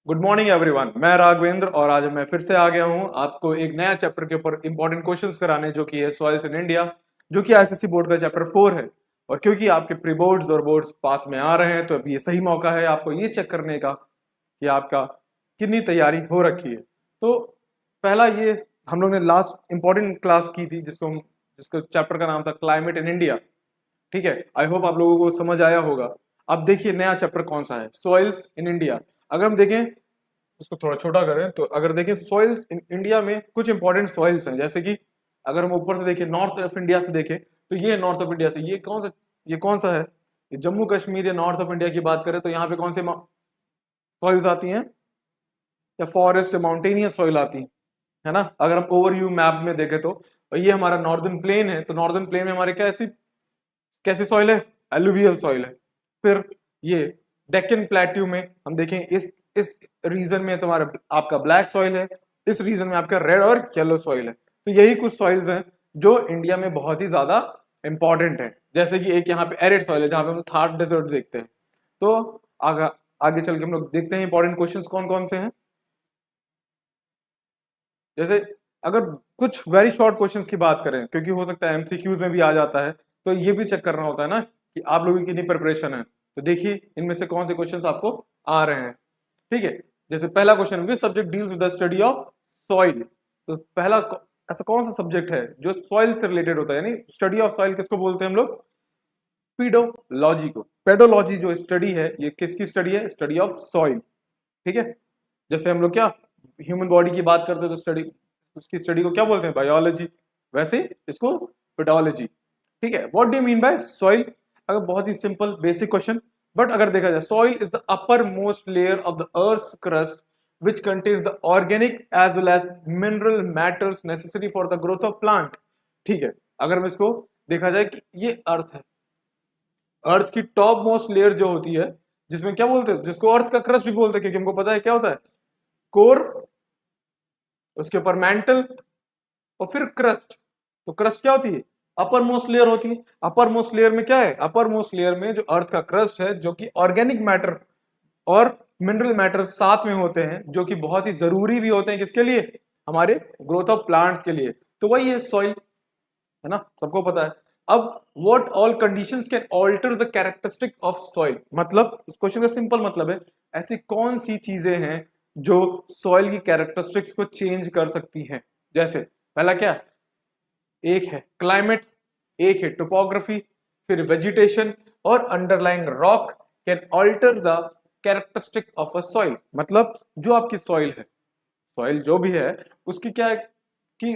Good morning everyone. मैं राघवेंद्र और आज मैं फिर से आ गया हूं आपको एक नया चैप्टर के ऊपर इंपॉर्टेंट क्वेश्चंस कराने, जो कि है सॉइल्स इन इंडिया, जो कि आईसीएसई बोर्ड का चैप्टर 4 है। और क्योंकि आपके प्री बोर्ड्स और बोर्ड्स पास में आ रहे हैं, तो अभी ये सही मौका है आपको ये चेक करने का कि आपका कितनी तैयारी हो रखी है। तो पहला ये हम लोग ने लास्ट इंपॉर्टेंट क्लास की थी जिसको चैप्टर का नाम था क्लाइमेट इन इंडिया। ठीक है, आई होप आप लोगों को समझ आया होगा। अब देखिए नया चैप्टर कौन सा है, सॉइल्स इन इंडिया। अगर हम देखें, उसको थोड़ा छोटा करें तो अगर देखें सॉइल्स इन इंडिया में कुछ इंपॉर्टेंट सॉइल्स हैं, जैसे कि अगर हम ऊपर से देखें, नॉर्थ ऑफ इंडिया से देखें, तो ये नॉर्थ ऑफ इंडिया से ये कौन सा है, ये जम्मू कश्मीर या नॉर्थ ऑफ इंडिया की बात करें तो यहाँ पे कौन से सॉइल्स आती हैं, या फॉरेस्ट माउंटेनियस सॉइल आती है ना। अगर हम ओवरव्यू मैप में देखें तो ये हमारा नॉर्दर्न प्लेन है, तो नॉर्दर्न प्लेन में हमारे कैसी कैसी सॉइल है, एलुवियल सॉइल है। फिर ये डेक्कन प्लेट्यू में हम देखें, इस रीजन में तुम्हारा आपका ब्लैक सॉइल है, इस रीजन में आपका रेड और येलो सॉइल है। तो यही कुछ सॉइल्स हैं जो इंडिया में बहुत ही ज्यादा इंपॉर्टेंट है। जैसे कि एक यहाँ पे एरिड सॉइल है, जहां पे हम थार डेजर्ट देखते हैं। तो आगे आगे चल के हम लोग देखते हैं इंपॉर्टेंट क्वेश्चंस कौन कौन से हैं। जैसे अगर कुछ वेरी शॉर्ट क्वेश्चंस की बात करें, क्योंकि हो सकता है एमसीक्यूज में भी आ जाता है, तो ये भी चेक करना होता है ना कि आप लोगों की कितनी प्रिपरेशन है। तो देखिए इनमें से कौन से क्वेश्चंस आपको आ रहे हैं। ठीक है, जैसे पहला question, which subject deals with the study of soil. तो ऐसा कौन सा सब्जेक्ट है जो सॉइल से रिलेटेड होता है, यानी स्टडी ऑफ सॉइल किसको बोलते हैं हम लोग, पीडोलॉजी को। पेडोलॉजी जो स्टडी है, ये किसकी स्टडी है, स्टडी ऑफ सॉइल। ठीक है, जैसे हम लोग क्या ह्यूमन बॉडी की बात करते हैं तो स्टडी, उसकी स्टडी को क्या बोलते हैं, बायोलॉजी। वैसे इसको पेडोलॉजी। ठीक है, what do you mean by soil. अगर बहुत ही सिंपल बेसिक क्वेश्चन, बट अगर देखा जाए, soil is the upper most layer of the earth crust which contains the organic as well as mineral matters necessary for the growth of plant। ठीक है, अगर हम इसको देखा जाए कि ये अर्थ है, अर्थ की टॉप मोस्ट लेयर जो होती है, जिसमें क्या बोलते हैं, जिसको अर्थ का क्रस्ट भी बोलते हैं, क्योंकि हमको पता है क्या होता है, कोर, उसके ऊपर मैंटल, और फिर क्रस्ट। तो क्रस्ट क्या होती है, अपर मोस्ट लेयर होती है। अपर मोस्ट लेयर में क्या है, अपर मोस्ट लेयर में जो अर्थ का क्रस्ट है, जो कि ऑर्गेनिक मैटर और मिनरल मैटर साथ में होते हैं, जो कि बहुत ही जरूरी भी होते हैं किसके लिए, हमारे ग्रोथ ऑफ प्लांट्स के लिए। तो वही है सॉइल, है ना, सबको पता है। अब what all conditions can alter the characteristic of soil, मतलब इस क्वेश्चन का सिंपल मतलब है, ऐसी कौन सी चीजें हैं जो सॉइल की कैरेक्टरिस्टिक्स को चेंज कर सकती हैं। जैसे पहला क्या, एक है क्लाइमेट, एक है टोपोग्राफी, फिर वेजिटेशन और underlying rock can alter the characteristic of a soil. मतलब जो आपकी सॉइल है, सॉइल जो भी है, उसकी क्या है कि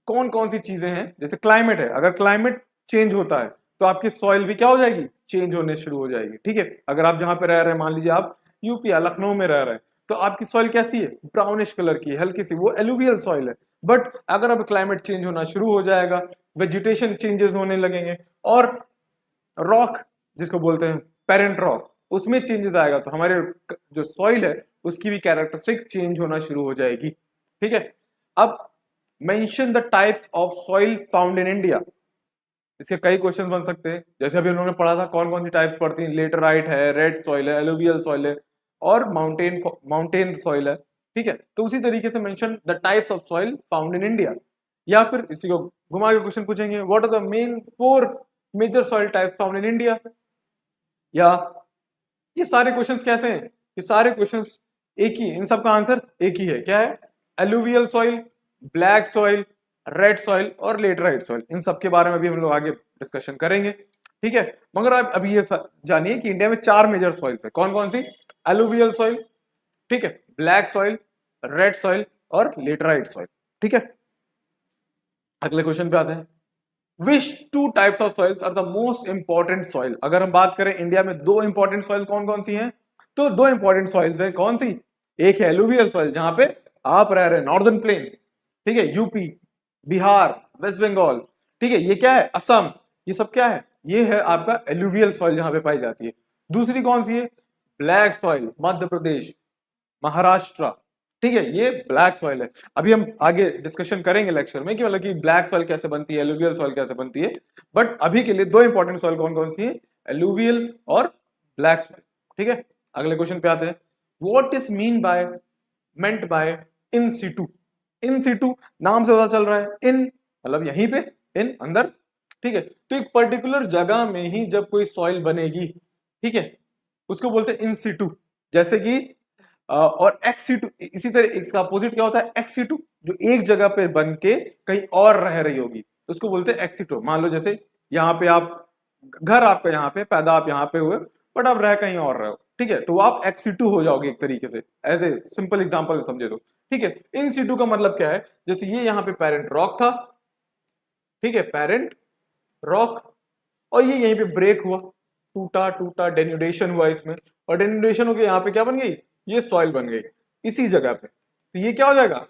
कौन कौन सी चीजें हैं। जैसे क्लाइमेट है, अगर क्लाइमेट चेंज होता है तो आपकी सॉइल भी क्या हो जाएगी, चेंज होने शुरू हो जाएगी। ठीक है, अगर आप जहां पे रह रहे हैं, मान लीजिए आप यूपी या लखनऊ में रह रहे हैं, तो आपकी सॉइल कैसी है, ब्राउनिश कलर की, हल्की सी, वो एलुवियल सॉइल है। बट अगर अब क्लाइमेट चेंज होना शुरू हो जाएगा, वेजिटेशन चेंजेस होने लगेंगे, और रॉक जिसको बोलते हैं पेरेंट रॉक, उसमें चेंजेस आएगा, तो हमारे जो सॉइल है उसकी भी कैरेक्टरिस्टिक चेंज होना शुरू हो जाएगी। ठीक है, अब mention the types of soil found in India. इसके कई क्वेश्चन बन सकते हैं, जैसे अभी हम लोगों ने पढ़ा था कौन कौन सी टाइप्स पढ़ती हैं, लेटराइट है, रेड सॉइल है, एलुवियल सॉइल है, और माउंटेन सॉइल है। ठीक है, तो उसी तरीके से mention the types of soil found in India. या फिर इसी को घुमा के क्वेश्चन पूछेंगे, what are the main 4 major soil types found in India. या ये सारे क्वेश्चंस कैसे हैं, ये सारे क्वेश्चंस एक ही, इन सब का आंसर एक ही है, क्या है, alluvial soil, black soil, red soil और लेटराइट सॉइल। इन सब के बारे में भी हम लोग आगे डिस्कशन करेंगे। ठीक है, मगर आप अभी ये जानिए कि इंडिया में 4 मेजर सॉइल्स है। कौन कौन सी, एलुवियल सॉइल, ठीक है, ब्लैक सॉइल, रेड सॉइल और लेटराइट सॉइल। ठीक है, अगले क्वेश्चन पे आते हैं, which 2 types of soils are the most important soil. अगर हम बात करें इंडिया में 2 इंपॉर्टेंट सॉइल कौन कौन सी हैं, तो 2 इंपॉर्टेंट सॉइल्स हैं, कौन सी, एक है एलुवियल सॉइल, जहां पे आप रह रहे हैं नॉर्दर्न प्लेन, ठीक है, यूपी, बिहार, वेस्ट बंगाल, ठीक है, ये क्या है, असम, ये सब क्या है, ये है आपका एलुवियल सॉइल जहां पे पाई जाती है। दूसरी कौन सी है, ब्लैक सॉइल, मध्य प्रदेश, महाराष्ट्र, ठीक है, ये ब्लैक सॉइल है। अभी हम आगे डिस्कशन करेंगे लेक्चर में कि मतलब कि ब्लैक सॉइल कैसे बनती है, एलुवियल सॉइल कैसे बनती है। बट अभी के लिए 2 इंपॉर्टेंट सॉइल कौन कौन सी है, एलुवियल और ब्लैक सॉइल। ठीक है, अगले क्वेश्चन पे आते हैं, what is mean by meant by in situ? In situ नाम से पता चल रहा है, इन मतलब यहीं पे, इन अंदर, ठीक है। तो एक पर्टिकुलर जगह में ही जब कोई सॉइल बनेगी, ठीक है, उसको बोलते हैं इन सीटू। जैसे कि और एक्स सीटू, इसी तरह इसका अपोजिट क्या होता है, एक्स सीटू, जो एक जगह पे बन के कहीं और रह रही होगी उसको बोलते हैं एक्स सीटू। मान लो जैसे यहाँ पे आप, घर आपका यहाँ पे, पैदा आप यहाँ पे हुए, बट आप रह कहीं और रहे हो, ठीक है, तो आप एक्स सीटू हो जाओगे एक तरीके से, एज ए सिंपल एग्जाम्पल समझे तो, ठीक है। इन सीटू का मतलब क्या है, जैसे ये यहाँ पे पेरेंट रॉक था, ठीक है, पेरेंट रॉक, और ये यहीं पे ब्रेक हुआ, टूटा टूटा, डेन्यूडेशन हुआ इसमें, और डेन्यूडेशन होकर यहाँ पे क्या बन गई, ये सॉइल बन गई इसी जगह पे। तो ये क्या हो जाएगा,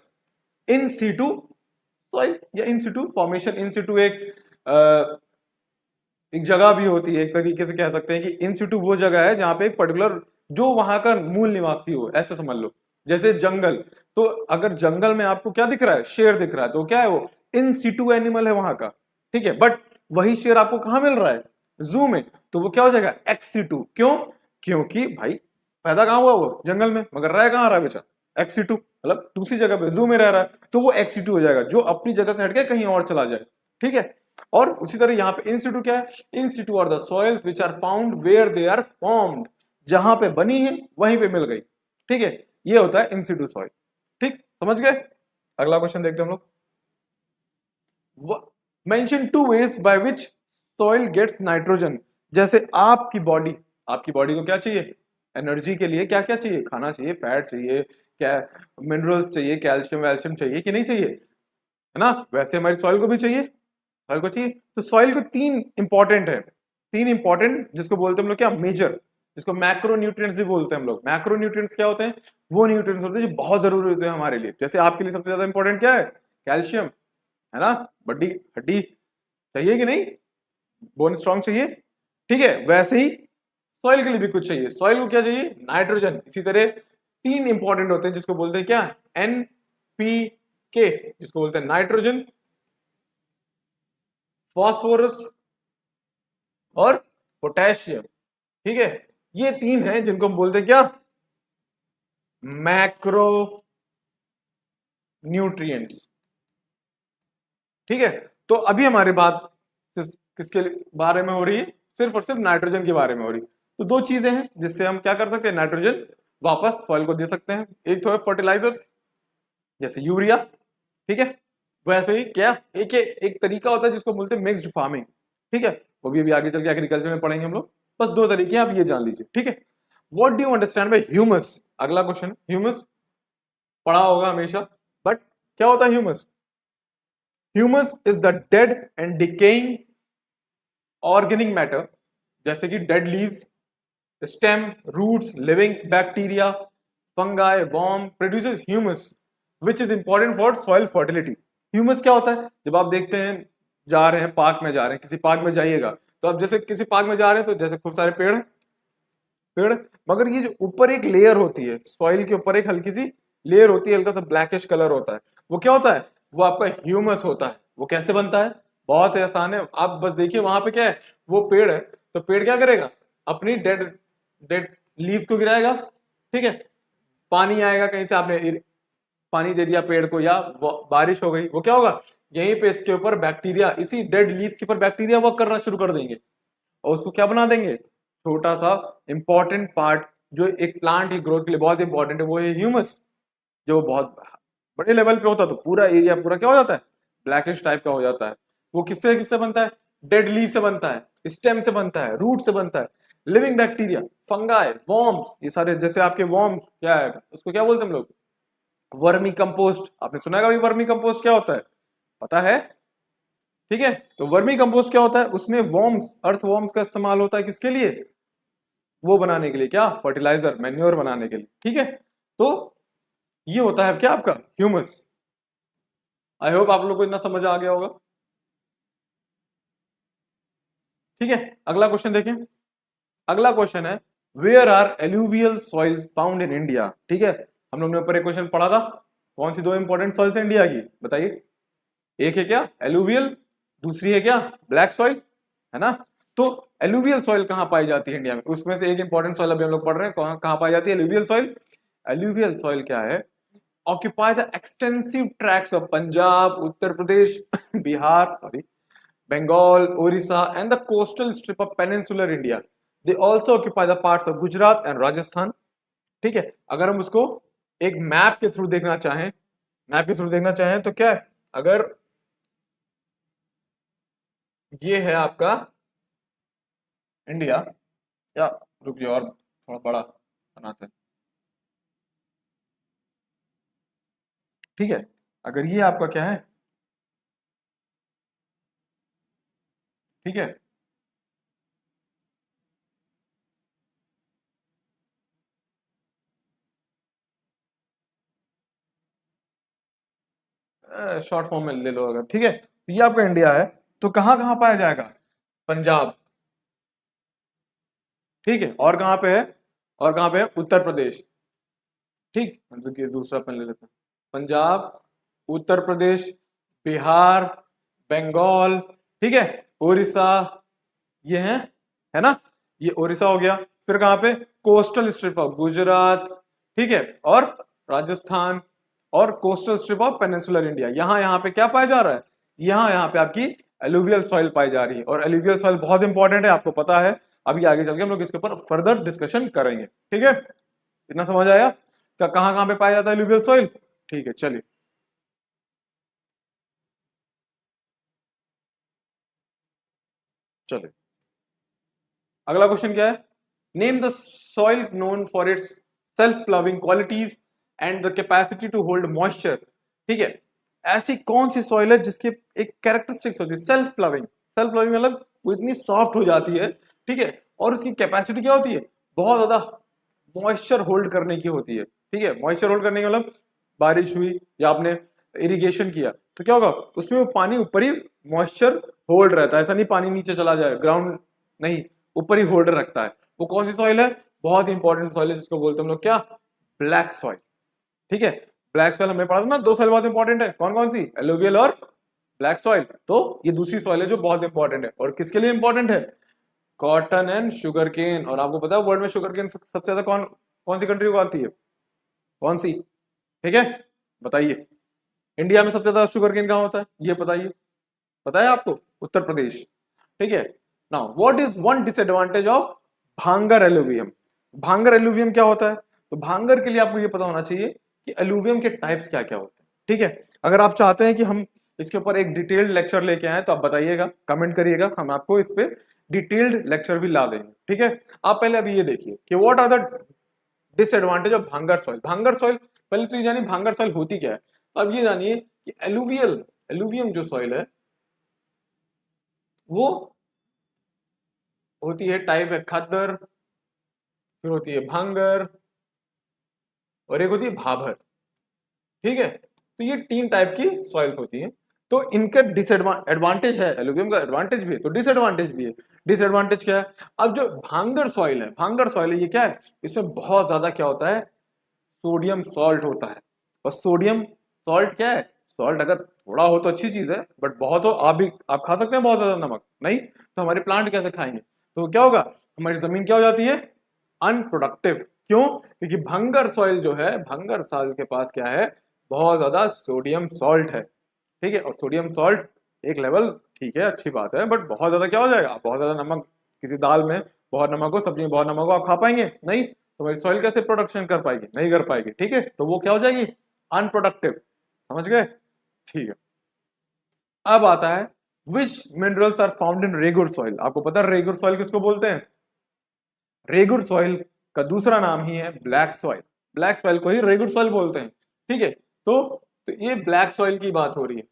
इन सीटू सॉइल या in situ formation. In situ एक जगह भी होती है, एक तरीके से कह सकते हैं कि इन सीटू वो जगह है जहां पे एक पर्टिकुलर जो वहां का मूल निवासी हो, ऐसे समझ लो। जैसे जंगल, तो अगर जंगल में आपको क्या दिख रहा है, शेर दिख रहा है, तो क्या है वो, इन सीटू एनिमल है वहां का, ठीक है। बट वही शेर आपको कहां मिल रहा है, जू में, तो वो क्या हो जाएगा, एक्स सीटू। क्यों, क्योंकि भाई पैदा कहां हुआ वो, जंगल में, मगर रह कहां रहा है बेचा, एक्स सीटू, मतलब दूसरी जगह पे जू में रह रहा है, तो वो एक्स सीटू हो जाएगा, जो अपनी जगह से हटके कहीं और चला जाए, ठीक है। और उसी तरह यहाँ पे इंस्टीट्यू क्या है, in situ are the soils which are found where they are formed, जहां पे बनी है वहीं पे मिल गई, ठीक है, ये होता है इंस्टीट्यू सॉइल। ठीक, समझ गए। अगला क्वेश्चन देखते हैं हम लोग। Mention two ways by which soil gets nitrogen. जैसे आपकी बॉडी को क्या चाहिए, एनर्जी के लिए क्या क्या चाहिए, खाना चाहिए, फैट चाहिए, क्या मिनरल्स चाहिए, कैल्शियम वैल्शियम चाहिए कि नहीं चाहिए, है ना, वैसे हमारी सॉइल को भी चाहिए, सॉइल को चाहिए। तो सॉइल को तीन इंपॉर्टेंट है, तीन इंपॉर्टेंट, जिसको बोलते हैं हम लोग क्या, मेजर, जिसको मैक्रो न्यूट्रिएंट्स भी बोलते हैं हम लोग। मैक्रो न्यूट्रिएंट्स क्या होते हैं, वो न्यूट्रिएंट्स होते हैं जो बहुत जरूरी होते हैं हमारे लिए। जैसे आपके लिए सबसे ज्यादा इंपॉर्टेंट क्या है, कैल्शियम, है ना, बड्डी हड्डी चाहिए कि नहीं, बोन स्ट्रॉन्ग चाहिए, ठीक है। वैसे ही सॉइल के लिए भी कुछ चाहिए, सॉइल को क्या चाहिए, नाइट्रोजन। इसी तरह तीन इंपॉर्टेंट होते हैं जिसको बोलते हैं क्या, एन पी के, जिसको बोलते हैं नाइट्रोजन, फॉस्फोरस और पोटेशियम, ठीक है। ये तीन हैं जिनको हम बोलते हैं क्या, मैक्रो न्यूट्रिएंट्स, ठीक है। तो अभी हमारी बात किसके बारे में हो रही है, सिर्फ और सिर्फ नाइट्रोजन के बारे में हो रही है। तो दो चीजें हैं जिससे हम क्या कर सकते हैं, नाइट्रोजन वापस सॉइल को दे सकते हैं। एक तो है फर्टिलाइजर्स, जैसे यूरिया, ठीक है। वैसे ही क्या, एक तरीका होता है जिसको बोलते हैं मिक्स्ड फार्मिंग, ठीक है, वो भी अभी आगे चल के एग्रीकल्चर में पढ़ेंगे हम लोग। बस दो तरीके हैं, आप ये जान लीजिए, ठीक है। What do you understand by humus, अगला क्वेश्चन। ह्यूमस पढ़ा होगा हमेशा, बट क्या होता है humus, humus is the dead and decaying organic matter, जैसे कि dead leaves, stem, roots, living bacteria, fungi, worm produces humus which is important for soil fertility. Humus क्या होता है, जब आप देखते हैं, जा रहे हैं पार्क में, जा रहे हैं किसी पार्क में जाइएगा, तो आप जैसे किसी पार्क में जा रहे हैं तो जैसे खूब सारे पेड़ पेड़, मगर ये जो ऊपर एक लेयर होती है, सॉइल के ऊपर एक हल्की सी लेयर होती है, हल्का सा ब्लैकिश कलर होता है, वो क्या होता है, वो आपका ह्यूमस होता है। वो कैसे बनता है, बहुत ही आसान है, आप बस देखिए वहां पे क्या है, वो पेड़ है, तो पेड़ क्या करेगा, अपनी डेड डेड लीव्स को गिराएगा, ठीक है, पानी आएगा कहीं से, आपने पानी दे दिया पेड़ को, या बारिश हो गई, वो क्या होगा, यहीं पे इसके ऊपर बैक्टीरिया, इसी डेड लीव्स के ऊपर बैक्टीरिया वर्क करना शुरू कर देंगे, और उसको क्या बना देंगे, छोटा सा इंपॉर्टेंट पार्ट, जो एक प्लांट की ग्रोथ के लिए बहुत इंपॉर्टेंट है, वो है ह्यूमस। जो बहुत बड़े लेवल पे होता है तो पूरा एरिया पूरा क्या हो जाता है, ब्लैकिश टाइप का हो जाता है। वो किससे किससे बनता है, डेड लीव से बनता है, स्टेम से बनता है, रूट से बनता है, लिविंग बैक्टीरिया, फंगाई, वॉर्म्स, ये सारे, जैसे आपके वॉर्म्स क्या है, उसको क्या बोलते हैं हम लोग, वर्मी कंपोस्ट। आपने सुना है कभी वर्मी कंपोस्ट क्या होता है, पता है, ठीक है। तो वर्मी कंपोस्ट क्या होता है, उसमें वॉर्म्स, अर्थ वॉर्म्स का इस्तेमाल होता है, किसके लिए, वो बनाने के लिए, क्या, फर्टिलाइजर, मैन्योर बनाने के लिए, ठीक है। तो ये होता है क्या आपका ह्यूमस। आई होप आप लोग को इतना समझ आ गया होगा, ठीक है। अगला क्वेश्चन देखें। अगला क्वेश्चन है, where are alluvial soils found in India, ठीक है। हम लोग ने ऊपर एक क्वेश्चन पढ़ा था, कौन सी दो इंपॉर्टेंट सॉइल्स है इंडिया की, बताइए। एक है क्या एलुवियल, दूसरी है क्या ब्लैक सॉइल, है ना। तो एलुवियल सॉइल कहां पाई जाती है इंडिया में, उसमें से एक इंपॉर्टेंट सॉइल अभी हम लोग पढ़ रहे हैं, कहां पाई जाती है एलुवियल सॉइल, एल्यूवियल सॉइल क्या है? Occupy the extensive tracts of Punjab, Uttar Pradesh, Bihar, sorry, Bengal, Odisha and the coastal strip of peninsular India. They also occupy the parts of Gujarat and Rajasthan. ठीक है, अगर हम उसको एक मैप के थ्रू देखना चाहें, मैप के थ्रू देखना चाहें तो क्या है, अगर ये है आपका इंडिया, या रुकिए और थोड़ा बड़ा बनाते हैं। ठीक है, अगर ये आपका क्या है, ठीक है, शॉर्ट फॉर्म में ले लो अगर, ठीक है, तो ये आपका इंडिया है, तो कहां कहां पाया जाएगा? पंजाब, ठीक है, और कहां पे है, और कहां पे है? उत्तर प्रदेश। ठीक, मतलब कि दूसरा पेन ले लेते हैं। पंजाब, उत्तर प्रदेश, बिहार, बंगाल, ठीक है, उड़ीसा, ये है ना, ये उड़ीसा हो गया। फिर कहां पे? कोस्टल स्ट्रिप ऑफ गुजरात, ठीक है, और राजस्थान, और coastal strip of peninsular India. यहां यहां पे क्या पाया जा रहा है? यहां यहां पे आपकी एलुवियल सॉइल पाई जा रही है, और एलुवियल सॉइल बहुत इंपॉर्टेंट है, आपको पता है। अभी आगे चल के हम लोग इसके ऊपर फर्दर डिस्कशन करेंगे, ठीक है, इतना समझ आया? कहां कहां पे पाया जाता है एलुवियल सॉइल? ठीक है, चलिए चलिए, अगला क्वेश्चन क्या है? Name the soil known for its self ploughing qualities and the capacity to hold moisture. ठीक है, ऐसी कौन सी सॉइल है जिसकी एक कैरेक्टरिस्टिक्स होती है सेल्फ प्लविंग? सेल्फ प्लविंग मतलब वो इतनी सॉफ्ट हो जाती है, ठीक है, और उसकी कैपेसिटी क्या होती है? बहुत ज्यादा मॉइस्चर होल्ड करने की होती है। ठीक है, मॉइस्चर होल्ड करने का मतलब बारिश हुई या आपने इरिगेशन किया तो क्या होगा, उसमें वो पानी ऊपर ही मॉइस्चर होल्ड रहता है, ऐसा नहीं पानी नीचे चला जाए, ग्राउंड नहीं, ऊपर ही होल्ड रखता है। वो कौन सी सॉइल है? बहुत इंपॉर्टेंट सॉइल है, जिसको बोलते हैं हम लोग क्या? Black soil. ठीक है, ब्लैक सॉइल हमने पढ़ा था ना, दो सॉइल बहुत इंपॉर्टेंट है, कौन कौन सी? एलुवियल और ब्लैक सॉइल। तो ये दूसरी सॉइल है जो बहुत इंपॉर्टेंट है, और किसके लिए इंपॉर्टेंट है? Cotton and sugarcane. और आपको पता है वर्ल्ड में शुगर केन सबसे ज्यादा कौन कौन सी कंट्री उगाती है? कौन सी? ठीक है, बताइए, इंडिया में सबसे ज्यादा शुगर केन कहाँ होता है, ये बताइए, पता है आपको? उत्तर प्रदेश। ठीक है, now what is one disadvantage of भांगर एलुवियम? भांगर एलुवियम क्या होता है? तो भांगर के लिए आपको ये पता होना चाहिए कि एलुवियम के टाइप्स क्या क्या होते हैं। ठीक है, अगर आप चाहते हैं कि हम इसके ऊपर एक डिटेल्ड लेक्चर लेके आए तो आप बताइएगा, कमेंट करिएगा, हम आपको इस पे डिटेल्ड लेक्चर भी ला देंगे। ठीक है, आप पहले अभी ये देखिए कि what are the disadvantage of bhangar soil. Bhangar soil, पहले तो ये जानिए भांगर सॉइल होती क्या है। अब ये जानिए कि एलुवियम जो सॉइल है वो होती है, टाइप है खद्दर, फिर होती है भांगर, और एक होती है भाभर। ठीक है, तो ये तीन टाइप की सॉइल्स होती हैं। तो इनका डिसएडवांटेज है, एलुवियम का एडवांटेज भी है तो डिसएडवांटेज भी है। डिसएडवांटेज क्या है? अब जो भांगर सॉइल है, भांगर सॉइल है, ये क्या है? इसमें बहुत ज्यादा क्या होता है? सोडियम सॉल्ट होता है। और सोडियम सॉल्ट क्या है? सॉल्ट अगर थोड़ा हो तो अच्छी चीज है, बट बहुत हो, आप खा सकते हैं बहुत ज्यादा नमक? नहीं, तो हमारे प्लांट कैसे खाएंगे? तो क्या होगा, हमारी जमीन क्या हो जाती है? अनप्रोडक्टिव। क्यों? क्योंकि भंगर सॉइल जो है, भंगर सॉइल के पास क्या है? बहुत ज्यादा सोडियम सॉल्ट है। ठीक है, और सोडियम सॉल्ट एक लेवल ठीक है, अच्छी बात है, बट बहुत ज्यादा क्या हो जाएगा? बहुत ज्यादा नमक किसी दाल में बहुत नमक हो, सब्जी में बहुत नमक हो, आप खा पाएंगे? नहीं, तो हमारी सॉइल कैसे प्रोडक्शन कर पाएगी? नहीं कर पाएगी। ठीक है, तो वो क्या हो जाएगी? अनप्रोडक्टिव। समझ गए? ठीक है, अब आता है which minerals are found in regur soil. आपको पता है रेगुर सॉइल किसको बोलते हैं? रेगुर सॉइल का दूसरा नाम ही है ब्लैक सॉइल। ब्लैक सॉइल को ही रेगुर सॉइल बोलते हैं। ठीक है, तो ये ब्लैक सॉइल की बात हो रही है।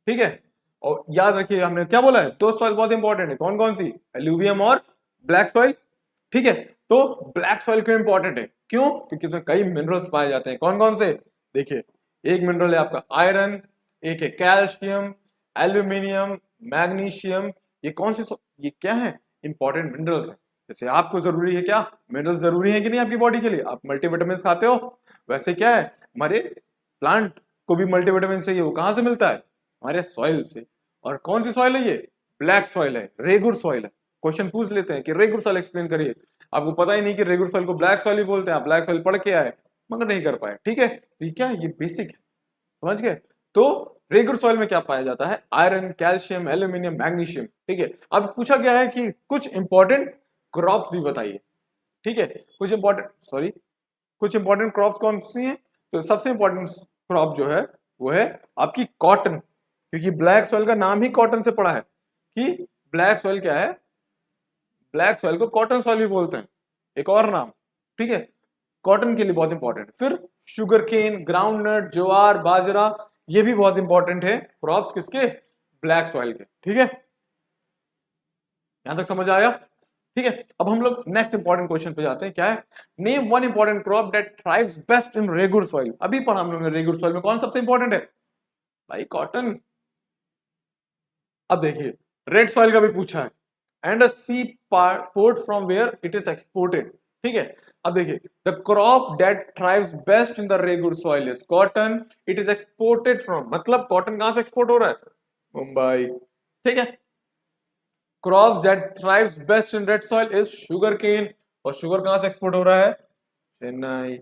ठीक है, और याद रखिए हमने क्या बोला है, दो सॉइल बहुत इंपॉर्टेंट है, कौन कौन सी? एल्यूवियम और ब्लैक सॉइल। ठीक है, तो ब्लैक सॉइल क्यों इंपॉर्टेंट है? क्यों? क्योंकि इसमें कई मिनरल्स पाए जाते हैं। कौन कौन से? देखिए, एक मिनरल है आपका आयरन, एक है कैल्शियम, एल्यूमिनियम, मैग्नीशियम। ये कौन सी ये क्या है? इंपॉर्टेंट मिनरल्स है। जैसे आपको जरूरी है क्या, मिनरल्स जरूरी है कि नहीं आपकी बॉडी के लिए? आप मल्टीविटामिन खाते हो, वैसे क्या है, हमारे प्लांट को भी मल्टीविटामिन चाहिए। वो कहां से मिलता है? हमारे सॉइल से। और कौन सी सॉइल है ये? ब्लैक सॉइल है, रेगुर सॉइल है। क्वेश्चन पूछ लेते हैं कि रेगुर सॉइल एक्सप्लेन करिए। आपको पता ही नहीं कि रेगुलर सॉइल को ब्लैक सॉइल ही बोलते हैं, आप ब्लैक सॉइल पढ़ के आए मगर नहीं कर पाए, ठीक है। तो ये क्या है, ये बेसिक है, समझ गए। तो रेगुलर सॉइल में क्या पाया जाता है, आयरन, कैल्शियम, एल्यूमिनियम, मैग्नीशियम, ठीक है। अब पूछा गया है कि कुछ इंपॉर्टेंट क्रॉप्स भी बताइए, ठीक है। कुछ इंपॉर्टेंट क्रॉप्स कौन सी हैं, तो सबसे इंपॉर्टेंट क्रॉप जो है वो है आपकी कॉटन, क्योंकि ब्लैक सॉइल का नाम ही कॉटन से पड़ा है कि ब्लैक सॉइल क्या है, ब्लैक सॉइल को कॉटन सॉइल भी बोलते हैं, एक और नाम, ठीक है। कॉटन के लिए बहुत इंपॉर्टेंट। फिर शुगर केन, ग्राउंडनट, ज्वार, बाजरा, ये भी बहुत इंपॉर्टेंट है क्रॉप्स किसके, ब्लैक सॉइल के, ठीक है। यहां तक समझ आया, ठीक है। अब हम लोग नेक्स्ट इंपॉर्टेंट क्वेश्चन पे जाते हैं, क्या है, name one important crop that thrives best in regular soil. अभी पढ़ा हम लोगों ने रेगुलर सॉइल में कौन सबसे इंपॉर्टेंट है, भाई कॉटन। अब देखिए रेड सॉइल का भी पूछा है, and a sea port from where it is exported, ठीक है। अब देखिए the crop that thrives best in the regular soil is cotton, it is exported from, मतलब कॉटन कहां से एक्सपोर्ट हो रहा है, मुंबई, ठीक है। Crops that thrives best in red soil is sugarcane, और शुगर कहां से एक्सपोर्ट हो रहा है, चेन्नई,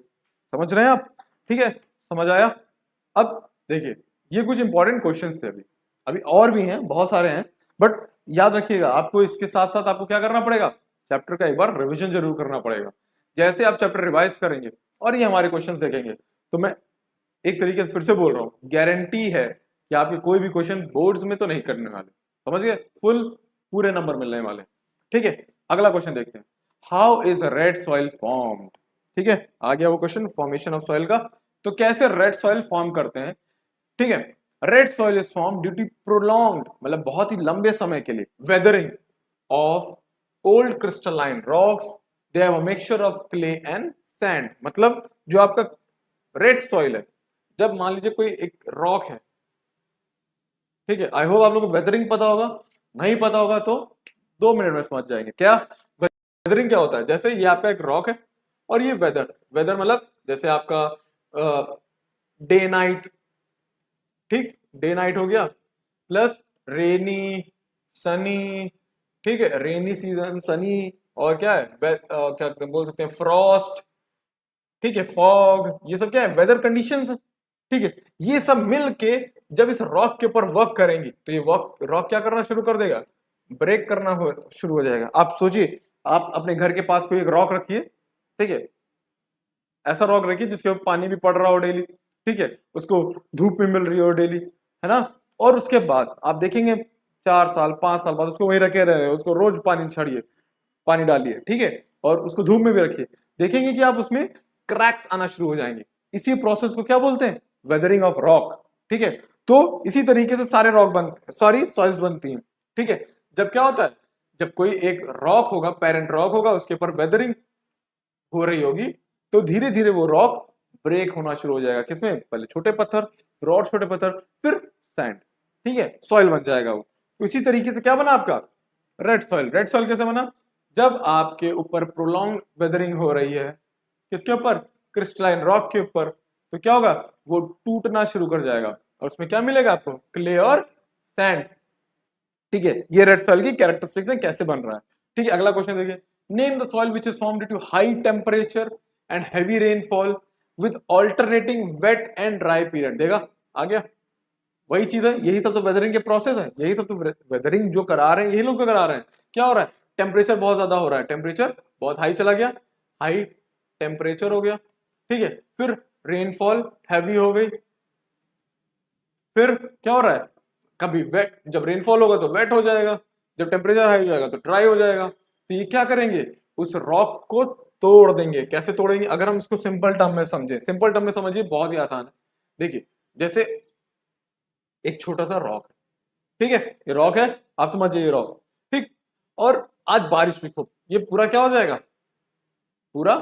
समझ रहे हैं आप, ठीक है, समझ आया। अब देखिए ये कुछ इंपॉर्टेंट क्वेश्चंस थे, अभी अभी और भी हैं, बहुत सारे हैं, बट याद रखिएगा आपको इसके साथ साथ आपको क्या करना पड़ेगा, चैप्टर का एक बार रिवीजन जरूर करना पड़ेगा। जैसे आप चैप्टर रिवाइज करेंगे और ये हमारे क्वेश्चंस देखेंगे, तो मैं एक तरीके से फिर से बोल रहा हूँ, गारंटी है कि आपके कोई भी क्वेश्चन बोर्ड्स में तो नहीं करने वाले, समझ गए, फुल पूरे नंबर मिलने वाले, ठीक है। अगला क्वेश्चन देखते हैं, how is red soil formed, ठीक है, आ गया वो क्वेश्चन फॉर्मेशन ऑफ सॉइल का। तो कैसे रेड सॉइल फॉर्म करते हैं, ठीक है। Red soil is form due to prolonged, मतलब बहुत ही लंबे समय के लिए, weathering of old crystalline rocks, they have a mixture of clay and sand. मतलब जो आपका रेड सॉइल है, जब मान लीजिए कोई एक रॉक है, ठीक है, आई होप आप लोगों को वेदरिंग पता होगा, नहीं पता होगा तो 2 मिनट में समझ जाएंगे। क्या वेदरिंग क्या होता है, जैसे ये आपका एक रॉक है और ये वेदर, वेदर मतलब जैसे आपका डे नाइट, ठीक, डे नाइट हो गया, प्लस रेनी सनी, ठीक है, रेनी सीजन सनी, और क्या है क्या बोल सकते हैं, फ्रॉस्ट, ठीक है, फॉग, ये सब क्या है, वेदर कंडीशंस है, ठीक है। ये सब मिल के जब इस रॉक के ऊपर वर्क करेंगी तो ये रॉक क्या करना शुरू कर देगा, ब्रेक करना शुरू हो जाएगा। आप सोचिए, आप अपने घर के पास कोई एक रॉक रखिए, ठीक है, ऐसा रॉक रखिए जिसके ऊपर पानी भी पड़ रहा हो डेली, ठीक है, उसको धूप भी मिल रही हो डेली, है ना, और उसके बाद आप देखेंगे 4 साल 5 साल बाद उसको वही रखे रहे, उसको रोज पानी छड़िए, पानी डालिए, ठीक है, और उसको धूप में भी रखिए, देखेंगे कि आप उसमें क्रैक्स आना शुरू हो जाएंगे। इसी प्रोसेस को क्या बोलते हैं, वेदरिंग ऑफ रॉक, ठीक है। तो इसी तरीके से सारे रॉक सॉरी सॉइल्स बनती हैं, ठीक है। जब क्या होता है, जब कोई एक रॉक होगा, पेरेंट रॉक होगा, उसके ऊपर वेदरिंग हो रही होगी, तो धीरे धीरे वो रॉक ब्रेक होना शुरू हो जाएगा, किसमें, पहले छोटे पत्थर, फिर और छोटे पत्थर, फिर सैंड, ठीक है, सॉइल बन जाएगा वो। तो इसी तरीके से क्या बना आपका रेड सॉइल। रेड सॉइल कैसे बना, जब आपके ऊपर प्रोलॉन्ग वेदरिंग हो रही है, किसके ऊपर, क्रिस्टलाइन रॉक के ऊपर, तो क्या होगा, वो टूटना शुरू कर जाएगा और उसमें क्या मिलेगा आपको, क्ले और सैंड, ठीक है। ये रेड सॉइल की कैरेक्टरिस्टिक्स है, कैसे बन रहा है, ठीक है। अगला क्वेश्चन देखिए, name the soil which is formed due to high temperature and heavy rainfall with alternating wet and dry period. देखा, आ गया, वही चीज है, यही सब तो वेदरिंग के प्रोसेस है, यही सब तो वेदरिंग जो करा रहे हैं यही लोग तो करा रहे हैं। क्या हो रहा है, टेम्परेचर बहुत ज्यादा हो रहा है, टेम्परेचर बहुत हाई चला गया, हाई टेम्परेचर हो गया, ठीक है, फिर रेनफॉल हैवी हो गई, फिर क्या हो रहा है, कभी वेट, जब रेनफॉल होगा तो वेट हो जाएगा, जब टेम्परेचर हाई हो जाएगा तो ड्राई हो जाएगा। तो ये क्या करेंगे, उस रॉक को तोड़ देंगे। कैसे तोड़ेंगे, अगर हम इसको सिंपल टर्म में समझे, सिंपल टर्म में समझिए, बहुत ही आसान है। देखिए जैसे एक छोटा सा रॉक है, ठीक है, ये रॉक है, आप समझिए ये रॉक, ठीक, और आज बारिश हुई खूब, ये पूरा क्या हो जाएगा, पूरा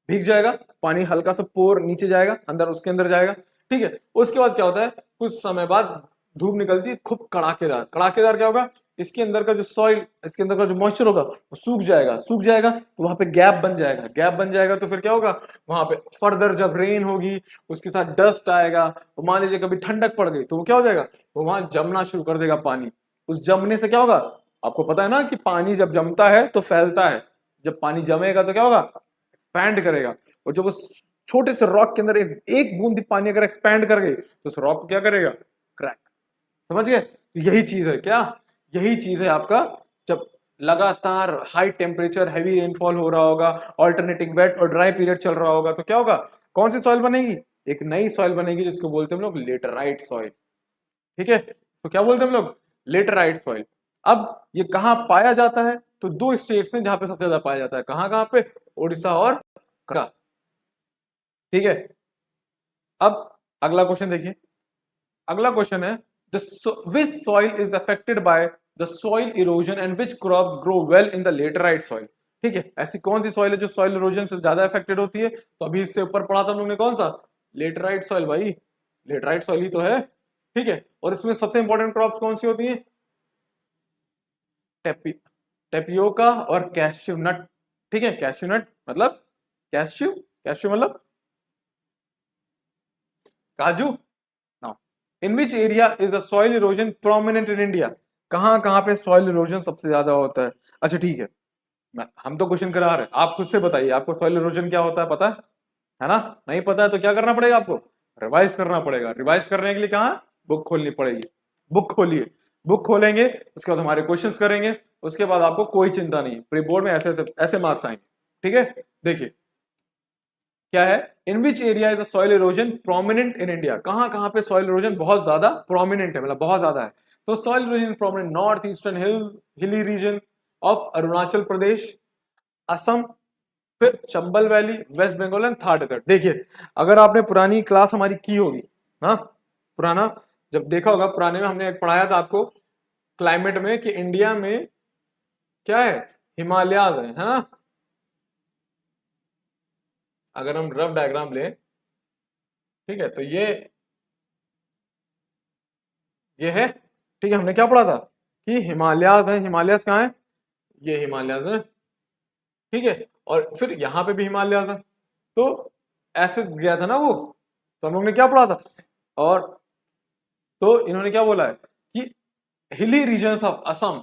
भीग जाएगा, पानी हल्का सा पोर नीचे जाएगा, अंदर उसके अंदर जाएगा, ठीक है। उसके बाद क्या होता है, कुछ समय बाद धूप निकलती है खूब कड़ाकेदार, कड़ाकेदार क्या होगा, इसके अंदर का जो सॉइल, इसके अंदर का जो मॉइस्चर होगा वो सूख जाएगा, सूख जाएगा तो वहां पे गैप बन जाएगा, गैप बन जाएगा तो फिर क्या होगा, वहां पे फर्दर जब रेन होगी उसके साथ डस्ट आएगा, तो मान लीजिए कभी ठंडक पड़ गई तो वो क्या हो जाएगा, वो वहां जमना शुरू कर देगा पानी। उस जमने से क्या होगा, आपको पता है ना कि पानी जब जमता है तो फैलता है, जब पानी जमेगा तो क्या होगा, एक्सपैंड करेगा, और जब उस छोटे से रॉक के अंदर एक बूंद भी पानी अगर एक्सपैंड कर गई तो उस रॉक को क्या करेगा, क्रैक। समझ गए? तो यही चीज है क्या, यही चीज है आपका, जब लगातार हाई टेम्परेचर हैवी रेनफॉल हो रहा होगा, ऑल्टरनेटिंग वेट और ड्राई पीरियड चल रहा होगा, तो क्या होगा, कौन सी सॉइल बनेगी, एक नई सॉइल बनेगी जिसको बोलते हैं हम लोग लेटराइट सॉइल। ठीक है, तो क्या बोलते हैं हम लोग, लेटराइट सॉइल। अब ये कहां पाया जाता है, तो दो स्टेट्स हैं जहां पे सबसे ज्यादा पाया जाता है, कहां कहां पे, उड़ीसा और का। ठीक है, अब अगला क्वेश्चन देखिए, अगला क्वेश्चन है which soil is affected by the soil erosion and which crops grow well in the laterite soil। ठीक है, ऐसी कौन सी सॉइल है जो सॉइल इरोजन से ज्यादा अफेक्टेड होती है, तो अभी इससे ऊपर पढ़ा था हम लोग ने, कौन सा, लेटराइट सॉइल भाई, लेटराइट सॉइल ही तो है। ठीक है, और इसमें सबसे इंपॉर्टेंट क्रॉप्स कौन सी होती है, टेपियोका और कैश्यू नट। ठीक है, कैश्यू नट मतलब कैश्यू, कैश्यू मतलब काजू। Now in which area is the soil erosion prominent in India, कहां कहां पे सॉइल इरोजन सबसे ज्यादा होता है। अच्छा ठीक है, हम तो क्वेश्चन करा रहे हैं, आप खुद से बताइए आपको सॉइल इरोजन क्या होता है, पता है ना, नहीं पता है तो क्या करना पड़ेगा आपको, रिवाइज करना पड़ेगा। रिवाइज करने के लिए कहाँ, बुक खोलनी पड़ेगी, बुक खोलिए, बुक खोलेंगे उसके बाद हमारे क्वेश्चंस करेंगे, उसके बाद आपको कोई चिंता नहीं, प्री बोर्ड में ऐसे ऐसे ऐसे मार्क्स आएंगे। ठीक है, देखिए क्या है, in which area is the soil erosion prominent in India, कहां कहां पे सॉइल इरोजन बहुत ज्यादा प्रोमिनेंट है, मतलब बहुत ज्यादा है। तो soil erosion prominent north eastern hilly region of Arunachal Pradesh, Assam, फिर Chambal valley, West Bengal and Thar desert. देखिए अगर आपने पुरानी क्लास हमारी की होगी, हाँ पुराना जब देखा होगा, पुराने में हमने पढ़ाया था आपको क्लाइमेट में कि इंडिया में क्या है, हिमालयाज है ना। अगर हम रफ डायग्राम लें, ठीक है, तो ये है, ठीक है, हमने क्या पढ़ा था कि हिमालयाज है, हिमालयाज कहाँ है, ये हिमालयाज है। ठीक है, और फिर यहाँ पे भी हिमालयाज है, तो ऐसे गया था ना वो, तो हम लोग ने क्या पढ़ा था, और तो इन्होंने क्या बोला है कि हिली रीजन्स ऑफ असम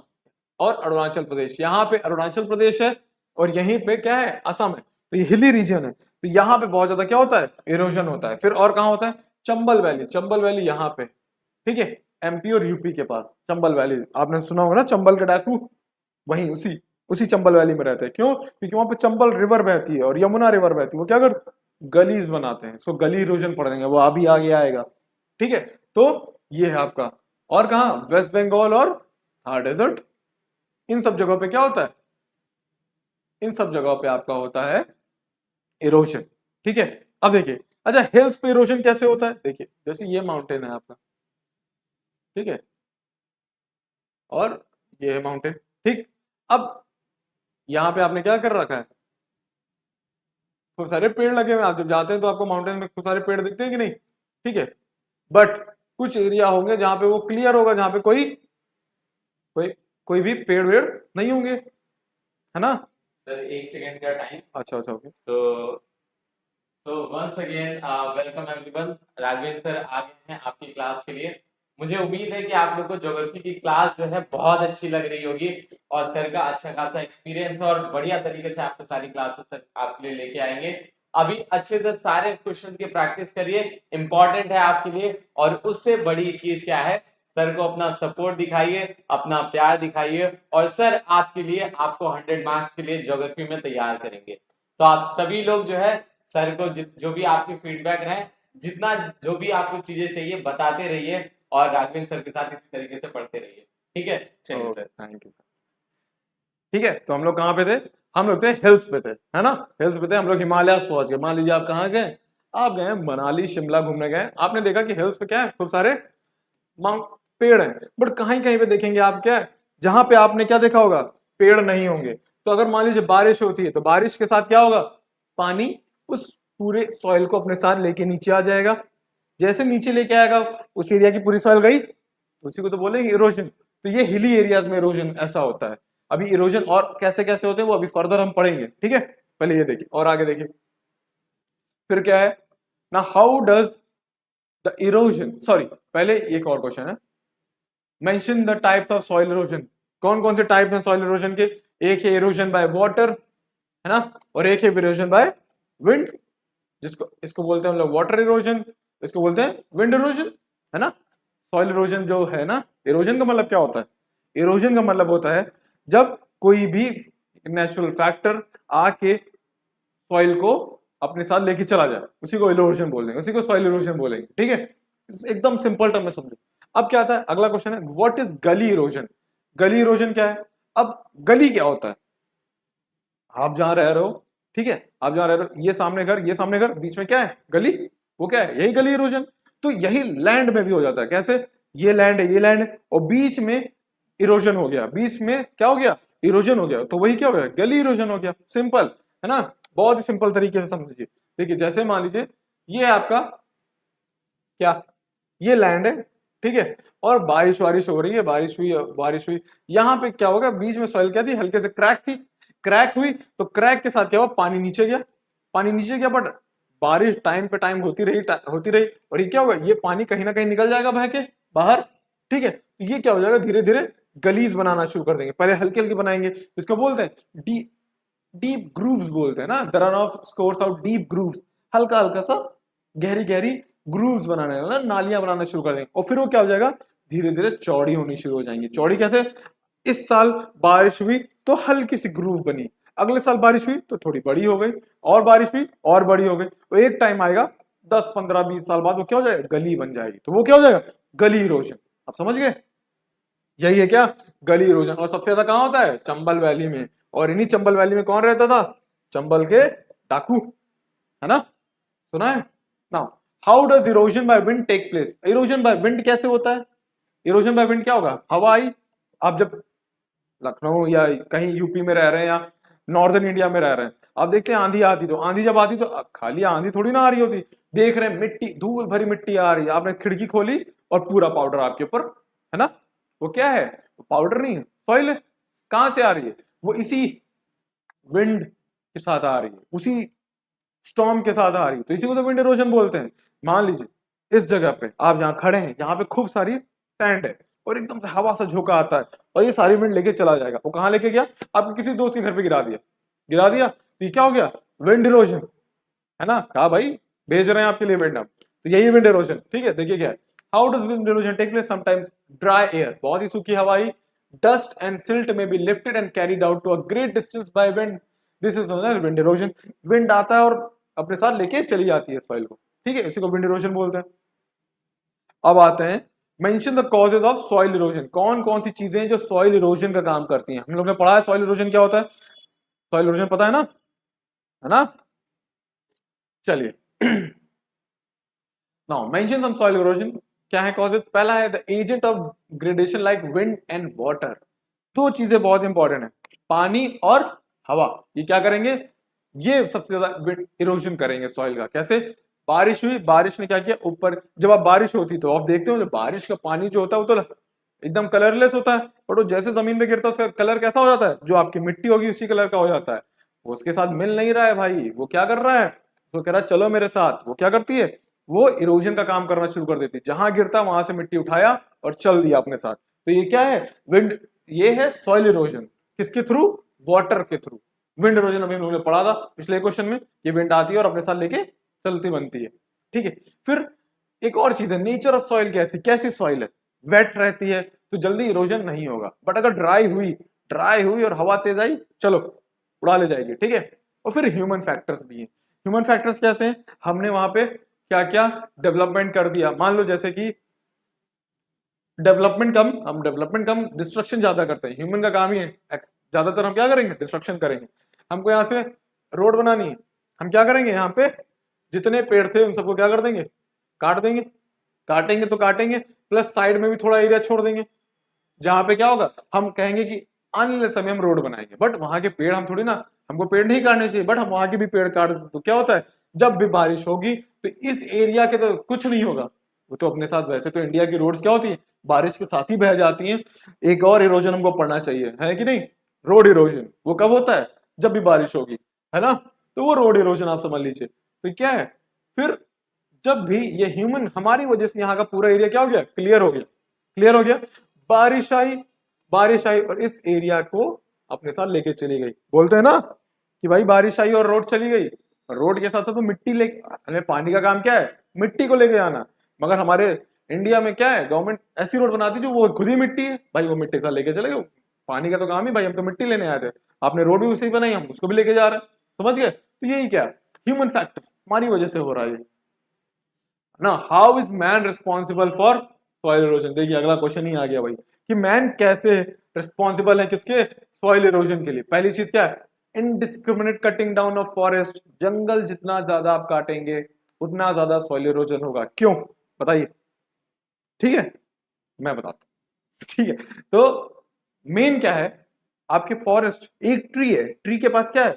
और अरुणाचल प्रदेश, यहाँ पे अरुणाचल प्रदेश है और यहीं पे क्या है, असम है, तो ये हिली रीजन है, तो यहाँ पे बहुत ज्यादा क्या होता है, इरोजन होता है। फिर और कहाँ होता है, चंबल वैली, चंबल वैली यहाँ पे, ठीक है, एमपी और यूपी के पास चंबल वैली, आपने सुना होगा ना चंबल के डाकू, वहीं उसी उसी चंबल वैली में रहते हैं। क्यों, क्योंकि वहां पे चंबल रिवर बहती है और यमुना रिवर बहती है, वो क्या कर गलीज बनाते हैं, सो गली इरोजन पढ़ देंगे, वो अभी आगे आएगा। ठीक है, तो ये है आपका, और कहा वेस्ट बंगाल और थार डेजर्ट, इन सब जगहों पे क्या होता है, इन सब जगहों पे आपका होता है इरोजन। ठीक है, अब देखिए, अच्छा हिल्स पे इरोजन कैसे होता है, देखिए जैसे ये माउंटेन है आपका, ठीक है, और ये है माउंटेन, ठीक। अब यहाँ पे आपने क्या कर रखा है, खूब सारे पेड़ लगे हुए हैं, आप जब जाते हैं तो आपको माउंटेन में खूब सारे पेड़ दिखते हैं कि नहीं, ठीक है, बट कुछ एरिया होंगे जहां पे वो क्लियर होगा, जहां पे कोई कोई कोई भी पेड़ वेड़ नहीं होंगे, है ना। सर 1 सेकेंड का टाइम। अच्छा अच्छा okay, so once again welcome everyone. Raghavendra sir आ गए हैं आपकी क्लास के लिए। मुझे उम्मीद है कि आप लोग को ज्योग्राफी की क्लास जो है बहुत अच्छी लग रही होगी और सर का अच्छा खासा एक्सपीरियंस और बढ़िया तरीके से आपको सारी क्लासेस सर आपके लिए लेके आएंगे। अभी अच्छे से सारे क्वेश्चन की प्रैक्टिस करिए, इंपॉर्टेंट है आपके लिए। और उससे बड़ी चीज क्या है, सर को अपना सपोर्ट दिखाइए, अपना प्यार दिखाइए, और सर आपके लिए आपको 100 मार्क्स के लिए ज्योग्राफी में तैयार करेंगे। तो आप सभी लोग जो है सर को जो भी आपके फीडबैक रहे, जितना जो भी आपको चीजें चाहिए बताते रहिए और राघवेंद्र सर के साथ इसी तरीके से पढ़ते रहिए। ठीक है, चलिए सर। Thank you sir. ठीक है, तो हम लोग कहाँ पे थे, हम लोग थे हिल्स पे थे, है ना, हिल्स पे थे हम लोग, हिमालय पहुंच गए। मान लीजिए आप कहाँ गए, आप गए मनाली शिमला घूमने गए, आपने देखा कि हिल्स पे क्या है, खूब सारे माउंट पेड़ हैं, बट कहीं कहीं पे देखेंगे आप क्या है, जहां पे आपने क्या देखा होगा, पेड़ नहीं होंगे। तो अगर मान लीजिए बारिश होती है तो बारिश के साथ क्या होगा, पानी उस पूरे सॉइल को अपने साथ लेके नीचे आ जाएगा, जैसे नीचे लेके आएगा उस एरिया की पूरी सॉइल गई, तो उसी को तो बोलेंगे इरोजन। तो ये हिली एरियाज में इरोजन ऐसा होता है। अभी इरोजन और कैसे कैसे होते हैं वो अभी फर्दर हम पढ़ेंगे, ठीक है, पहले ये देखिए और आगे देखिए फिर क्या है ना, how does the erosion, sorry पहले एक और क्वेश्चन है, mention the types of soil erosion, कौन कौन से टाइप्स हैं सॉइल इरोजन के। एक है इरोजन बाय वाटर, है ना, और एक है इरोजन बाय विंड, जिसको इसको बोलते हैं हम लोग वाटर इरोजन, इसको बोलते हैं विंड इरोजन, है ना। सॉइल इरोजन जो है ना, इरोजन का मतलब क्या होता है, इरोजन का मतलब होता है जब कोई भी नेचुरल फैक्टर आके सॉइल को अपने साथ लेके चला जाए, उसी को इरोजन बोलेंगे, उसी को सॉइल इरोजन बोलेंगे, ठीक है। एकदम सिंपल टर्म में समझो। अब क्या आता है, अगला क्वेश्चन है व्हाट इज गली इरोजन। गली इरोजन क्या है। अब गली क्या होता है, आप जहां रह रहे हो, ठीक है, आप जहां रह रहे हो, ये सामने घर, ये सामने घर, बीच में क्या है, गली, वो क्या है, यही गली इरोजन। तो यही लैंड में भी हो जाता है, कैसे, ये लैंड है, ये लैंड है, और बीच में इरोजन हो गया, बीच में क्या हो गया, इरोजन हो गया, तो वही क्या हो गया, गली इरोजन हो गया, सिंपल, है ना। बहुत ही सिंपल तरीके से समझिए। देखिए जैसे मान लीजिए ये आपका क्या, ये लैंड है, ठीक है, और बारिश वारिश हो रही है, बारिश हुई, बारिश हुई, यहाँ पे क्या होगा, बीच में सॉइल क्या थी, हल्के से क्रैक थी, क्रैक हुई, तो क्रैक के साथ क्या हुआ, पानी नीचे गया, पानी नीचे गया, बट बारिश टाइम पे टाइम होती रही, और ये क्या होगा, ये पानी कहीं ना कहीं निकल जाएगा बह के बाहर, ठीक है, तो ये क्या हो जाएगा, धीरे धीरे गलीज बनाना शुरू कर देंगे, पहले हल्के हल्के बनाएंगे, इसको बोलते हैं डीप ग्रूव्स बोलते हैं ना, the run off scores out deep grooves, हल्का हल्का सा गहरी गहरी ग्रूव्स बनाने ना, नालियां बनाना शुरू कर देंगे, और फिर वो क्या हो जाएगा, धीरे धीरे चौड़ी होनी शुरू हो जाएंगी। चौड़ी कैसे, इस साल बारिश हुई तो हल्की सी ग्रूव बनी, अगले साल बारिश हुई तो थोड़ी बड़ी हो गई, और बारिश हुई और बड़ी हो गई, तो एक टाइम आएगा 10 15 20 साल बाद वो क्या हो जाएगा, गली बन जाएगी, तो वो क्या हो जाएगा, गली इरोजन। आप समझ गए, यही है क्या, गली इरोजन। और सबसे ज्यादा कहां होता है, चंबल वैली में, और इन्हीं चंबल वैली में कौन रहता था, चंबल के डाकू, है ना, सुना है। Now how does erosion by wind take place. Erosion by wind कैसे होता है, इरोजन बाय विंड क्या होगा, हवा आई, आप जब लखनऊ या कहीं यूपी में रह रहे हैं या नॉर्दर्न इंडिया में रह रहे हैं, आप देखते हैं आंधी आती, तो आंधी जब आती तो खाली आंधी थोड़ी ना आ रही होती, देख रहे हैं मिट्टी, धूल भरी मिट्टी आ रही है, आपने खिड़की खोली और पूरा पाउडर आपके ऊपर, है ना, वो क्या है, पाउडर नहीं है, सॉइल है, कहां से आ रही है, वो इसी विंड के साथ आ रही है, उसी स्टॉर्म के साथ आ रही है, तो इसी को तो विंड इरोजन बोलते हैं। मान लीजिए इस जगह पे आप जहां खड़े हैं, यहाँ पे खूब सारी सैंड है, और एकदम से हवा सा झोंका आता है, और ये सारी विंड लेके चला जाएगा, वो कहाँ लेके गया, आपके किसी दोस्त के घर पे गिरा दिया, गिरा दिया, तो ये क्या हो गया, विंड इरोजन, है ना, कहा भाई भेज रहे हैं आपके लिए विंड, अब तो यही विंड इरोजन, ठीक है। देखिए क्या है, how does wind erosion take place, sometimes dry air, बहुत ही सूखी हवा आई, dust and silt may be lifted and carried out to a great distance by wind, this is known as wind erosion. Wind आता है और अपने साथ लेके चली जाती है सॉइल को, ठीक है, इसी को विंड इरोजन बोलते हैं। अब आते हैं, mention the causes of soil erosion, कौन कौन सी चीजें जो सॉइल इरोजन का काम करती हैं, हम लोग ने पढ़ा है सॉइल इरोजन क्या होता है, सॉइल इरोजन पता है ना, चलिए now mention some soil erosion, क्या है कॉजेज, पहला है the agent of gradation like wind and water, दो चीजें बहुत इंपॉर्टेंट है, पानी और हवा, ये क्या करेंगे, ये सबसे ज्यादा इरोजन करेंगे सॉइल का, कैसे, बारिश हुई, बारिश ने क्या किया, ऊपर जब आप बारिश होती तो आप देखते हो जो बारिश का पानी जो होता है वो तो एकदम कलरलेस होता है, और वो जैसे जमीन पे गिरता है उसका कलर कैसा हो जाता है, जो आपकी मिट्टी होगी उसी कलर का हो जाता है, वो उसके साथ मिल नहीं रहा है भाई, वो क्या कर रहा है, वो कह रहा है चलो मेरे साथ, वो क्या करती है, वो इरोजन का काम करना शुरू कर देती है, जहां गिरता वहां से मिट्टी उठाया और चल दिया अपने साथ, तो ये क्या है, विंड, ये है सॉइल इरोजन, किसके थ्रू, वाटर के थ्रू। विंड इरोजन अभी हम लोगों ने पढ़ा था पिछले क्वेश्चन में, ये विंड आती है और अपने साथ लेके चलती बनती है, ठीक है। फिर एक और चीज है, नेचर ऑफ सॉइल कैसी, कैसी सॉइल है, वेट रहती है तो जल्दी इरोजन नहीं होगा, बट अगर ड्राई हुई और हवा तेज आई, चलो उड़ा ले जाएगी, ठीक है। और फिर ह्यूमन फैक्टर्स भी हैं, ह्यूमन फैक्टर्स कैसे हैं, हमने वहां पे क्या क्या डेवलपमेंट कर दिया, मान लो जैसे कि डेवलपमेंट कम डिस्ट्रक्शन ज्यादा करते हैं, ह्यूमन का काम ही है ज्यादातर हम क्या करेंगे, डिस्ट्रक्शन करेंगे, हमको यहाँ से रोड बनानी है, हम क्या करेंगे, यहाँ पे जितने पेड़ थे उन सबको क्या कर देंगे, काट देंगे, काटेंगे तो काटेंगे, प्लस साइड में भी थोड़ा एरिया छोड़ देंगे, जहां पे क्या होगा, हम कहेंगे कि आने वाले समय हम रोड बनाएंगे, बट वहां के पेड़ हम थोड़ी ना, हमको पेड़ नहीं काटने चाहिए, बट हम वहां के भी पेड़ काट देते, तो क्या होता है, जब भी बारिश होगी तो इस एरिया के तो कुछ नहीं होगा, वो तो अपने साथ, वैसे तो इंडिया की रोड्स क्या होती है, बारिश के साथ ही बह जाती हैं। एक और इरोजन हमको पढ़ना चाहिए, है कि नहीं, रोड इरोजन, वो कब होता है, जब भी बारिश होगी, है ना, तो वो रोड इरोजन आप समझ लीजिए। तो क्या है, फिर जब भी ये ह्यूमन हमारी वजह से यहाँ का पूरा एरिया क्या हो गया, क्लियर हो गया, क्लियर हो गया, बारिश आई और इस एरिया को अपने साथ लेके चली गई, बोलते हैं ना कि भाई बारिश आई और रोड चली गई, रोड के साथ साथ तो मिट्टी ले, असल में पानी का काम क्या है, मिट्टी को लेके जाना। मगर हमारे इंडिया में क्या है, गवर्नमेंट ऐसी रोड बनाती है जो वो खुद ही मिट्टी है, भाई वो मिट्टी के साथ लेके चले गए। पानी का तो काम ही भाई, हम तो मिट्टी लेने आए थे, आपने रोड भी उसी बनाई, हम उसको भी लेके जा रहे हैं। समझ गए? तो यही क्या, ह्यूमन फैक्टर्स, हमारी वजह से हो रहा है ये ना। How is man responsible for soil erosion? देखिए अगला क्वेश्चन ही आ गया भाई, कि मैन कैसे रिस्पॉन्सिबल है किसके, सॉइल इरोजन के लिए। पहली चीज क्या है, indiscriminate cutting down of forest. जंगल जितना ज्यादा आप काटेंगे उतना ज्यादा सॉइल इरोजन होगा। क्यों बताइए? ठीक है, मैं बताता हूं। ठीक है, तो मेन क्या है, आपके फॉरेस्ट, एक ट्री है, ट्री के पास क्या है,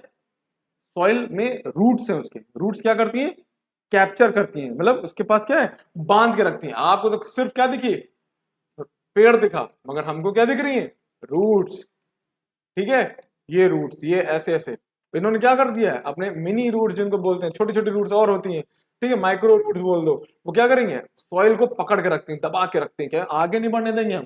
सॉइल में रूट्स है, उसके रूट्स क्या करती हैं, कैप्चर करती हैं, मतलब उसके पास क्या है, बांध के रखती हैं। आपको तो सिर्फ क्या दिखी, पेड़ दिखा, मगर हमको क्या दिख रही है, रूट्स। ठीक है, ये रूट्स, ये ऐसे ऐसे इन्होंने क्या कर दिया है, अपने मिनी रूट्स जिनको बोलते हैं, छोटी छोटी रूट्स और होती हैं, ठीक है, माइक्रो रूट्स बोल दो, वो क्या करेंगे, सॉइल को पकड़ के रखते हैं, दबा के रखते हैं, क्या आगे नहीं बढ़ने देंगे हम।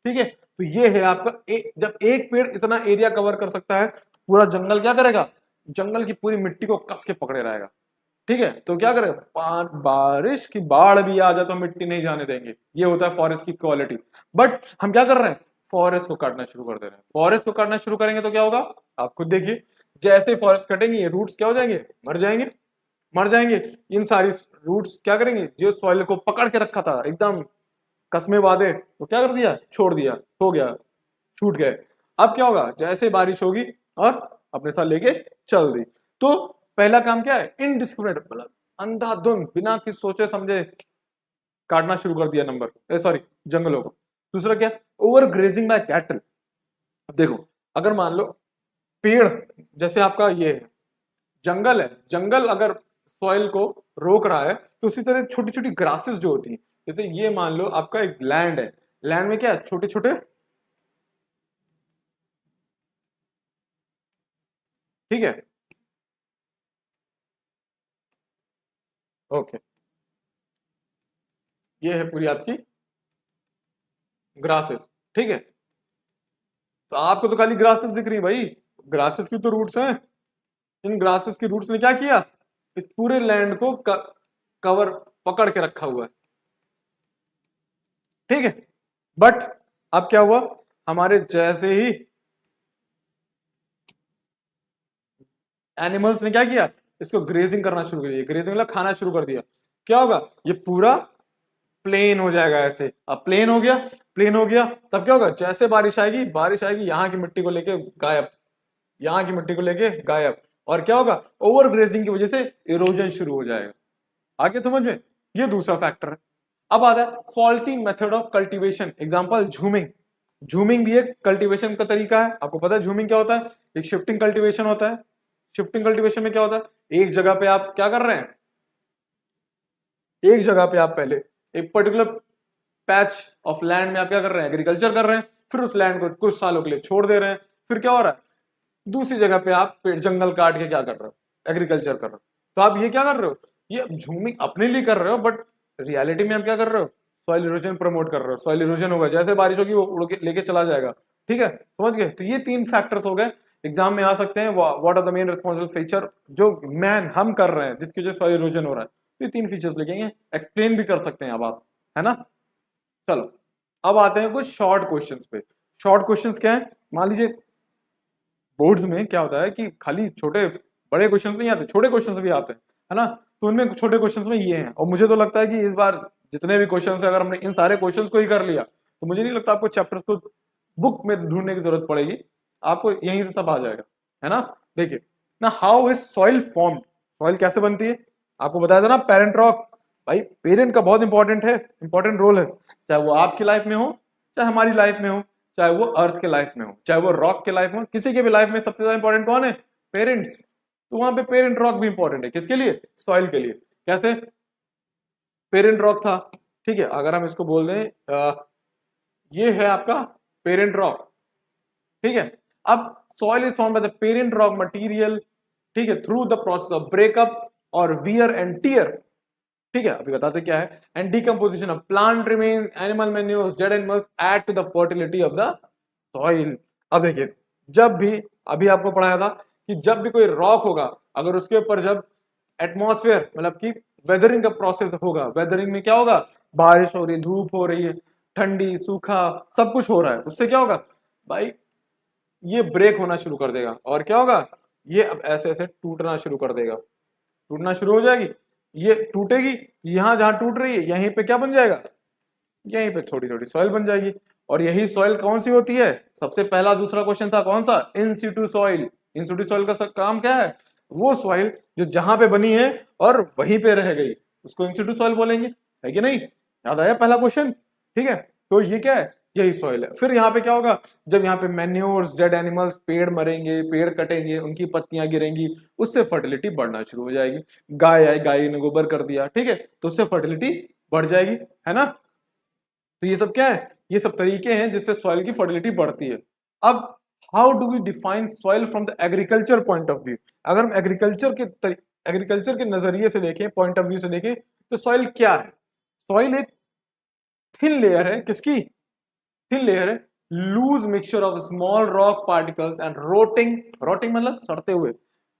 ठीक है, तो ये है आपका जब एक पेड़ इतना एरिया कवर कर सकता है, पूरा जंगल क्या करेगा, जंगल की पूरी मिट्टी को कस के पकड़े रहेगा। ठीक है, तो क्या करें, बारिश की बाढ़ भी आ जाए तो मिट्टी नहीं जाने देंगे। ये होता है फॉरेस्ट की क्वालिटी। बट हम क्या कर रहे हैं, फॉरेस्ट को काटना शुरू कर दे रहे हैं। फॉरेस्ट को काटना शुरू करेंगे तो क्या होगा, आप खुद देखिए, जैसे ही फॉरेस्ट कटेंगे ये रूट्स क्या हो जाएंगे, मर जाएंगे, मर जाएंगे। इन सारी रूट्स क्या करेंगे, जो सॉइल को पकड़ के रखा था एकदम कसमे वादे, तो क्या कर दिया, छोड़ दिया, हो गया, छूट गए। अब क्या होगा, जैसे बारिश होगी और अपने साथ लेके चल दी। तो पहला काम क्या है, इनडिस्क्रिमिनेट, मतलब अंधाधुंध बिना किसी सोचे समझे काटना शुरू कर दिया नंबर, सॉरी, जंगलों को। दूसरा क्या, ओवर ग्रेजिंग बाय कैटल। देखो अगर मान लो पेड़, जैसे आपका ये है, जंगल है, जंगल अगर सॉइल को रोक रहा है, तो उसी तरह छोटी छोटी ग्रासेस जो होती हैं, जैसे ये मान लो आपका एक लैंड है, लैंड में क्या है, छोटे छोटे, ठीक है, ओके, ये है पूरी आपकी ग्रासेस। ठीक है, तो आपको तो खाली ग्रासेस दिख रही है भाई, ग्रासेस की तो रूट्स हैं। इन ग्रासेस की रूट्स ने क्या किया, इस पूरे लैंड को कवर, पकड़ के रखा हुआ है। ठीक है, बट अब क्या हुआ, हमारे जैसे ही एनिमल्स ने क्या किया, इसको ग्रेजिंग करना शुरू कर दिया, ग्रेजिंग मतलब खाना शुरू कर दिया, क्या होगा, ये पूरा प्लेन हो जाएगा ऐसे। अब प्लेन हो गया, प्लेन हो गया, तब क्या होगा, जैसे बारिश आएगी, बारिश आएगी, यहाँ की मिट्टी को लेके गायब, यहाँ की मिट्टी को लेके गायब। और क्या होगा, ओवर ग्रेजिंग की वजह से इरोजन शुरू हो जाएगा। आगे समझ में, ये दूसरा फैक्टर है। अब आता है faulty method of cultivation, example jhuming. Jhuming भी एक कल्टीवेशन का तरीका है। आपको पता है झूमिंग क्या होता है, एक शिफ्टिंग कल्टीवेशन होता है। शिफ्टिंग कल्टीवेशन में क्या होता है, एक जगह पे आप क्या कर रहे हैं, एक जगह पे आप पहले एक पर्टिकुलर पैच ऑफ लैंड में आप क्या कर रहे हैं, एग्रीकल्चर कर रहे हैं, फिर उस लैंड को कुछ सालों के लिए छोड़ दे रहे हैं, फिर क्या हो रहा है, दूसरी जगह पे आप पेड़ जंगल काट के क्या कर रहे हो, एग्रीकल्चर कर रहे हो। तो आप ये क्या कर रहे हो, ये झूमिंग अपने लिए कर रहे हो, बट रियलिटी में आप क्या कर रहे हो, सॉइल इरोजन प्रमोट कर रहे हो। सॉइल इरोजन होगा, जैसे बारिश होगी वो उड़ के लेके चला जाएगा। ठीक है, समझ गए? तो ये तीन फैक्टर्स हो गए, एग्जाम में आ सकते हैं। What are the main responsible feature जो मैन हम कर रहे हैं जिसकी वजह से सॉइल इरोजन हो रहा है। तो ये तीन फीचर्स लिखेंगे, एक्सप्लेन भी कर सकते हैं अब आप, है ना। चलो अब आते हैं कुछ शॉर्ट क्वेश्चंस पे। शॉर्ट क्वेश्चंस क्या है, मान लीजिए बोर्ड्स में क्या होता है कि खाली छोटे बड़े क्वेश्चंस नहीं आते, छोटे क्वेश्चंस भी आते हैं, है ना। तो उनमें छोटे क्वेश्चंस में ये हैं, और मुझे तो लगता है कि इस बार जितने भी क्वेश्चंस है, अगर हमने इन सारे क्वेश्चंस को ही कर लिया तो मुझे नहीं लगता आपको चैप्टर्स को बुक में ढूंढने की जरूरत पड़ेगी, आपको यहीं से सब आ जाएगा, है ना। देखिए ना, how is soil formed, soil कैसे बनती है, आपको बताया था ना, पेरेंट रॉक। भाई पेरेंट का बहुत इंपॉर्टेंट है, इंपॉर्टेंट रोल है, चाहे वो आपकी लाइफ में हो, चाहे हमारी लाइफ में हो, चाहे वो अर्थ के लाइफ में हो, चाहे वो रॉक के लाइफ में हो, किसी के भी लाइफ में सबसे ज्यादा इंपॉर्टेंट कौन है, पेरेंट्स। तो वहां पे पेरेंट रॉक भी इंपॉर्टेंट है, किसके लिए, सॉइल के लिए। कैसे, पेरेंट रॉक था, ठीक है, अगर हम इसको बोल दें ये है आपका पेरेंट रॉक, ठीक है। अब soil is formed by the parent rock material, ठीक है, through the process of breakup और वियर एंड टीयर, ठीक है। अभी बताते क्या है, and decomposition of plant remains, animal manures, dead animals add to the fertility of the soil. अब देखिए, जब भी अभी आपको पढ़ाया था कि जब भी कोई रॉक होगा, अगर उसके ऊपर जब एटमॉस्फेयर मतलब कि वेदरिंग का प्रोसेस होगा, वेदरिंग में क्या होगा, बारिश हो रही है, धूप हो रही है, ठंडी सूखा सब कुछ हो रहा है, उससे क्या होगा भाई, ये ब्रेक होना शुरू कर देगा और क्या होगा, ये अब ऐसे ऐसे टूटना शुरू कर देगा, टूटना शुरू हो जाएगी, ये टूटेगी, यहां जहां टूट रही है यहीं पे क्या बन जाएगा, यहीं पे छोटी छोटी सॉइल बन जाएगी। और यही सॉइल कौन सी होती है, सबसे पहला दूसरा क्वेश्चन था कौन सा, इन सिटू सॉइल। इन सिटू सॉइल का काम क्या है, वो सॉइल जो जहां पे बनी है और वहीं पे रह गई, उसको इन सिटू सॉइल बोलेंगे, है कि नहीं, याद आया पहला क्वेश्चन, ठीक है। तो ये क्या है, यही सॉइल है। फिर यहाँ पे क्या होगा, जब यहाँ पे मैन्योर्स, डेड एनिमल्स, पेड़ मरेंगे, पेड़ कटेंगे, उनकी पत्तियां गिरेंगी, उससे फर्टिलिटी बढ़ना शुरू हो जाएगी। गाय आई, गाय ने गोबर कर दिया, ठीक है, तो उससे फर्टिलिटी बढ़ जाएगी, है ना। तो ये सब क्या है, ये सब तरीके हैं जिससे सॉइल की फर्टिलिटी बढ़ती है। अब how do we define soil from the agriculture point of view. अगर हम एग्रीकल्चर के नजरिए से देखें, पॉइंट ऑफ व्यू से देखें, तो सॉइल क्या है, सॉइल एक थिन लेयर है, किसकी, थिन लेयर है, loose mixture of small rock particles and rotting मतलब सड़ते हुए,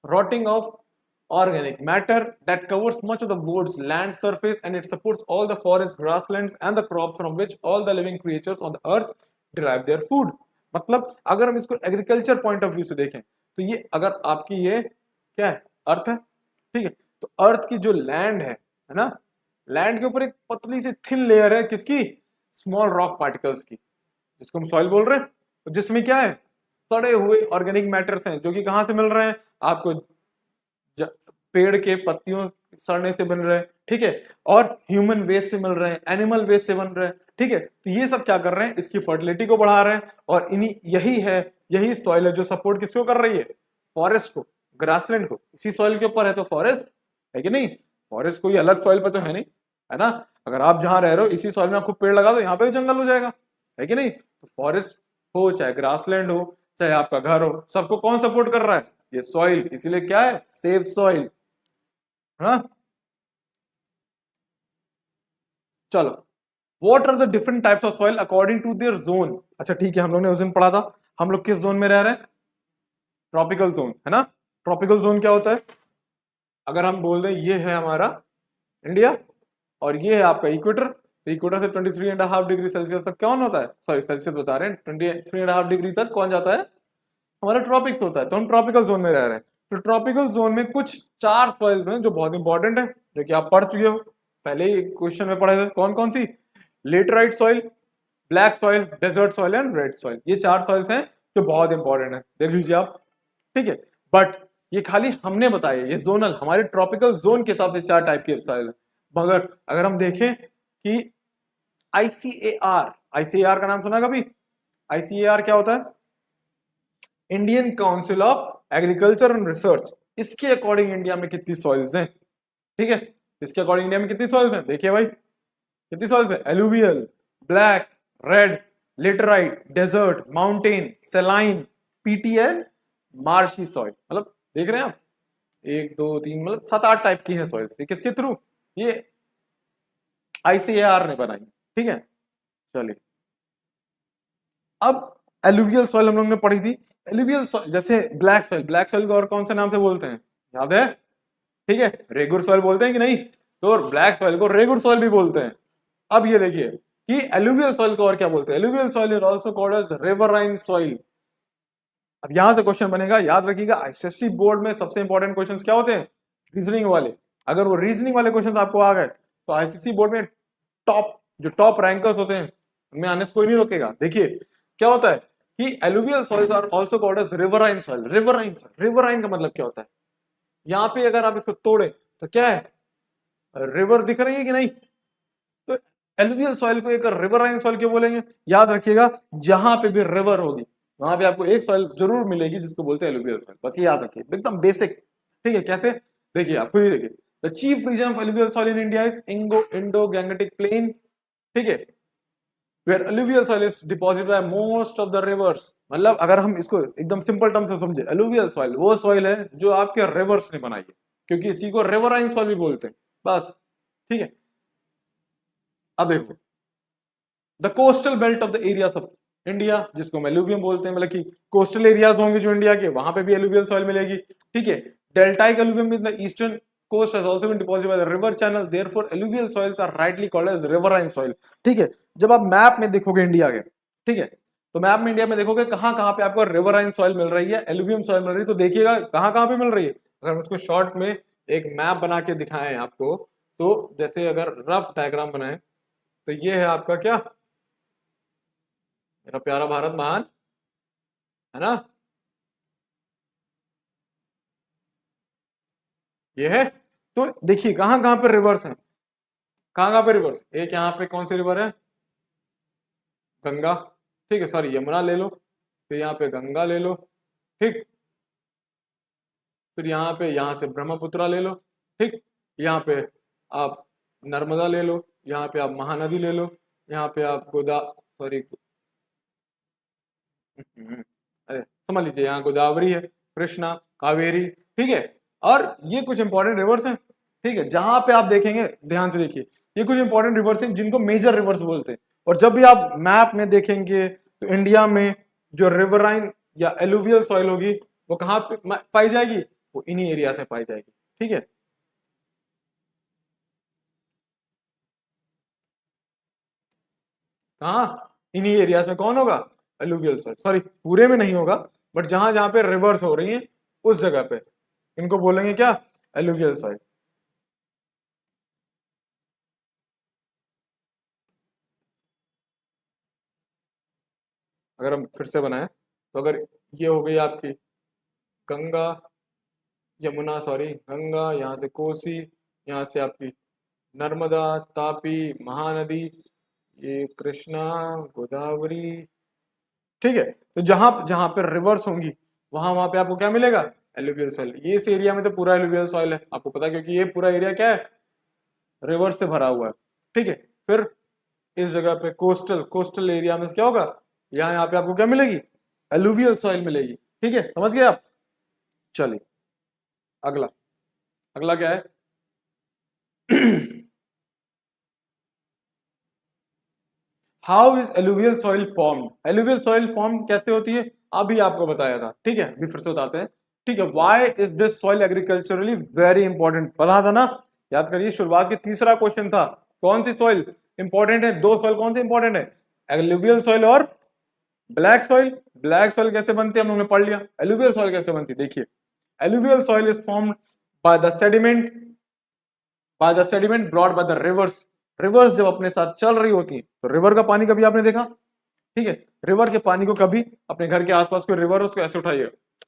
rotting of organic matter that covers much of the world's land surface, and it supports all the forests, grasslands and the crops from which all the living creatures on the earth derive their food। मतलब अगर हम इसको agriculture point of view से देखें, तो ये अगर आपकी ये क्या है, अर्थ है, ठीक है, तो अर्थ की जो लैंड है ना, लैंड के ऊपर एक पतली सी थिन लेयर है, किसकी, स्मॉल रॉक पार्टिकल्स की, जिसको हम सॉइल बोल रहे हैं, तो जिसमें क्या है, सड़े हुए ऑर्गेनिक मैटर्स हैं, जो कि कहां से मिल रहे हैं आपको, पेड़ के पत्तियों सड़ने से बन रहे हैं, ठीक है, और ह्यूमन वेस्ट से मिल रहे हैं, एनिमल वेस्ट से बन रहे हैं, ठीक है। तो ये सब क्या कर रहे हैं, इसकी फर्टिलिटी को बढ़ा रहे हैं, और इन्हीं यही सॉइल है जो सपोर्ट किसको कर रही है, फॉरेस्ट को, ग्रासलैंड को, इसी सॉइल के ऊपर है तो फॉरेस्ट, है कि नहीं, फॉरेस्ट कोई अलग सॉइल पर तो है नहीं, है ना। अगर आप जहां रह रहे हो इसी सॉइल में आपको पेड़ लगा दो, यहाँ पे भी जंगल हो जाएगा, है कि नहीं। तो फॉरेस्ट हो चाहे ग्रासलैंड हो चाहे आपका घर हो, सबको कौन सपोर्ट कर रहा है, ये सॉइल, इसीलिए क्या है, सेफ सॉइल, हाँ। चलो, what are the different types of soil according to their zone. अच्छा ठीक है, हम लोग ने उस दिन पढ़ा था, हम लोग किस जोन में रह रहे हैं, ट्रॉपिकल जोन, है ना। ट्रॉपिकल जोन क्या होता है, अगर हम बोल दें ये है हमारा इंडिया और ये है आपका इक्वेटर, तो इक्वेटर से 23.5 डिग्री सेल्सियस तक कौन होता है, सॉरी सेल्सियस बता रहे हैं, 23.5 डिग्री तक कौन जाता है, हमारा ट्रॉपिक्स होता है, तो हम ट्रॉपिकल जोन में रह रहे हैं। तो ट्रॉपिकल जोन में कुछ 4 सॉइल्स हैं जो बहुत इंपॉर्टेंट है, जो कि आप पढ़ चुके हो, पहले ही क्वेश्चन में पढ़े थे, कौन कौन सी, laterite soil, black soil, desert soil and red soil, ये 4 सॉइल्स हैं जो बहुत इंपॉर्टेंट है, देख लीजिए आप, ठीक है। बट ये खाली हमने बताया, ये जोनल, हमारे ट्रॉपिकल जोन के हिसाब से 4 टाइप के सॉइल है। मगर अगर हम देखें कि आईसीएआर का नाम सुना कभी, आईसीएआर क्या होता है, Indian council of agriculture and research, इसके अकॉर्डिंग इंडिया में कितनी सॉइल्स हैं, ठीक है, इसके अकॉर्डिंग इंडिया में कितनी सॉइल्स हैं, देखिए भाई कितनी सॉइल्स हैं, alluvial, black, red, laterite, desert, mountain, saline, peaty, marshy soil, मतलब देख रहे हैं आप, 1 2 3 मतलब 7 8 टाइप की है सॉइल्स, ये किसके थ्रू, ये आईसीएआर ने बनाई, ठीक है। चलिए, अब एलुवियल सॉइल हम लोग ने पढ़ी थी, एलुवियल सॉइल जैसे ब्लैक सॉइल को और कौन से नाम से बोलते हैं, याद है, ठीक है, रेगुर सॉइल बोलते हैं कि नहीं, तो ब्लैक सॉइल को रेगुर सॉइल भी बोलते हैं। अब ये देखिए कि एलुवियल सॉइल को और क्या बोलते हैं, alluvial soil is also called as riverine soil. अब यहां से क्वेश्चन बनेगा, याद रखिएगा आईसीएससी बोर्ड में सबसे इंपॉर्टेंट क्वेश्चंस क्या होते हैं, रीजनिंग वाले, अगर वो रीजनिंग वाले क्वेश्चंस आपको आ गए तो आईसीएससी बोर्ड में टॉप रैंकर्स होते हैं उनमें आने से कोई नहीं रोकेगा। देखिए क्या होता है कि alluvial soils are also called as riverine soil, riverine का मतलब क्या होता है, यहाँ पे अगर आप इसको तोड़े तो क्या है, रिवर दिख रही है कि नहीं, तो एलुवियल सॉइल को एक रिवराइन सॉइल क्यों बोलेंगे, याद रखिएगा जहां पे भी रिवर होगी वहां पे आपको एक सॉइल जरूर मिलेगी जिसको बोलते हैं एलुवियल सॉइल, बस ये याद रखिए, एकदम बेसिक, ठीक है। कैसे, देखिए आप खुद ही देखिए, the chief region of alluvial soil in India is Indo Gangetic plain, ठीक है, where alluvial soil is deposited by most of the rivers। मतलब अगर हम इसको एकदम सिंपल टर्म से समझे, alluvial soil वो सॉइल है जो आपके रिवर्स ने बनाई है, क्योंकि इसी को रिवराइन सॉइल भी बोलते हैं, बस, ठीक है। अब देखो, the coastal belt of the areas of India, जिसको हम एलुवियम बोलते हैं, मतलब कि कोस्टल एरियाज होंगे जो इंडिया के, वहां पे भी एलुवियल सॉइल मिलेगी। ठीक है, deltaic alluvium in the eastern coast has also been deposited by the river channel, therefore alluvial soils are rightly called as riverine soil। ठीक है, जब आप मैप में देखोगे इंडिया के, ठीक है, तो मैप में इंडिया में देखोगे कहां कहां पे आपको रिवराइन सॉइल मिल रही है, एलुवियम सॉइल मिल रही है, तो देखिएगा कहां कहां पे मिल रही है। अगर हम इसको शॉर्ट में एक मैप बना के दिखाएं आपको, तो जैसे अगर रफ डायग्राम बनाए, तो ये है आपका क्या, मेरा प्यारा भारत महान, है ना, ये है। तो देखिए कहां कहां पे रिवर्स है, कहां कहां पे रिवर्स, एक यहाँ पे कौन सी रिवर है, गंगा, ठीक है, सॉरी यमुना ले लो, फिर यहाँ पे गंगा ले लो, ठीक, फिर यहाँ पे, यहाँ से ब्रह्मपुत्रा ले लो, ठीक, यहाँ पे आप नर्मदा ले लो, यहाँ पे आप महानदी ले लो, यहाँ पे आप सॉरी, अरे समझ लीजिए, यहाँ गोदावरी है, कृष्णा, कावेरी, ठीक है। और ये कुछ इंपॉर्टेंट रिवर्स हैं, ठीक है, जहां पे आप देखेंगे, ध्यान से देखिए, ये कुछ इंपॉर्टेंट रिवर्स हैं जिनको मेजर रिवर्स बोलते हैं। और जब भी आप मैप में देखेंगे तो इंडिया में जो रिवराइन या एलुवियल सॉइल होगी वो कहाँ पे पाई जाएगी, वो इन्हीं एरिया से पाई जाएगी। ठीक है, कहाँ, इन्हीं एरियाज में कौन होगा, एलुवियल सॉइल, सॉरी पूरे में नहीं होगा, बट जहां जहां पे रिवर्स हो रही है उस जगह पे इनको बोलेंगे क्या, एलुवियल सॉइल। अगर हम फिर से बनाएं, तो अगर ये हो गई आपकी गंगा, यमुना, सॉरी गंगा, यहाँ से कोसी, यहाँ से आपकी नर्मदा, तापी, महानदी, ये कृष्णा, गोदावरी, ठीक है। तो जहां जहां पे रिवर्स होंगी वहां वहां पे आपको क्या मिलेगा, एलुवियल सॉइल। ये इस एरिया में तो पूरा एलुवियल सॉइल है, आपको पता है, क्योंकि ये पूरा एरिया क्या है, रिवर से भरा हुआ है। ठीक है, फिर इस जगह पे कोस्टल कोस्टल एरिया में क्या होगा, यहाँ पे आपको क्या मिलेगी, एलुवियल सॉइल मिलेगी। ठीक है, समझ गए आप। चलिए अगला, अगला क्या है how is alluvial soil form, alluvial soil form कैसे होती है, अभी आपको बताया था। ठीक है, अभी फिर से बताते हैं। ठीक है, why is this soil agriculturally very important, पता था ना, याद करिए, शुरुआत की तीसरा क्वेश्चन था, कौन सी सॉइल इंपॉर्टेंट है, दो सॉइल कौन सी इंपॉर्टेंट है, एलुवियल सॉइल और ब्लैक सॉइल। ब्लैक सॉइल कैसे बनती है हम लोगों ने पढ़ लिया, एलुवियल सॉइल कैसे बनती है, देखिए, alluvial soil is formed by the sediment, by the sediment brought by the reverse. Reverse जब अपने साथ चल रही होती है, तो रिवर का पानी कभी आपने देखा, ठीक है, रिवर के पानी को कभी अपने घर के आसपास कोई रिवर, उसको ऐसे उठाइए,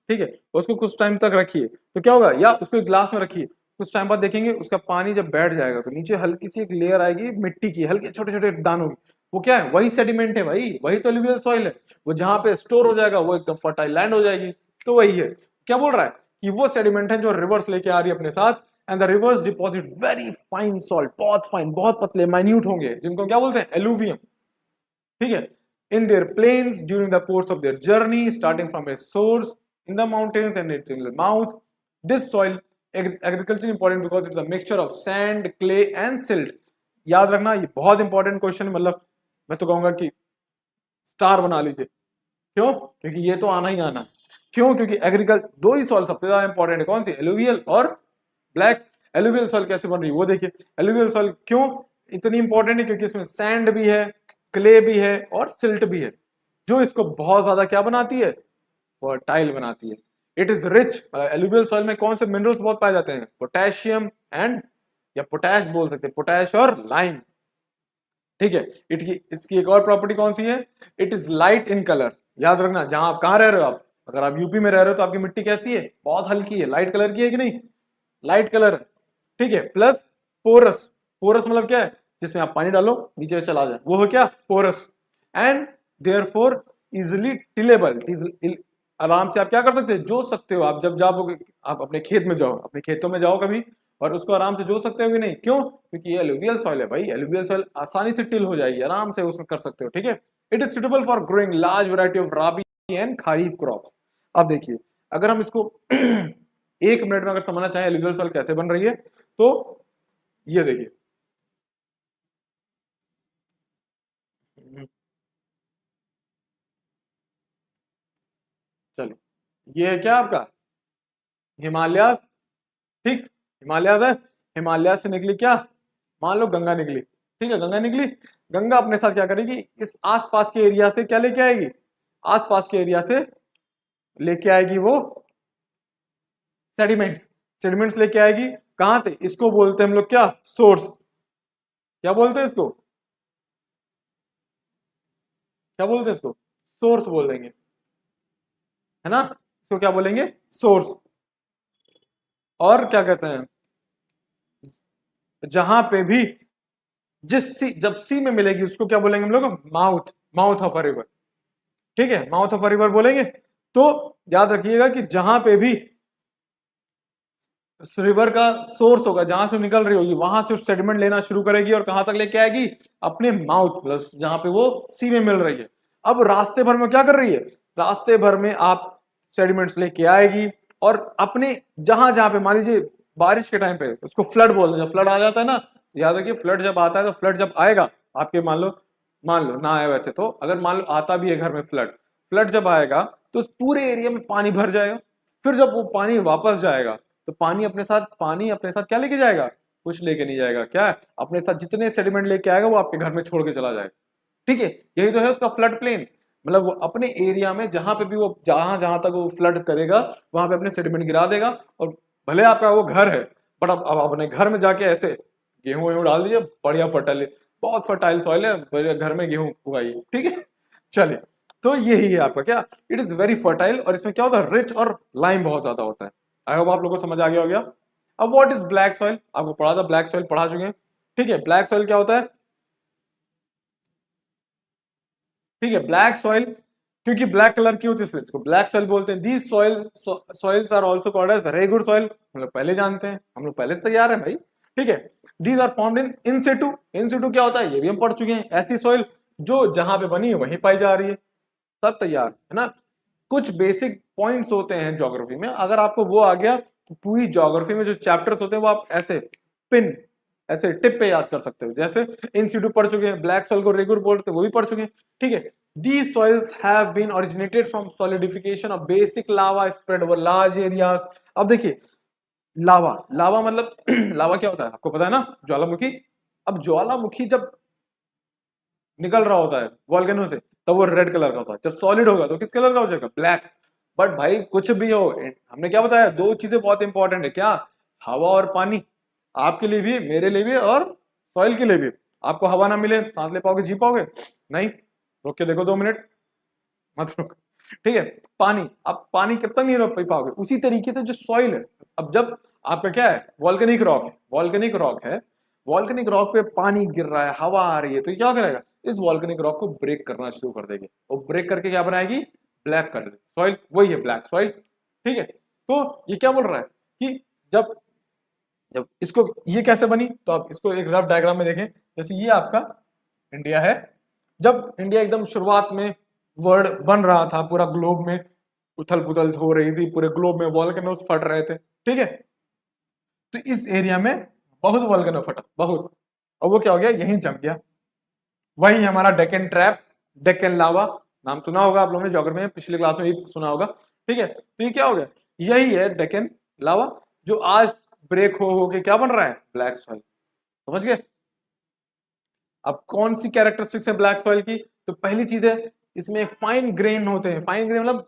ठीक है, उसको कुछ टाइम तक रखिए, तो क्या होगा, या उसको एक ग्लास में रखिए, कुछ टाइम बाद देखेंगे उसका पानी जब बैठ जाएगा तो नीचे हल्की सी एक लेयर आएगी मिट्टी की, हल्के छोटे छोटे दानों की, वो क्या है, वही सेडिमेंट है भाई, वही तो एलुवियल सॉइल है। वो जहां पे स्टोर हो जाएगा वो एकदम फर्टाइल लैंड हो जाएगी। तो वही है, क्या बोल रहा है कि वो सेडिमेंट है जो रिवर्स लेके आ रही है अपने साथ, and the reverse deposit very fine salt, बहुत फाइन, बहुत पतले, माइन्यूट होंगे, जिनको क्या बोलते हैं, एलुवियम। ठीक है, in their plains during the course of their journey, starting from a source in the mountains and it in the mouth. This soil is agriculturally important because it's a mixture of sand, clay and silt. याद रखना, ये बहुत important question, मतलब मैं तो कहूंगा कि star बना लीजिए। क्यों, क्योंकि ये तो आना ही आना। क्यों, क्योंकि एग्रीकल्चर, दो ही सॉइल सबसे ज्यादा इंपॉर्टेंट है, कौन सी, एलुवियल और ब्लैक। एलुवियल सॉइल कैसे बन रही है वो देखिए, एलुवियल सॉइल क्यों इतनी इंपॉर्टेंट है, क्योंकि इसमें सैंड भी है, क्ले भी है और सिल्ट भी है, जो इसको बहुत ज्यादा क्या बनाती है, फर्टाइल बनाती है। It is rich, alluvial soil में कौन से मिनरल्स बहुत पाए जाते हैं, पोटेशियम एंड, या पोटैश बोल सकते हैं, पोटैश और लाइम। ठीक है, इसकी एक और प्रॉपर्टी कौन सी है, it is light in colour. याद रखना, जहां आप कहां रह रहे हो आप, अगर आप यूपी में रह रहे हो तो आपकी मिट्टी कैसी है, बहुत हल्की है, लाइट कलर की है कि नहीं, लाइट कलर। ठीक है, प्लस पोरस, पोरस मतलब क्या है, जिसमें आप पानी डालो नीचे चला जाए, वो हो क्या, porous. And therefore easily tillable, आराम से आप क्या कर सकते हैं, जोत सकते हो आप, जब जाओगे आप अपने खेत में जाओ, अपने खेतों में जाओ कभी, और उसको आराम से जोत सकते हो कि नहीं, क्यों, क्योंकि ये एलुवियल सॉइल है भाई, एलुवियल सॉइल आसानी से टिल हो जाएगी, आराम से उसमें कर सकते हो। ठीक है, it is suitable for growing large variety of rabi and kharif crops. अब देखिए, अगर हम इसको एक मिनट में अगर समझना चाहें एलुवियल सॉइल कैसे बन रही है, तो ये देखिए, चलिए, ये है क्या आपका हिमालय, ठीक, हिमालय है, हिमालय से निकली क्या, मान लो गंगा निकली, ठीक है, गंगा निकली, गंगा अपने साथ क्या करेगी, इस आसपास के एरिया से क्या लेके आएगी, आसपास के एरिया से लेके आएगी वो सेडिमेंट्स, सेडिमेंट्स लेके आएगी, कहां से, इसको बोलते हैं हम लोग क्या, सोर्स, क्या बोलते हैं इसको, क्या बोलते हैं इसको, सोर्स बोल देंगे, है ना, इसको क्या बोलेंगे, सोर्स। और क्या कहते हैं, जहां पे भी जिस सी, जब सी में मिलेगी उसको क्या बोलेंगे हम लोग, mouth, mouth of a river, ठीक है, माउथ ऑफ अ रिवर बोलेंगे। तो याद रखिएगा कि जहां पे भी रिवर का सोर्स होगा, जहां से निकल रही होगी, वहां से सेडिमेंट लेना शुरू करेगी और कहां तक लेके आएगी, अपने माउथ प्लस जहां पे वो सी में मिल रही है। अब रास्ते भर में क्या कर रही है, रास्ते भर में आप सेडिमेंट्स लेके आएगी और अपने जहां जहां पे, मान लीजिए बारिश के टाइम पे उसको फ्लड बोलते हैं, जब फ्लड आ जाता है ना, याद रखिए फ्लड जब आता है, तो फ्लड जब आएगा आपके, मान लो ना आए वैसे तो, अगर मान लो आता भी है घर में फ्लड, फ्लड जब आएगा तो उस पूरे एरिया में पानी भर जाएगा, फिर जब वो पानी वापस जाएगा तो पानी अपने साथ क्या लेके जाएगा, कुछ लेके नहीं जाएगा, क्या है, अपने साथ जितने सेडिमेंट लेके आएगा वो आपके घर में छोड़ के चला जाएगा, ठीक है, यही तो है उसका फ्लड प्लेन, मतलब वो अपने एरिया में जहां पे भी वो, जहां जहां तक वो फ्लड करेगा वहां पे अपने सेडिमेंट गिरा देगा। और भले आपका वो घर है, बट अब अपने घर में जाके ऐसे गेहूं वेहूं डाल दीजिए, बढ़िया फर्टाइल, बहुत फर्टाइल सॉइल है, बढ़िया घर में गेहूं उगाइए, ठीक है। चलिए, तो यही है आपका क्या, इट इज वेरी फर्टाइल, और इसमें क्या होता है, रिच और लाइम बहुत ज्यादा होता है। आई होप आप लोगों को समझ आ गया हो गया। अब व्हाट इज ब्लैक सॉइल, आपको पढ़ा था, ब्लैक सॉइल पढ़ा चुके हैं, ठीक है। ब्लैक सॉइल क्या होता है, ठीक है, ब्लैक सॉइल, क्योंकि ब्लैक कलर की होती है इसलिए इसको ब्लैक सॉइल बोलते हैं। These soils are also called as regur soil, हम लोग पहले जानते हैं, हम लोग पहले से तैयार हैं भाई, ठीक है। These are formed in situ, in situ क्या होता है ये भी हम पढ़ चुके हैं, ऐसी सॉइल जो जहां पे बनी है वहीं पाई जा रही है, सब तैयार है ना। कुछ बेसिक पॉइंट्स होते हैं ज्योग्राफी में, अगर आपको वो आ गया तो पूरी ज्योग्राफी में जो चैप्टर्स होते हैं वो आप ऐसे पिन, ऐसे टिप पे याद कर सकते हो। जैसे इन सिटू पढ़ चुके हैं, ब्लैक सॉइल को रेगुर बोलते हैं वो भी पढ़ चुके हैं, ठीक है। These soils have been originated from solidification of basic lava spread over large areas। अब देखिए लावा, लावा मतलब लावा क्या होता है आपको पता है ना, ज्वालामुखी। अब ज्वालामुखी जब निकल रहा होता है वॉल्केनो से तब वो रेड कलर का होता है, जब सॉलिड होगा तो किस कलर का हो जाएगा, ब्लैक। बट भाई कुछ भी हो, हमने क्या बताया, दो चीजें बहुत इंपॉर्टेंट है, क्या, हवा और पानी, आपके लिए भी, मेरे लिए भी, और सॉइल के लिए भी। आपको हवा ना मिले सांस ले पाओगे, जी पाओगे नहीं, रोक के देखो 2 मिनट, मत रुक, ठीक है। पानी, आप पानी कब तक नहीं रोक पाओगे, उसी तरीके से जो सॉइल है, अब जब आपका क्या है, वॉल्केनिक रॉक है, वॉल्केनिक रॉक है, वॉल्केनिक रॉक पे पानी गिर रहा है, हवा आ रही है, तो क्या करेगा, इस वॉल्केनिक रॉक को ब्रेक करना शुरू कर देगी, और ब्रेक करके क्या बनाएगी, ब्लैक कर देगी सॉइल, वही है ब्लैक सॉइल, ठीक है। तो ये क्या बोल रहा है कि जब जब इसको, ये कैसे बनी, तो आप इसको एक रफ डायग्राम में देखें। जैसे ये आपका इंडिया है, जब इंडिया एकदम शुरुआत में वर्ल्ड बन रहा था, पूरा ग्लोब में उथल पुथल हो रही थी, पूरे ग्लोब में वॉल्केनोस फट रहे थे, ठीक है। तो इस एरिया में बहुत वॉल्केनो फटा, बहुत, और वो क्या हो गया, यहीं जम गया। वही हमारा डेक्कन ट्रैप, डेक्कन लावा, नाम सुना होगा आप लोगों ने ज्योग्राफी में, पिछले क्लास में भी सुना होगा, ठीक है। तो ये क्या हो गया, यही है डेक्कन लावा, जो आज ब्रेक हो के क्या बन रहा है, ब्लैक सॉइल, समझ गए। अब कौन सी कैरेक्टरिस्टिक्स है ब्लैक सॉइल की, तो पहली चीज है इसमें फाइन ग्रेन होते हैं, फाइन ग्रेन मतलब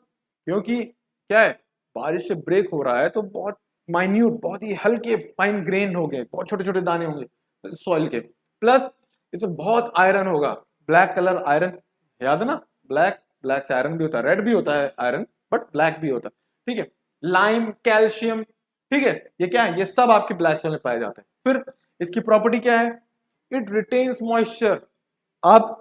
क्योंकि क्या है, बारिश से ब्रेक हो रहा है तो बहुत माइन्यूट, बहुत ही हल्के फाइन ग्रेन हो गए, बहुत छोटे छोटे दाने होंगे सॉइल के, प्लस इसमें बहुत आयरन होगा, ब्लैक कलर आयरन, याद है ना, ब्लैक, ब्लैक से आयरन भी होता है, रेड भी होता है आयरन, बट ब्लैक भी होता है, ठीक है। लाइम, कैल्शियम, ठीक है, ये क्या है, ये सब आपके ब्लैक सॉइल में पाए जाते हैं। फिर इसकी प्रॉपर्टी क्या है, इट रिटेन्स मॉइस्चर। आप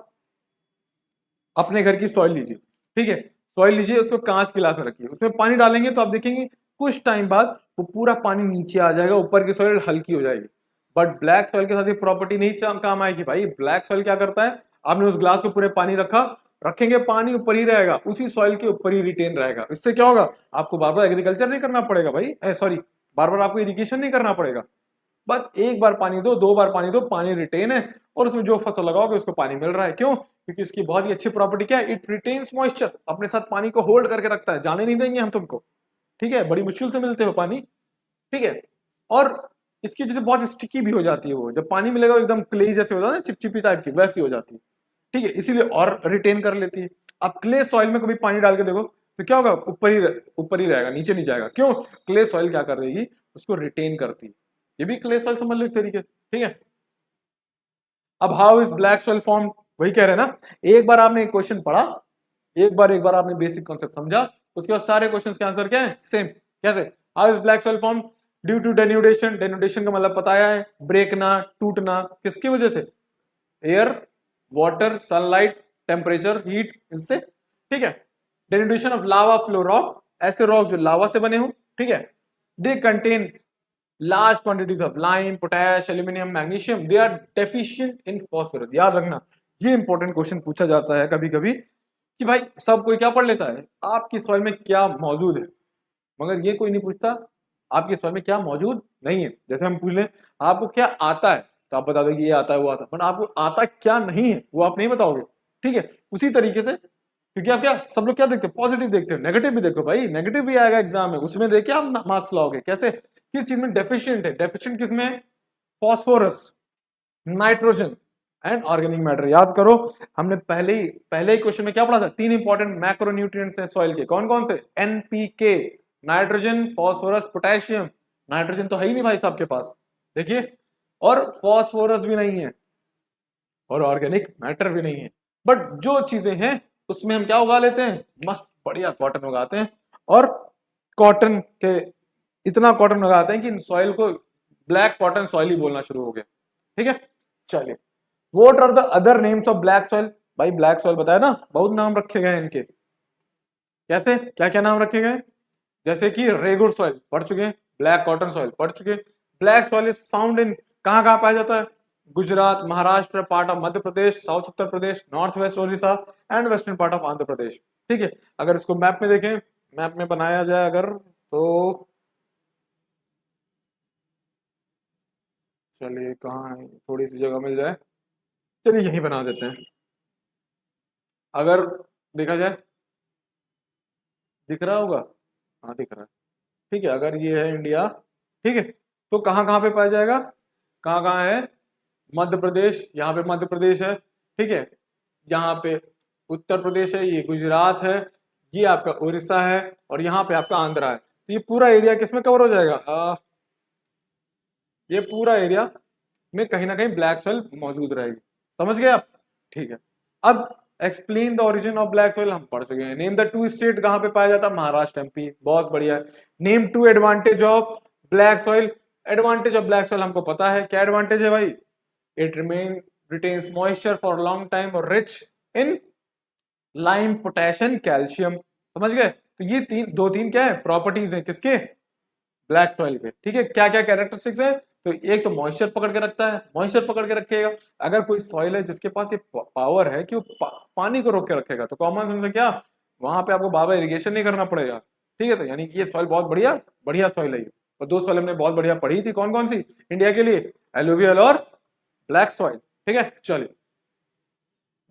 अपने घर की सॉइल लीजिए, ठीक है, सॉइल लीजिए, उसको कांच गिलास में रखिए, उसमें पानी डालेंगे तो आप देखेंगे कुछ टाइम बाद वो पूरा पानी नीचे आ जाएगा, ऊपर की सॉइल हल्की हो जाएगी। बट ब्लैक सॉइल के साथ ये प्रॉपर्टी नहीं काम आएगी भाई। ब्लैक सॉइल क्या करता है, आपने उस ग्लास को पूरे पानी रखेंगे, पानी ऊपर ही रहेगा, उसी सॉइल के ऊपर ही रिटेन रहेगा। इससे क्या होगा, आपको बार बार एग्रीकल्चर नहीं करना पड़ेगा भाई, सॉरी, बार बार आपको इरिगेशन नहीं करना पड़ेगा, बस एक बार पानी दो, 2 बार पानी दो, पानी रिटेन है, और उसमें जो फसल लगाओगे उसको पानी मिल रहा है। क्यों? क्योंकि इसकी बहुत ही अच्छी प्रॉपर्टी क्या है, इट रिटेन्स मॉइस्चर, अपने साथ पानी को होल्ड करके रखता है, जाने नहीं देंगे हम तुमको, ठीक है, बड़ी मुश्किल से मिलते हो पानी, ठीक है। और इसकी वजह से बहुत स्टिकी भी हो जाती है, वो जब पानी मिलेगा एकदम क्ले जैसे हो जाता है, चिपचिपी टाइप की वैसी हो जाती है, ठीक है, इसीलिए और रिटेन कर लेती है। अब क्ले सॉइल में कभी पानी डाल के देखो तो क्या होगा, ऊपर ही रहेगा, नीचे नहीं जाएगा। क्यों? क्ले सॉइल क्या कर देगी, उसको रिटेन करती है। ये भी क्ले सॉइल समझ लो एक तरीके से, ठीक है। अब how is black soil form, वही कह रहे हैं ना, एक बार आपने एक क्वेश्चन पढ़ा, एक बार आपने बेसिक कॉन्सेप्ट समझा, उसके बाद सारे क्वेश्चंस के आंसर क्या है, सेम। कैसे? How is black soil form? Due to denudation, denudation का मतलब पता है, ब्रेकना, टूटना, किसकी वजह से? Air, water, sunlight, temperature, heat, इससे, ठीक है। Denudation of lava flow rock, ऐसे रॉक जो लावा से बने हो, ठीक है। They contain large quantities of lime, potash, aluminium, magnesium, they are deficient in phosphorus। याद रखना, ये इंपॉर्टेंट क्वेश्चन पूछा जाता है कभी कभी कि भाई सब कोई क्या पढ़ लेता है, आपकी सॉइल में क्या मौजूद है, मगर ये कोई नहीं पूछता आपकी सॉइल में क्या मौजूद नहीं है। जैसे हम पूछ लें आपको क्या आता है, तो आप बता दो कि ये आता है वो आता है, पर आपको आता क्या नहीं है वो आप नहीं बताओगे, ठीक है। उसी तरीके से, क्योंकि आप क्या, सब लोग क्या देखते हैं, पॉजिटिव देखते हो, नेगेटिव भी देखो भाई, नेगेटिव भी आएगा एग्जाम में, उसमें देख के आप मार्क्स लाओगे। कैसे? किस चीज में डेफिशिएंट है, डेफिशिएंट किसमें? Phosphorus, nitrogen and organic matter. याद करो, हमने पहले ही क्वेश्चन में क्या पढ़ा था, 3 इंपॉर्टेंट मैक्रोन्यूट्रिएंट्स हैं सॉइल के, कौन कौन से? NPK, nitrogen, phosphorus, potassium. Nitrogen तो है ही नहीं भाई साहब के पास, देखिए, और फॉस्फोरस भी नहीं है, और ऑर्गेनिक मैटर भी नहीं है। बट जो चीजें हैं उसमें हम क्या उगा लेते हैं, मस्त बढ़िया कॉटन उगाते हैं, और कॉटन के इतना कॉटन उगाते हैं कि सॉइल को ब्लैक कॉटन सॉइल ही बोलना शुरू हो गया, ठीक है। चलिए, what are the other names of black soil? भाई ब्लैक सॉइल बताया ना, बहुत नाम रखे गए इनके। कैसे, क्या क्या नाम रखे गए? जैसे कि रेगुर सॉइल पढ़ चुके हैं, ब्लैक कॉटन सॉइल पढ़ चुके हैं। Black soil is found in, कहां कहां पाया जाता है? Gujarat, Maharashtra, part of Madhya Pradesh, south Uttar Pradesh, north west Odisha and western part of Andhra Pradesh, ठीक है। अगर इसको मैप में देखें, मैप में बनाया जाए अगर, तो चलिए कहाँ है, थोड़ी सी जगह मिल जाए, चलिए यहीं बना देते हैं। अगर देखा जाए, दिख रहा होगा, हाँ दिख रहा है, ठीक है। अगर ये है इंडिया, ठीक है, तो कहाँ कहाँ पे पाया जाएगा, कहाँ कहाँ है? मध्य प्रदेश, यहाँ पे मध्य प्रदेश है, ठीक है, यहाँ पे उत्तर प्रदेश है, ये गुजरात है, ये आपका उड़ीसा है, और यहाँ पे आपका आंध्रा है। तो ये पूरा एरिया किसमें कवर हो जाएगा? ये पूरा एरिया में कहीं ना कहीं ब्लैक सॉइल मौजूद रहेगी, समझ गए आप? ठीक है। अब explain the origin of black soil हम पढ़ चुके हैं। नेम द 2 स्टेट कहां पे पाया जाता है, महाराष्ट्र, एमपी, बहुत बढ़िया। Name 2 advantage of black soil. Advantage of black soil हमको पता है, क्या एडवांटेज है भाई? It retains moisture for long time और rich in lime, potassium, calcium, समझ गए? तो ये दो तीन क्या है, प्रॉपर्टीज है किसके, ब्लैक सॉइल के, ठीक है। क्या क्या कैरेक्टरिस्टिक्स है? तो एक तो मॉइस्चर पकड़ के रखता है, मॉइस्चर पकड़ के रखेगा। अगर कोई सॉइल है जिसके पास ये पावर है कि वो पानी को रोक के रखेगा, तो कॉमन सेंस में क्या, वहां पे आपको बाबा इरिगेशन नहीं करना पड़ेगा, ठीक है। तो यानी कि ये सॉइल बहुत बढ़िया बढ़िया सॉइल है ये। और 2 सॉइल हमने बहुत बढ़िया पढ़ी थी, कौन कौन सी इंडिया के लिए? एलुवियल और ब्लैक सॉइल, ठीक है। चलिए,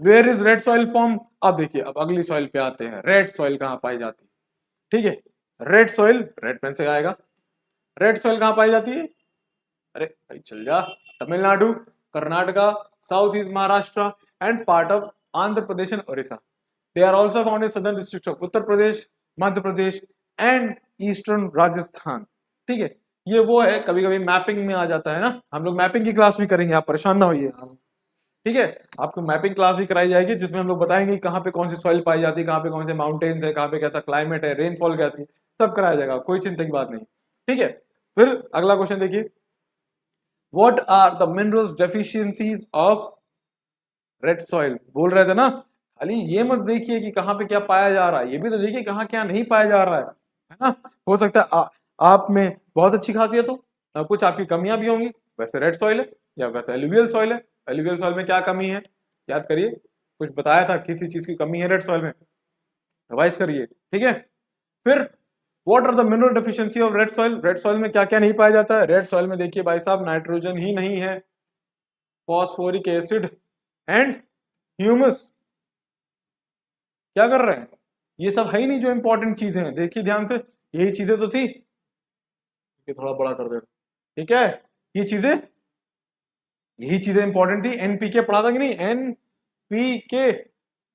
where is red soil form? अब देखिए, अब अगली सॉइल पे आते हैं, रेड सॉइल कहां पाई जाती है, ठीक है। रेड सॉइल, रेड पेन से आएगा, रेड सॉइल कहां पाई जाती है? अरे भाई चल जा, Tamil Nadu, Karnataka, south east Maharashtra and part of Andhra Pradesh and Odisha. They are also found in southern district of Uttar Pradesh, Madhya Pradesh and eastern Rajasthan, ठीक है। ये वो है, कभी कभी मैपिंग में आ जाता है ना, हम लोग मैपिंग की क्लास भी करेंगे, आप परेशान ना होइए, ठीक है। आपको मैपिंग क्लास भी कराई जाएगी, जिसमें हम लोग बताएंगे कहाँ पे कौन सी सॉइल पाई जाती है, कहाँ पे कौन से माउंटेन्स है, कहाँ पे कैसा क्लाइमेट है, रेनफॉल कैसी, सब कराया जाएगा, कोई चिंता की बात नहीं, ठीक है। फिर अगला क्वेश्चन देखिए, what are the minerals deficiencies of red soil? बोल रहे थे ना, खाली ये मत देखिए कि कहाँ पे क्या पाया जा रहा है, ये भी तो देखिए कहाँ क्या नहीं पाया जा रहा है ना। हो सकता है आप में बहुत अच्छी खासियत हो, कुछ आपकी कमियां भी होंगी, वैसे रेड सॉइल है या वैसे एलुवियल सॉइल है। एलुवियल सॉइल में क्या कमी है, याद करिए, कुछ बताया था किसी चीज की कमी है रेड सॉइल में, रिवाइज करिए, ठीक है। फिर what are the mineral deficiency of red soil? Red soil में क्या क्या नहीं पाया जाता है? रेड सॉइल में देखिए भाई साहब, नाइट्रोजन ही नहीं है, फॉस्फोरिक एसिड एंड ह्यूमस। क्या कर रहे हैं? ये सब है ही नहीं जो इंपॉर्टेंट चीजें हैं, देखिए ध्यान से, यही चीजें तो थी। ये थोड़ा बड़ा कर दे, ठीक है, ये चीजें, यही चीजें इंपॉर्टेंट थी। एनपीके पढ़ा था कि नहीं? एनपीके,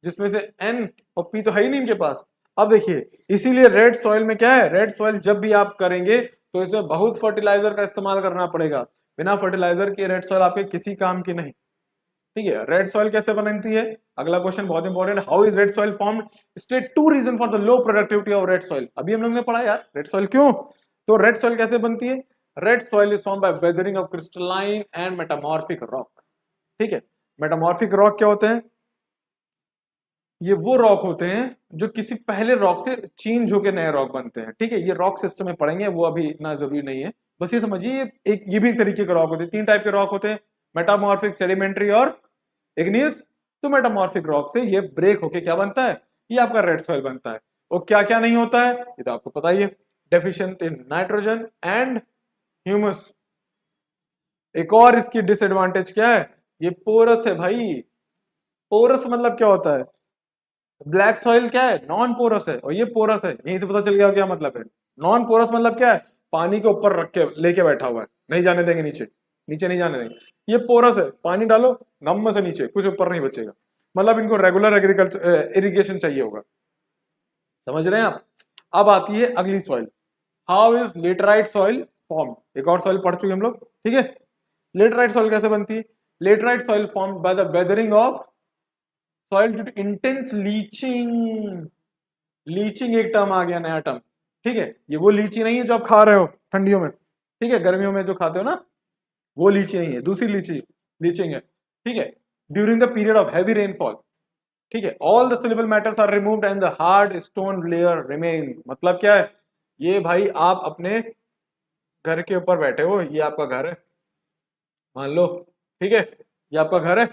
जिसमें से एन और पी तो है ही नहीं इनके पास। अब देखिए, इसीलिए रेड सॉइल में क्या है, रेड सॉइल जब भी आप करेंगे तो इसमें बहुत फर्टिलाइजर का इस्तेमाल करना पड़ेगा। बिना फर्टिलाइजर के रेड सॉइल आपके किसी काम की नहीं। ठीक है, रेड सॉइल कैसे बनती है? अगला क्वेश्चन बहुत important, how is red soil formed? State two reason for the low productivity of red soil. अभी हम लोग ने पढ़ा यार रेड सॉइल क्यों। तो रेड सॉइल कैसे बनती है? Red soil is formed bye weathering of crystalline and metamorphic rock. ठीक है, मेटामॉर्फिक रॉक क्या होते हैं? ये वो रॉक होते हैं जो किसी पहले रॉक से चेंज होकर नए रॉक बनते हैं। ठीक है, ये रॉक सिस्टम में पढ़ेंगे, वो अभी इतना जरूरी नहीं है। बस ये समझिए, ये भी एक तरीके के रॉक होते हैं। तीन टाइप के रॉक होते हैं, मेटामॉर्फिक, सेडिमेंट्री और इग्नियस। तो मेटामॉर्फिक रॉक से ये ब्रेक होके क्या बनता है? ये आपका रेड सॉइल बनता है। और क्या क्या नहीं होता है ये तो आपको पता ही है, deficient in nitrogen and humus. एक और इसकी डिसएडवांटेज क्या है? ये पोरस है भाई। पोरस मतलब क्या होता है? ब्लैक सॉइल क्या है? नॉन पोरस है, और ये पोरस है। यहीं से पता चल गया क्या मतलब है। नॉन पोरस मतलब क्या है? पानी के ऊपर रख के लेके बैठा हुआ है, नहीं जाने देंगे नीचे, नीचे नहीं जाने देंगे। ये पोरस है, पानी डालो नम से नीचे, कुछ ऊपर नहीं बचेगा। मतलब इनको रेगुलर एग्रीकल्चर इरिगेशन चाहिए होगा। समझ रहे हैं आप? अब आती है अगली soil, how is laterite soil form. एक और सॉइल पढ़ चुके हम लोग, ठीक है। लेटराइट सॉइल कैसे बनती है? Laterite soil form by the weathering of soil due to intense leaching. Leaching एक टर्म आ गया, नया टर्म। ठीक है, ये वो लीची नहीं है जो आप खा रहे हो ठंडियों में, ठीक है, गर्मियों में जो खाते हो ना, वो लीची नहीं है, दूसरी लीची लीचिंग है। ठीक है, during the period of heavy rainfall. ठीक है, all the soluble matters are removed and the hard stone layer remains. मतलब क्या है? ये भाई आप अपने घर के ऊपर बैठे हो, ये आपका घर है मान लो, ठीक है, ये आपका घर है।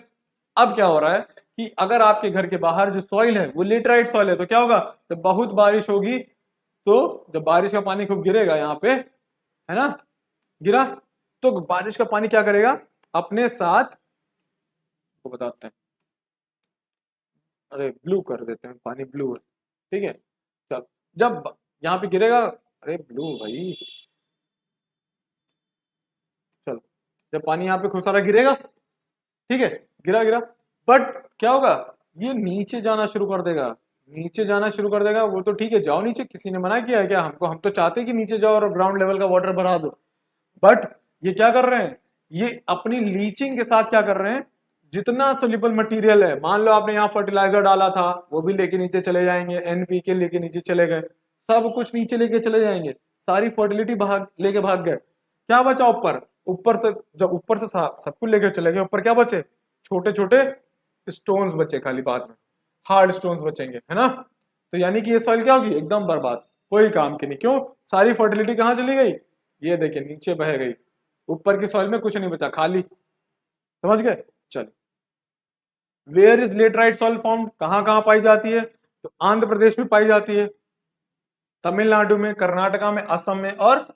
अब क्या हो रहा है कि अगर आपके घर के बाहर जो सॉइल है वो लेटराइट सॉइल है, तो क्या होगा? जब बहुत बारिश होगी, तो जब बारिश का पानी खूब गिरेगा यहाँ पे, है ना, गिरा, तो बारिश का पानी क्या करेगा अपने साथ, को बताते हैं, अरे ब्लू कर देते हैं, पानी ब्लू है, ठीक है। चल, जब यहाँ पे गिरेगा, अरे ब्लू भाई, चल, जब पानी यहाँ पे खूब सारा गिरेगा, ठीक है, गिरा गिरा, बट क्या होगा? ये नीचे जाना शुरू कर देगा, नीचे जाना शुरू कर देगा। वो तो ठीक है, जाओ नीचे, किसी ने मना किया है क्या हमको? हम तो चाहते हैं कि नीचे जाओ और ग्राउंड लेवल का वाटर भरा दो। बट ये क्या कर रहे हैं? ये अपनी लीचिंग के साथ क्या कर रहे हैं? जितना सोल्यूबल मटेरियल है, मान लो आपने यहाँ फर्टिलाइजर डाला था, वो भी लेके नीचे चले जाएंगे, एनपीके लेके नीचे चले गए, सब कुछ नीचे लेके चले जाएंगे, सारी फर्टिलिटी भाग लेके भाग गए। क्या बचा ऊपर? ऊपर से जब ऊपर से सब कुछ लेके चले गए, ऊपर क्या बचे? छोटे छोटे स्टोन्स बचे खाली, बाद में हार्ड स्टोन्स बचेंगे, है ना। तो यानी कि ये सॉइल क्या होगी? एकदम बर्बाद, कोई काम की नहीं। क्यों? सारी फर्टिलिटी कहाँ चली गई? ये देखिए नीचे बह गई, ऊपर की सॉइल में कुछ नहीं बचा, खाली। समझ गए? चलिए, where is laterite soil form? कहाँ कहाँ पाई जाती है? तो आंध्र प्रदेश में पाई जाती है, तमिलनाडु में, कर्नाटका में, असम में, और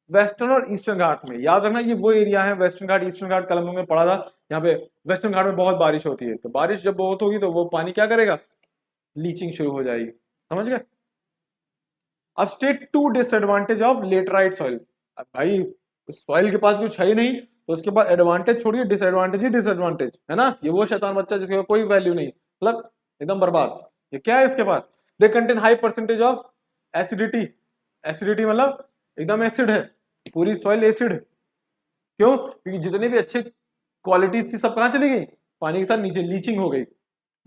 वेस्टर्न और ईस्टर्न घाट में। याद रखना ये वो एरिया है, वेस्टर्न घाट ईस्टर्न घाट, कल हम लोग ने पढ़ा था। यहाँ पे वेस्टर्न घाट में बहुत बारिश होती है, तो बारिश जब बहुत होगी तो वो पानी क्या करेगा? लीचिंग शुरू हो जाएगी। समझ गए? अब state two disadvantage of laterite soil. अब भाई सॉइल के पास कुछ है ही नहीं, तो उसके पास एडवांटेज छोड़िए, डिसएडवांटेज ही डिसएडवांटेज है ना। ये वो शैतान बच्चा जिसके कोई वैल्यू नहीं, मतलब एकदम बर्बाद। ये क्या है इसके पास? They contain high percentage of acidity. Acidity मतलब एकदम एसिड है, पूरी सॉइल एसिड है। क्यों? क्योंकि जितने भी अच्छे क्वालिटीज थी सब कहाँ चली गई? पानी के साथ नीचे लीचिंग हो गई।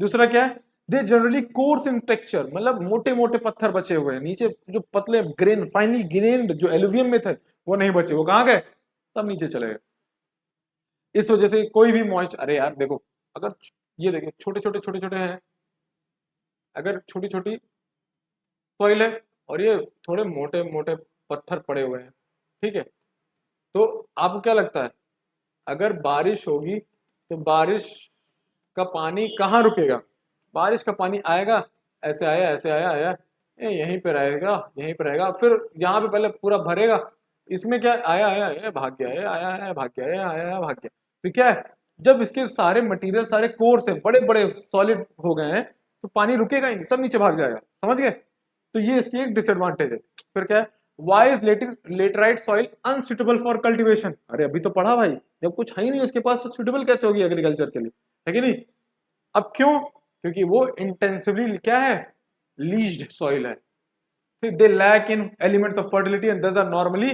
दूसरा क्या है? They generally course in texture, मतलब मोटे मोटे पत्थर बचे हुए हैं नीचे, जो पतले ग्रेन फाइनली ग्रेन्ड जो एलुवियम में थे वो नहीं बचे, वो कहाँ गए? सब नीचे चले गए। इस वजह से कोई भी मॉइस्चर, अरे यार देखो, अगर ये देखिए छोटे छोटे छोटे छोटे हैं, अगर छोटी छोटी सॉइल है और ये थोड़े मोटे मोटे पत्थर पड़े हुए हैं, ठीक है, तो आपको क्या लगता है अगर बारिश होगी तो बारिश का पानी कहाँ रुकेगा? बारिश का पानी आएगा, ऐसे आया ऐसे आया आया, यहीं पे रहेगा, यहीं पे रहेगा, फिर यहाँ पे पहले पूरा भरेगा, इसमें क्या आया आया आया भाग गया, आया आया भाग गया, आया आया भाग गया, तो क्या है? जब इसके सारे मटेरियल, सारे कोर से बड़े बड़े सॉलिड हो गए हैं तो पानी रुकेगा ही नहीं, सब नीचे भाग जाएगा। समझ गए? तो ये इसकी एक डिसएडवांटेज है। फिर क्या है? Why is laterite soil unsuitable for cultivation? अरे अभी तो पढ़ा भाई, जब कुछ है ही नहीं उसके पास तो सुटेबल कैसे होगी एग्रीकल्चर के लिए, है कि नहीं? अब क्यों? क्योंकि वो इंटेंसिवली क्या है, लीज्ड सॉइल है। They lack in elements of fertility and thus are normally,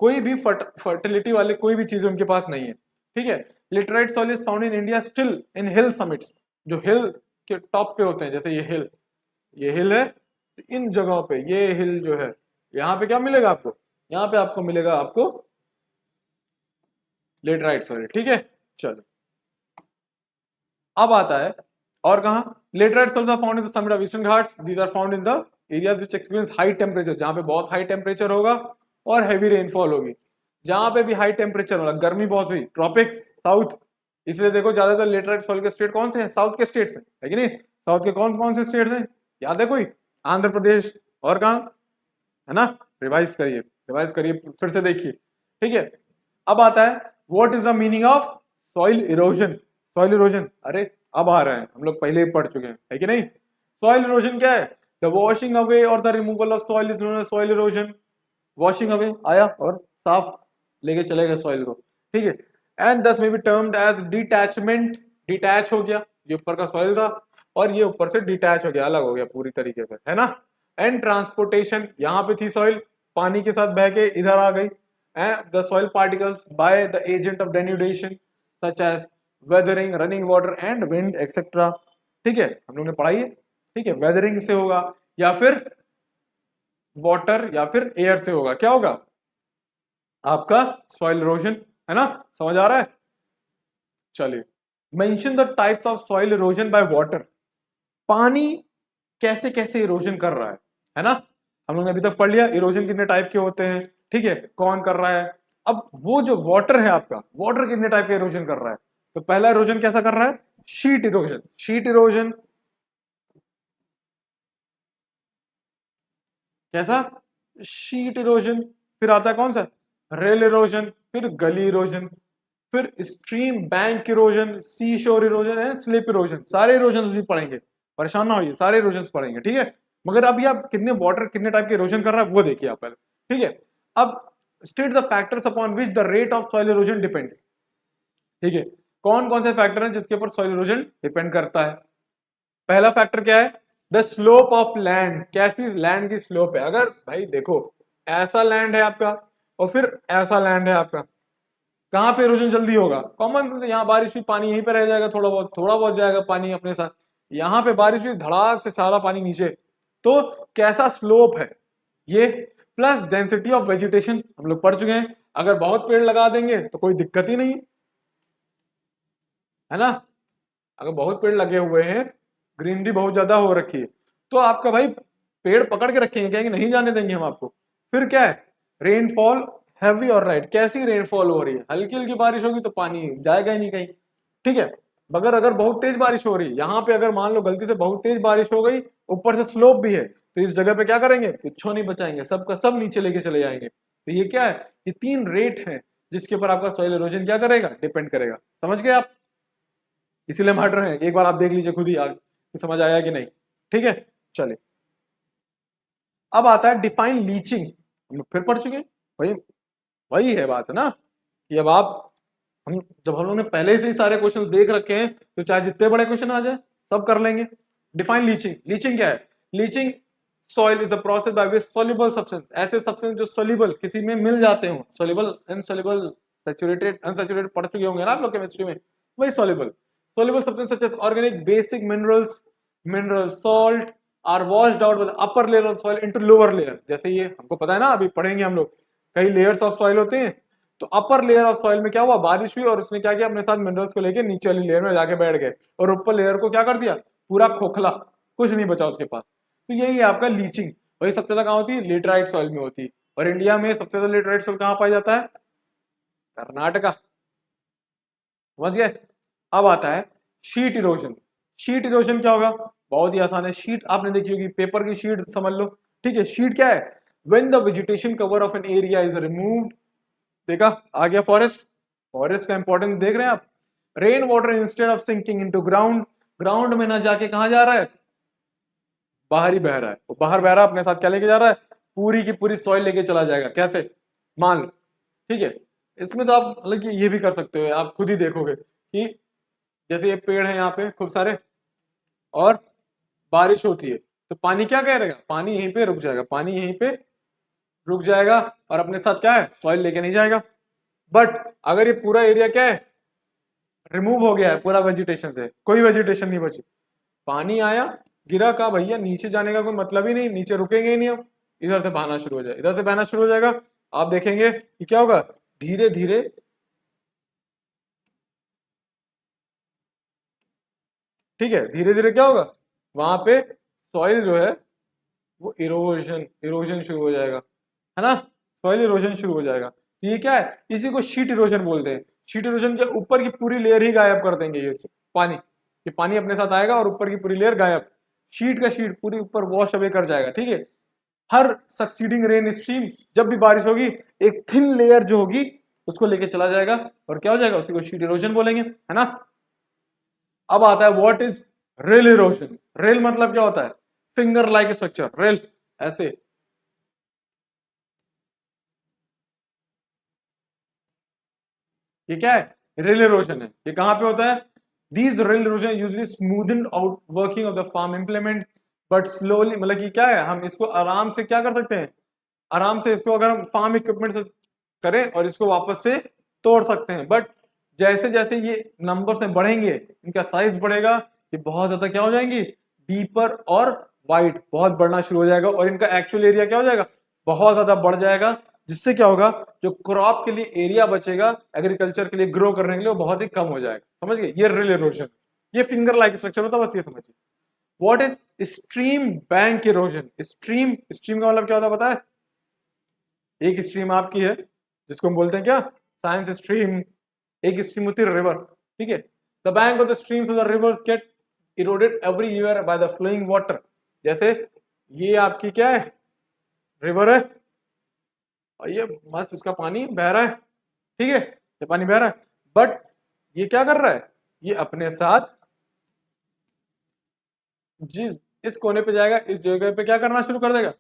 कोई भी फर्टिलिटी वाले कोई भी चीज उनके पास नहीं है। ठीक है? Laterite soil is found in India still in hill summits, जो हिल के टॉप पे होते हैं, जैसे ये हिल है, इन जगहों पे ये हिल जो है, यहाँ पे क्या मिलेगा आपको? यहाँ पे आपको मिलेगा आपको लेटराइट सॉइल। ठीक है, चलो अब आता है और कहा laterite soils are found in the summit of eastern Ghats, these are found in the areas which experience high temperature, जहां पे बहुत हाई टेम्परेचर होगा और हैवी रेनफॉल होगी। जहां पे भी हाई टेम्परेचर होगा, गर्मी बहुत हुई, ट्रॉपिक्स, साउथ, इसलिए देखो ज्यादातर लेटराइट सॉइल के स्टेट कौन से हैं? साउथ के स्टेट्स हैं, है कि नहीं? साउथ के कौन कौन से स्टेट्स हैं? याद है कोई? आंध्र प्रदेश और कहाँ, है ना? रिवाइज करिए फिर से देखिए। ठीक है, अब आता है what is the meaning of soil erosion? Soil erosion, अरे अब आ रहा है, हम लोग पहले ही पढ़ चुके हैं, है कि नहीं? सॉइल इरोजन क्या है? द वॉशिंग अवे और the removal of soil is known as soil erosion. Washing away आया और साफ लेके चले गए सॉइल को। ठीक है, and thus may be termed as detachment, detach हो गया, ये ऊपर का सॉइल था और ये ऊपर से डिटैच हो गया, अलग हो गया पूरी तरीके से, है ना? एंड ट्रांसपोर्टेशन, यहाँ पे थी सॉइल, पानी के साथ बह के इधर आ गई, the soil particles by the agent of denudation such as weathering, running water and wind etcetera. ठीक है, हम लोग ने पढ़ाई है। ठीक है, वेदरिंग से होगा या फिर वाटर या फिर एयर से होगा, क्या होगा आपका? सॉइल इरोजन, है ना? समझ आ रहा है? चलिए, mention the types of soil erosion by water. पानी कैसे कैसे इरोजन कर रहा है ना? हम लोग ने अभी तक पढ़ लिया इरोजन कितने टाइप के होते हैं। ठीक है, कौन कर रहा है? अब वो जो वाटर है आपका, वाटर कितने टाइप का इरोजन कर रहा है? तो पहला इरोजन कैसा कर रहा है? Sheet erosion. शीट इरोजन कैसा? Sheet erosion. फिर आता है कौन सा? रेल इरोजन, फिर गली इरोजन, फिर स्ट्रीम बैंक इरोजन, सी शोर इरोजन एंड स्लिप इरोजन। सारे इरोजन भी पढ़ेंगे, परेशान ना होइए, सारे इरोजन पढ़ेंगे। ठीक है, मगर अभी आप कितने वाटर कितने टाइप के इरोजन कर रहा है वो देखिए आप पहले। ठीक है, अब state the factors upon which the rate of soil erosion depends. ठीक है, कौन कौन से फैक्टर हैं जिसके ऊपर सॉइल इरोजन डिपेंड करता है? पहला फैक्टर क्या है? द स्लोप ऑफ लैंड, कैसी लैंड की स्लोप है। अगर भाई देखो ऐसा लैंड है आपका और फिर ऐसा लैंड है आपका, कहां पे इरोजन जल्दी होगा? कॉमन सेंस, यहाँ बारिश हुई पानी यहीं पे रह जाएगा, थोड़ा बहुत जाएगा पानी अपने साथ। यहाँ पे बारिश हुई धड़ाक से सारा पानी नीचे, तो कैसा स्लोप है ये, प्लस डेंसिटी ऑफ वेजिटेशन हम लोग पढ़ चुके हैं। अगर बहुत पेड़ लगा देंगे तो कोई दिक्कत ही नहीं, है ना? अगर बहुत पेड़ लगे हुए हैं, ग्रीनरी बहुत ज्यादा हो रखी है, तो आपका भाई पेड़ पकड़ के रखेंगे क्या कि नहीं जाने देंगे हम आपको। फिर क्या है? रेनफॉल हैवी और लाइट, कैसी रेनफॉल हो रही है? हल्की हल्की बारिश होगी तो पानी जाएगा ही नहीं कहीं। ठीक है, मगर अगर बहुत तेज बारिश हो रही है, यहाँ पे अगर मान लो गलती से बहुत तेज बारिश हो गई, ऊपर से स्लोप भी है, तो इस जगह पे क्या करेंगे? कुछ नहीं बचाएंगे, सबका सब नीचे लेके चले जाएंगे। तो ये क्या है? ये तीन रेट है जिसके ऊपर आपका सॉइल इरोजन क्या करेगा? डिपेंड करेगा। समझ गए आप? इसीलिए हम हट रहे हैं, एक बार आप देख लीजिए खुद ही आगे कि समझ आया कि नहीं। ठीक है, चलिए अब आता है डिफाइन लीचिंग। हम लोग फिर पढ़ चुके हैं भाई, वही है बात, है ना? कि अब आप जब हम लोग ने पहले से ही सारे क्वेश्चंस देख रखे हैं तो चाहे जितने बड़े क्वेश्चन आ जाए सब कर लेंगे। Define leaching. लीचिंग क्या है? Leaching soil is a process by which soluble substance, ऐसे सब्सटेंस जो सॉल्युबल किसी में मिल जाते हो, सॉल्युबल इनसॉल्युबल सैचुरेटेड अनसैचुरेटेड पढ़ चुके होंगे ना आप लोग केमिस्ट्री में, वही soluble. Soluble substance such as organic basic minerals, mineral salt are washed out with upper layer of soil into lower layer। जैसे ये हमको पता है ना, अभी पढ़ेंगे हम लोग, कई लेयर्स ऑफ सॉइल होते हैं, तो अपर लेयर ऑफ सॉइल में क्या हुआ? बारिश हुई और उसने क्या किया? अपने साथ मिनरल्स को लेके नीचे वाली लेयर में जाके बैठ गए और ऊपर लेयर को क्या कर दिया? पूरा खोखला, कुछ नहीं बचा उसके पास। तो यही है आपका लीचिंग। वही सबसे ज्यादा कहाँ होती है? लेटराइट सॉइल में होती है। और इंडिया में सबसे ज्यादा लेटराइट सॉइल कहाँ पाया जाता है? कर्नाटका। समझ गए? अब आता है शीट इरोजन। शीट इरोजन क्या होगा? बहुत ही आसान है। शीट आपने देखी होगी, पेपर की शीट समझ लो। ठीक है, शीट क्या है? When the vegetation cover of an area is removed, देखा आ गया फॉरेस्ट, फॉरेस्ट का इंपॉर्टेंस देख रहे हैं आप। Rain water instead of sinking into ground, ground में ना जाके कहां जा रहा है, बाहर ही बह रहा है। वो बाहर बह रहा है, अपने साथ क्या लेके जा रहा है, पूरी की पूरी सॉइल लेके चला जाएगा। कैसे, मान लो, ठीक है। इसमें तो आप मतलब कि ये भी कर सकते हो, आप खुद ही देखोगे कि जैसे ये पेड़ है यहाँ पे खूब सारे, और बारिश होती है तो पानी क्या करेगा, पानी यहीं पे रुक जाएगा, पानी यहीं पे रुक जाएगा और अपने साथ क्या है, सॉइल लेके नहीं जाएगा। बट अगर ये पूरा एरिया क्या है, रिमूव हो गया है पूरा वेजिटेशन से, कोई वेजिटेशन नहीं बची, पानी आया गिरा, का भैया नीचे जाने का कोई मतलब ही नहीं, नीचे रुकेंगे ही नहीं हम, इधर से बहना शुरू हो जाए, इधर से बहना शुरू हो जाएगा। आप देखेंगे कि क्या होगा, धीरे धीरे, ठीक है, धीरे धीरे क्या होगा, वहां पे सॉइल जो है वो इरोजन इरोजन शुरू हो जाएगा, है ना, सॉइल इरोजन शुरू हो जाएगा। तो ये क्या है, इसी को शीट इरोजन बोलते हैं। शीट इरोजन के ऊपर की पूरी लेयर ही गायब कर देंगे ये पानी अपने साथ आएगा और ऊपर की पूरी लेयर गायब, शीट का शीट पूरी ऊपर वॉश अवे कर जाएगा, ठीक है। हर सक्सीडिंग रेन स्ट्रीम, जब भी बारिश होगी, एक थिन लेयर जो होगी उसको लेके चला जाएगा और क्या हो जाएगा, उसी को शीट इरोजन बोलेंगे, है ना। अब आता है what is rail erosion. Rail मतलब क्या होता है, फिंगर लाइक स्ट्रक्चर, रेल ऐसे, ये क्या है, रेल इरोजन है। ये कहां पे होता है, these rill erosion usually smoothened out working of the farm implement, but slowly, मतलब कि क्या है, हम इसको आराम से क्या कर सकते हैं, आराम से इसको अगर हम फार्म इक्विपमेंट से करें और इसको वापस से तोड़ सकते हैं। बट जैसे जैसे ये नंबर्स में बढ़ेंगे, इनका साइज बढ़ेगा, ये बहुत ज्यादा क्या हो जाएंगी, डीपर और वाइड, बहुत बढ़ना शुरू हो जाएगा और इनका एक्चुअल एरिया क्या हो जाएगा, बहुत ज्यादा बढ़ जाएगा। जिससे क्या होगा, जो क्रॉप के लिए एरिया बचेगा एग्रीकल्चर के लिए ग्रो करने के लिए, वो बहुत ही कम हो जाएगा। समझ गए, ये रिल इरोजन, ये फिंगर लाइक स्ट्रक्चर होता है, बस ये समझिए। What is stream bank erosion. Stream, stream का मतलब क्या होता है पता है, एक स्ट्रीम आपकी है जिसको हम बोलते हैं क्या, साइंस स्ट्रीम। एक स्ट्रीम होती है रिवर, ठीक है। The bank of the streams of the rivers get eroded every year by the flowing water. जैसे ये आपकी क्या है, रिवर है, और ये मस्त इसका पानी बह रहा है, ठीक है, ये पानी बह रहा है, बट ये क्या कर रहा है, ये अपने साथ जिस इस कोने पे जाएगा, इस जगह पे क्या करना शुरू कर देगा,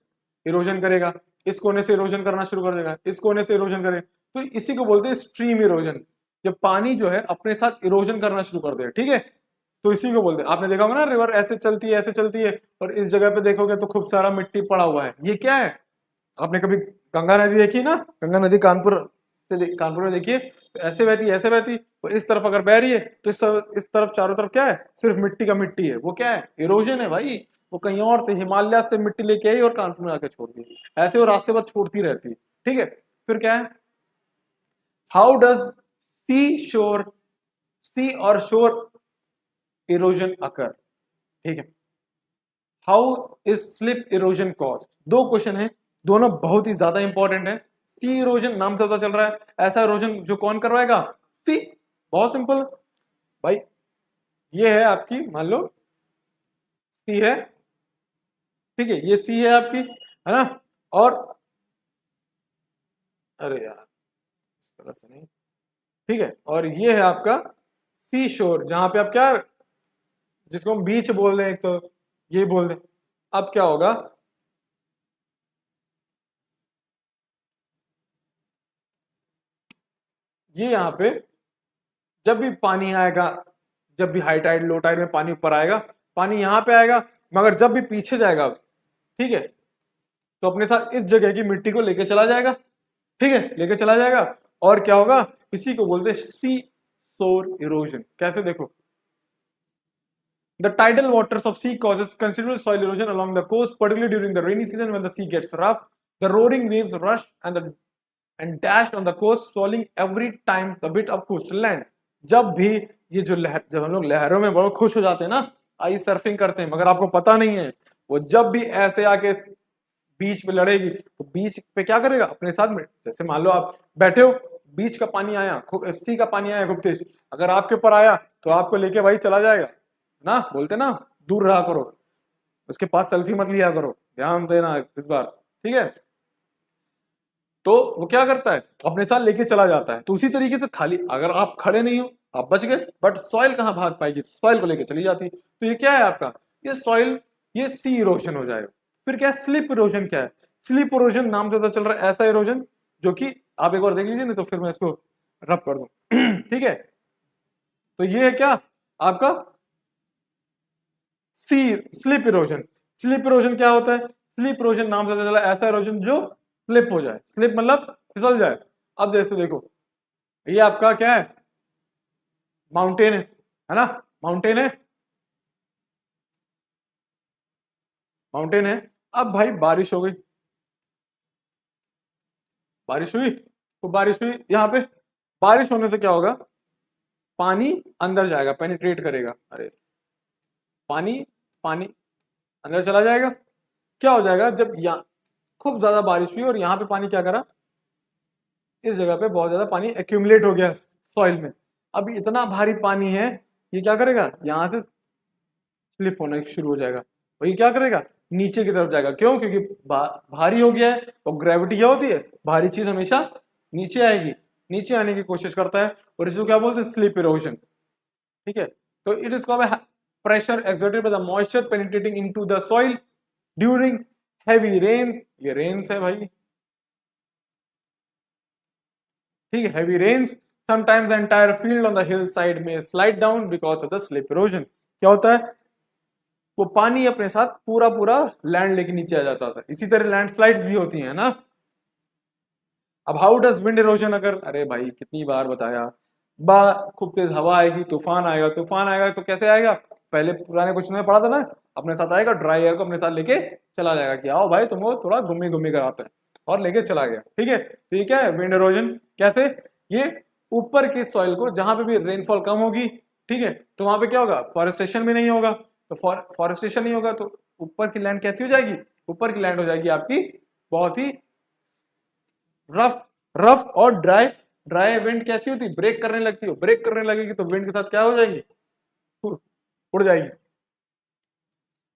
इरोजन करेगा, इस कोने से इरोजन करना शुरू कर देगा, इस कोने से इरोजन करेगा। तो इसी को बोलते हैं स्ट्रीम इरोजन, जब पानी जो है अपने साथ इरोजन करना शुरू कर देगा, ठीक है। तो इसी को बोलते हैं, आपने देखा होगा ना, रिवर ऐसे चलती है, ऐसे चलती है, और इस जगह पे देखोगे तो खूब सारा मिट्टी पड़ा हुआ है, ये क्या है, आपने कभी गंगा नदी देखी ना, गंगा नदी कानपुर कानपुर में देखिए, तो ऐसे बहती है, ऐसे बहती, तो इस तरफ अगर बह रही है तो इस तरफ चारों तरफ क्या है, सिर्फ मिट्टी का मिट्टी है, वो क्या है, इरोजन है भाई। वो कहीं और से हिमालय से मिट्टी लेके आई और कानपुर में आके छोड़ दी, ऐसे वो रास्ते पर छोड़ती रहती है, ठीक है। फिर क्या है, हाउ डज सी शोर, सी और शोर इरोजन अकर, ठीक है। How is slip erosion cause. दो क्वेश्चन है, दोनों बहुत ही ज्यादा इंपॉर्टेंट है। सी इरोजन नाम से पता चल रहा है, ऐसा इरोजन जो कौन करवाएगा, सी, बहुत सिंपल भाई। ये है आपकी, मान लो सी है, ठीक है, ये सी है आपकी, है ना, और अरे यार इस तरह से नहीं, ठीक है, और ये है आपका सी शोर, जहां पे आप क्या, जिसको हम बीच बोल रहे हैं, एक तो ये बोल दें। अब क्या होगा, ये यहाँ पे जब भी पानी आएगा, जब भी हाई टाइड लो टाइड में पानी ऊपर आएगा, पानी यहाँ पे आएगा, मगर जब भी पीछे जाएगा, ठीक है, तो अपने साथ इस जगह की मिट्टी को लेके चला जाएगा, ठीक है, लेके चला जाएगा। और क्या होगा, इसी को बोलते हैं सी शोर इरोजन। कैसे, देखो, the tidal waters of sea causes considerable soil erosion along the coast, particularly during the rainy season when the sea gets rough. The roaring waves rush and dash on the coast, swallowing every time the bit of coastal land. जब भी ये जो लहर, जब हम लोग लहरों में बहुत खुश हो जाते हैं ना, आई सर्फिंग करते हैं, मगर आपको पता नहीं है, वो जब भी ऐसे आके बीच पे लड़ेगी तो बीच पे क्या करेगा, अपने साथ में, जैसे मान लो आप बैठे हो, बीच का पानी आया, सी का पानी आया खूब तेज, अगर आपके ऊपर आया तो आपको लेके भाई चला जाएगा ना, बोलते ना, दूर रहा करो, उसके पास सेल्फी मत लिया करो, ध्यान देना इस बार, ठीक है। तो वो क्या करता है, अपने साथ लेके चला जाता है। तो उसी तरीके से खाली अगर आप खड़े नहीं हो, आप बच गए, बट सॉइल कहाँ भाग पाएगी, सॉइल को लेके चली जाती है। तो ये क्या है आपका, ये सॉइल, ये सी इरोजन हो जाएगा। फिर क्या है, स्लिप इरोजन क्या है, स्लिप इरोजन नाम से पता चल रहा है ऐसा इरोजन जो कि आप एक बार देख लीजिए, नहीं तो फिर मैं इसको रब कर दूं ठीक है। तो ये है क्या आपका सी, स्लिप इरोजन। स्लिप इरोजन क्या होता है, स्लिप इरोजन नाम से पता चला ऐसा इरोजन जो स्लिप हो जाए, स्लिप मतलब फिसल जाए। अब जैसे देखो, ये आपका क्या है, माउंटेन है ना, माउंटेन है, माउंटेन है। अब भाई बारिश हो गई, बारिश हुई, तो बारिश हुई यहाँ पे, बारिश होने से क्या होगा, पानी अंदर जाएगा, पेनिट्रेट करेगा, अरे पानी, पानी अंदर चला जाएगा। क्या हो जाएगा, जब यहाँ खूब ज्यादा बारिश हुई और यहाँ पे पानी क्या करा, इस जगह पे बहुत ज्यादा पानी एक्यूमुलेट हो गया सॉइल में। अब इतना भारी पानी है, ये क्या करेगा, यहाँ से स्लिप होना शुरू हो जाएगा, और ये क्या करेगा, नीचे की तरफ जाएगा। क्यों, क्योंकि भारी हो गया है, और ग्रेविटी क्या होती है, भारी चीज हमेशा नीचे आएगी, नीचे आने की कोशिश करता है, और इसको क्या बोलते हैं, स्लिप इरोजन। ठीक है, तो it is called pressure exerted by the moisture penetrating into the soil during heavy rains, ये रेन्स है भाई, ठीक है, heavy rains. Sometimes the entire field on the hillside में slide down because of the slip erosion. क्या होता है, वो पानी अपने साथ पूरा पूरा लैंड लेके नीचे आ जाता था। इसी तरह लैंडस्लाइड्स भी होती हैं ना। अब हाउ डज विंड इरोजन अगर, अरे भाई कितनी बार बताया, बा खूब तेज हवा आएगी, तूफान आएगा, तूफान आएगा तो कैसे आएगा, पहले पुराने क्वेश्चन में पढ़ा था ना, अपने साथ आएगा, ड्राई एयर को अपने साथ लेके चला जाएगा कि आओ भाई तुमको थोड़ा घूमी घूमी कराते हैं, और लेके चला गया। ठीक है, तो ये क्या है, विंड इरोजन। कैसे, ये ऊपर की सॉइल को, जहां पे भी रेनफॉल कम होगी, ठीक है, तो वहां पे क्या होगा, फॉरेस्टेशन भी नहीं होगा, तो फॉरेस्टेशन नहीं होगा तो ऊपर की लैंड कैसी हो जाएगी, ऊपर की लैंड हो जाएगी आपकी बहुत ही रफ, रफ और ड्राई। ड्राई विंड कैसी होती है, ब्रेक करने लगती है, ब्रेक करने लगेगी तो विंड के साथ क्या हो जाएगी, उड़ जाएगी।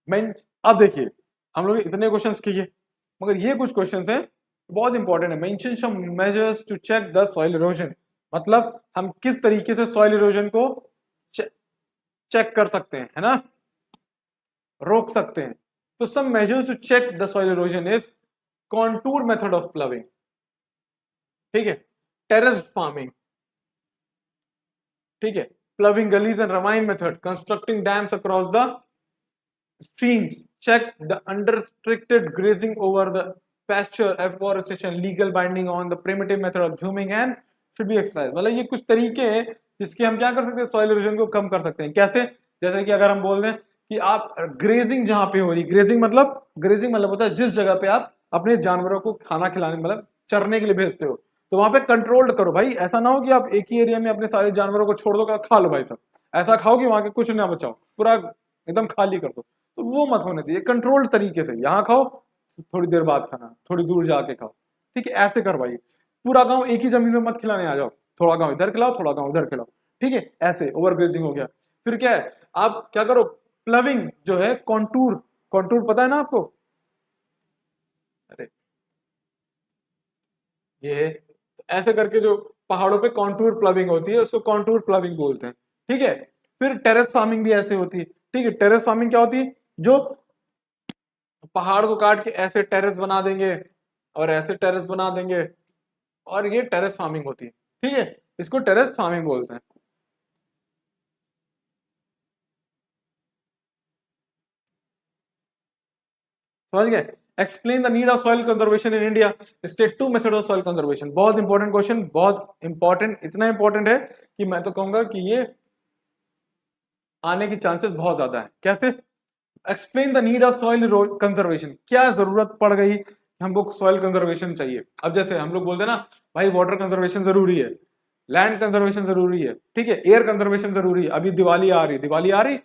मैं, अब देखिए हम लोग ने इतने क्वेश्चंस किए, मगर ये कुछ क्वेश्चंस हैं बहुत इंपॉर्टेंट है। Mention some measures to check the soil erosion, मतलब हम किस तरीके से सॉइल इरोजन को चेक कर सकते हैं, है ना, रोक सकते हैं। तो some measures to check the soil erosion is contour method of ploughing, ठीक है, टेरेस्ड फार्मिंग, ठीक है, ploughing gullies and ravine method, constructing dams across the streams, check the unrestricted grazing over the pasture, afforestation, legal binding on the primitive method of zooming and should be exercised। मतलब ये कुछ तरीके हैं जिसके हम क्या कर सकते हैं, सॉइल इरोजन को कम कर सकते हैं। कैसे, जैसे कि अगर हम बोल दें कि आप ग्रेजिंग जहां पे हो रही, ग्रेजिंग मतलब होता है जिस जगह पे आप अपने जानवरों को खाना खिलाने, मतलब चरने के लिए भेजते हो, तो वहां पे कंट्रोल्ड करो भाई। ऐसा ना हो कि आप एक ही एरिया में अपने सारे जानवरों को छोड़ दो, खा लो भाई सब, ऐसा खाओ कि वहां के कुछ ना बचाओ, पूरा एकदम खाली कर दो, तो वो मत होने चाहिए। कंट्रोल्ड तरीके से यहाँ खाओ, थोड़ी देर बाद खाना, थोड़ी दूर जाके खाओ, ठीक है, ऐसे करवाइए। पूरा गांव एक ही जमीन में मत खिलाने आ जाओ, थोड़ा गांव इधर खिलाओ, थोड़ा गांव उधर खिलाओ, ठीक है, ऐसे ओवरग्रेजिंग हो गया। फिर क्या है, आप क्या करो, प्लविंग जो है, कॉन्टूर, कॉन्टूर पता है ना आपको, अरे ये है, तो ऐसे करके जो पहाड़ों पे कॉन्टूर प्लविंग होती है उसको कॉन्टूर प्लविंग बोलते हैं, ठीक है। फिर टेरेस फार्मिंग भी ऐसे होती है, ठीक है। टेरेस फार्मिंग क्या होती है, जो पहाड़ को काट के ऐसे टेरेस बना देंगे और ऐसे टेरेस बना देंगे, और ये टेरेस फार्मिंग होती है, ठीक है, इसको टेरेस फार्मिंग बोलते हैं। समझ गए। Explain the need of soil conservation in India, state two method of soil conservation. बहुत इंपॉर्टेंट क्वेश्चन, बहुत इंपॉर्टेंट, इतना इंपॉर्टेंट है कि मैं तो कहूंगा कि ये आने की चांसेस बहुत ज्यादा है। कैसे, explain the need of soil conservation, क्या जरूरत पड़ गई हमको सॉइल कंजर्वेशन चाहिए। अब जैसे हम लोग बोलते हैं ना भाई, वाटर कंजर्वेशन जरूरी है, लैंड कंजर्वेशन जरूरी है, ठीक है, एयर कंजर्वेशन जरूरी है। अभी दिवाली आ रही, दिवाली आ रही,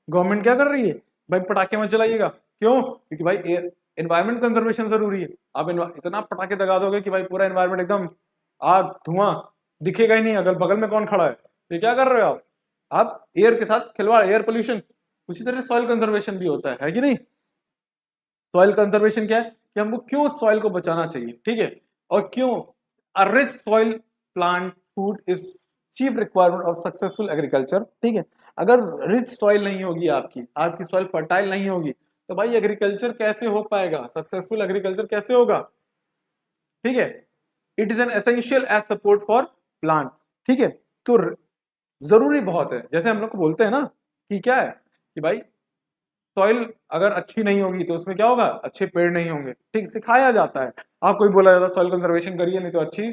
गवर्नमेंट क्या कर रही है भाई, पटाखे मत जलाइएगा। क्यों, क्योंकि भाई एयर, एनवायरमेंट कंजर्वेशन जरूरी है। आप इतना पटाखे दगा दोगे कि भाई पूरा एनवायरमेंट एकदम आग धुआं, दिखेगा ही नहीं अगल बगल में कौन खड़ा है, तो क्या कर रहे हो आप एयर के साथ खिलवाड़, एयर पोल्यूशन। उसी तरह सॉइल कंजर्वेशन भी होता है कि नहीं। सॉइल कंजर्वेशन क्या है कि हमको क्यों सॉइल को बचाना चाहिए, ठीक है। और क्यों? A rich soil plant food is chief requirement of successful agriculture. ठीक है, अगर रिच सॉइल नहीं होगी आपकी सॉइल फर्टाइल नहीं होगी तो भाई एग्रीकल्चर कैसे हो पाएगा, सक्सेसफुल एग्रीकल्चर कैसे होगा? ठीक है, it is an essential as support for plant. ठीक है, तो जरूरी बहुत है, जैसे हम लोग को बोलते हैं ना कि क्या है कि भाई सॉइल अगर अच्छी नहीं होगी तो उसमें क्या होगा, अच्छे पेड़ नहीं होंगे। ठीक, सिखाया जाता है, आपको भी बोला जाता है सॉइल कंजर्वेशन करिए नहीं तो अच्छी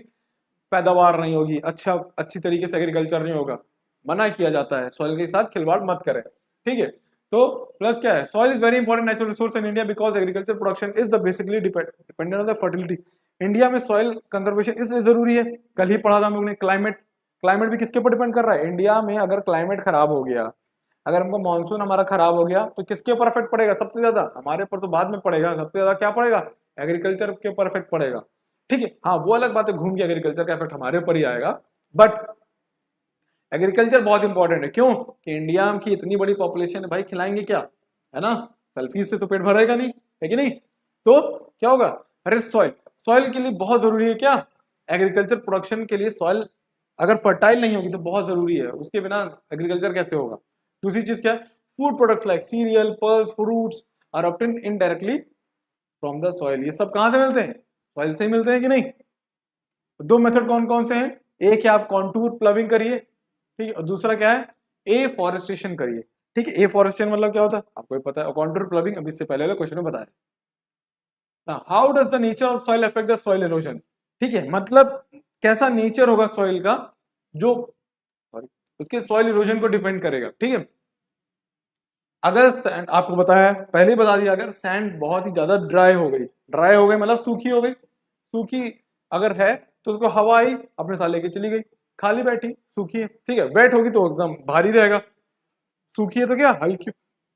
पैदावार नहीं होगी, अच्छी तरीके से एग्रीकल्चर नहीं होगा, मना किया जाता है, सॉइल के साथ खिलवाड़ मत करें। ठीक है, तो प्लस क्या है, soil is very important natural resource in India because agriculture production is the basically dependent on the fertility. India में सॉइल कंजर्वेशन इसलिए जरूरी है, कल ही पढ़ा था हम लोगों ने, क्लाइमेट भी किसके ऊपर डिपेंड कर रहा है? इंडिया में अगर क्लाइमेट खराब हो गया, अगर हमको मानसून हमारा खराब हो गया तो किसके ऊपर इफेक्ट पड़ेगा? सबसे ज्यादा हमारे ऊपर तो बाद में पड़ेगा, सबसे ज्यादा क्या पड़ेगा? एग्रीकल्चर के ऊपर इफेक्ट पड़ेगा। ठीक है, हाँ वो अलग बात है, घूम के एग्रीकल्चर का इफेक्ट हमारे ऊपर ही आएगा, बट एग्रीकल्चर बहुत इंपॉर्टेंट है। क्यों? कि इंडिया की इतनी बड़ी पॉपुलेशन है भाई, खिलाएंगे क्या, है ना? सेल्फी से तो पेट भरेगा नहीं, है कि नहीं? तो क्या होगा, रिच सॉइल, सॉइल के लिए बहुत जरूरी है क्या? एग्रीकल्चर प्रोडक्शन के लिए सॉइल अगर फर्टाइल नहीं होगी तो बहुत जरूरी है, उसके बिना एग्रीकल्चर कैसे होगा? दूसरी चीज क्या है, food products like cereal, pulse, fruits are obtained indirectly from the soil. ये सब कहां से मिलते हैं? सॉइल से ही मिलते हैं कि नहीं? दो मेथड कौन कौन से हैं? एक है आप कॉन्टूर प्लविंग करिए, ठीक है, और दूसरा क्या है, एफॉरेस्टेशन करिए। ठीक है, एफॉरेस्टेशन मतलब क्या होता है आपको भी पता है, और कॉन्टूर प्लविंग अभी इससे पहले वाले क्वेश्चन में बताया। How does the nature of soil affect the soil erosion? ठीक है, मतलब कैसा नेचर होगा सॉइल का जो सॉरी उसके सॉइल इरोजन को डिपेंड करेगा। ठीक है, अगर सैंड, आपको बताया पहले ही बता दिया, अगर सैंड बहुत ही ज्यादा ड्राई हो गई मतलब सूखी हो गई, सूखी अगर है तो उसको हवा आई अपने साथ लेके चली गई, खाली बैठी सूखी है। ठीक है, वेट होगी तो एकदम भारी रहेगा, सूखी है तो क्या हल्की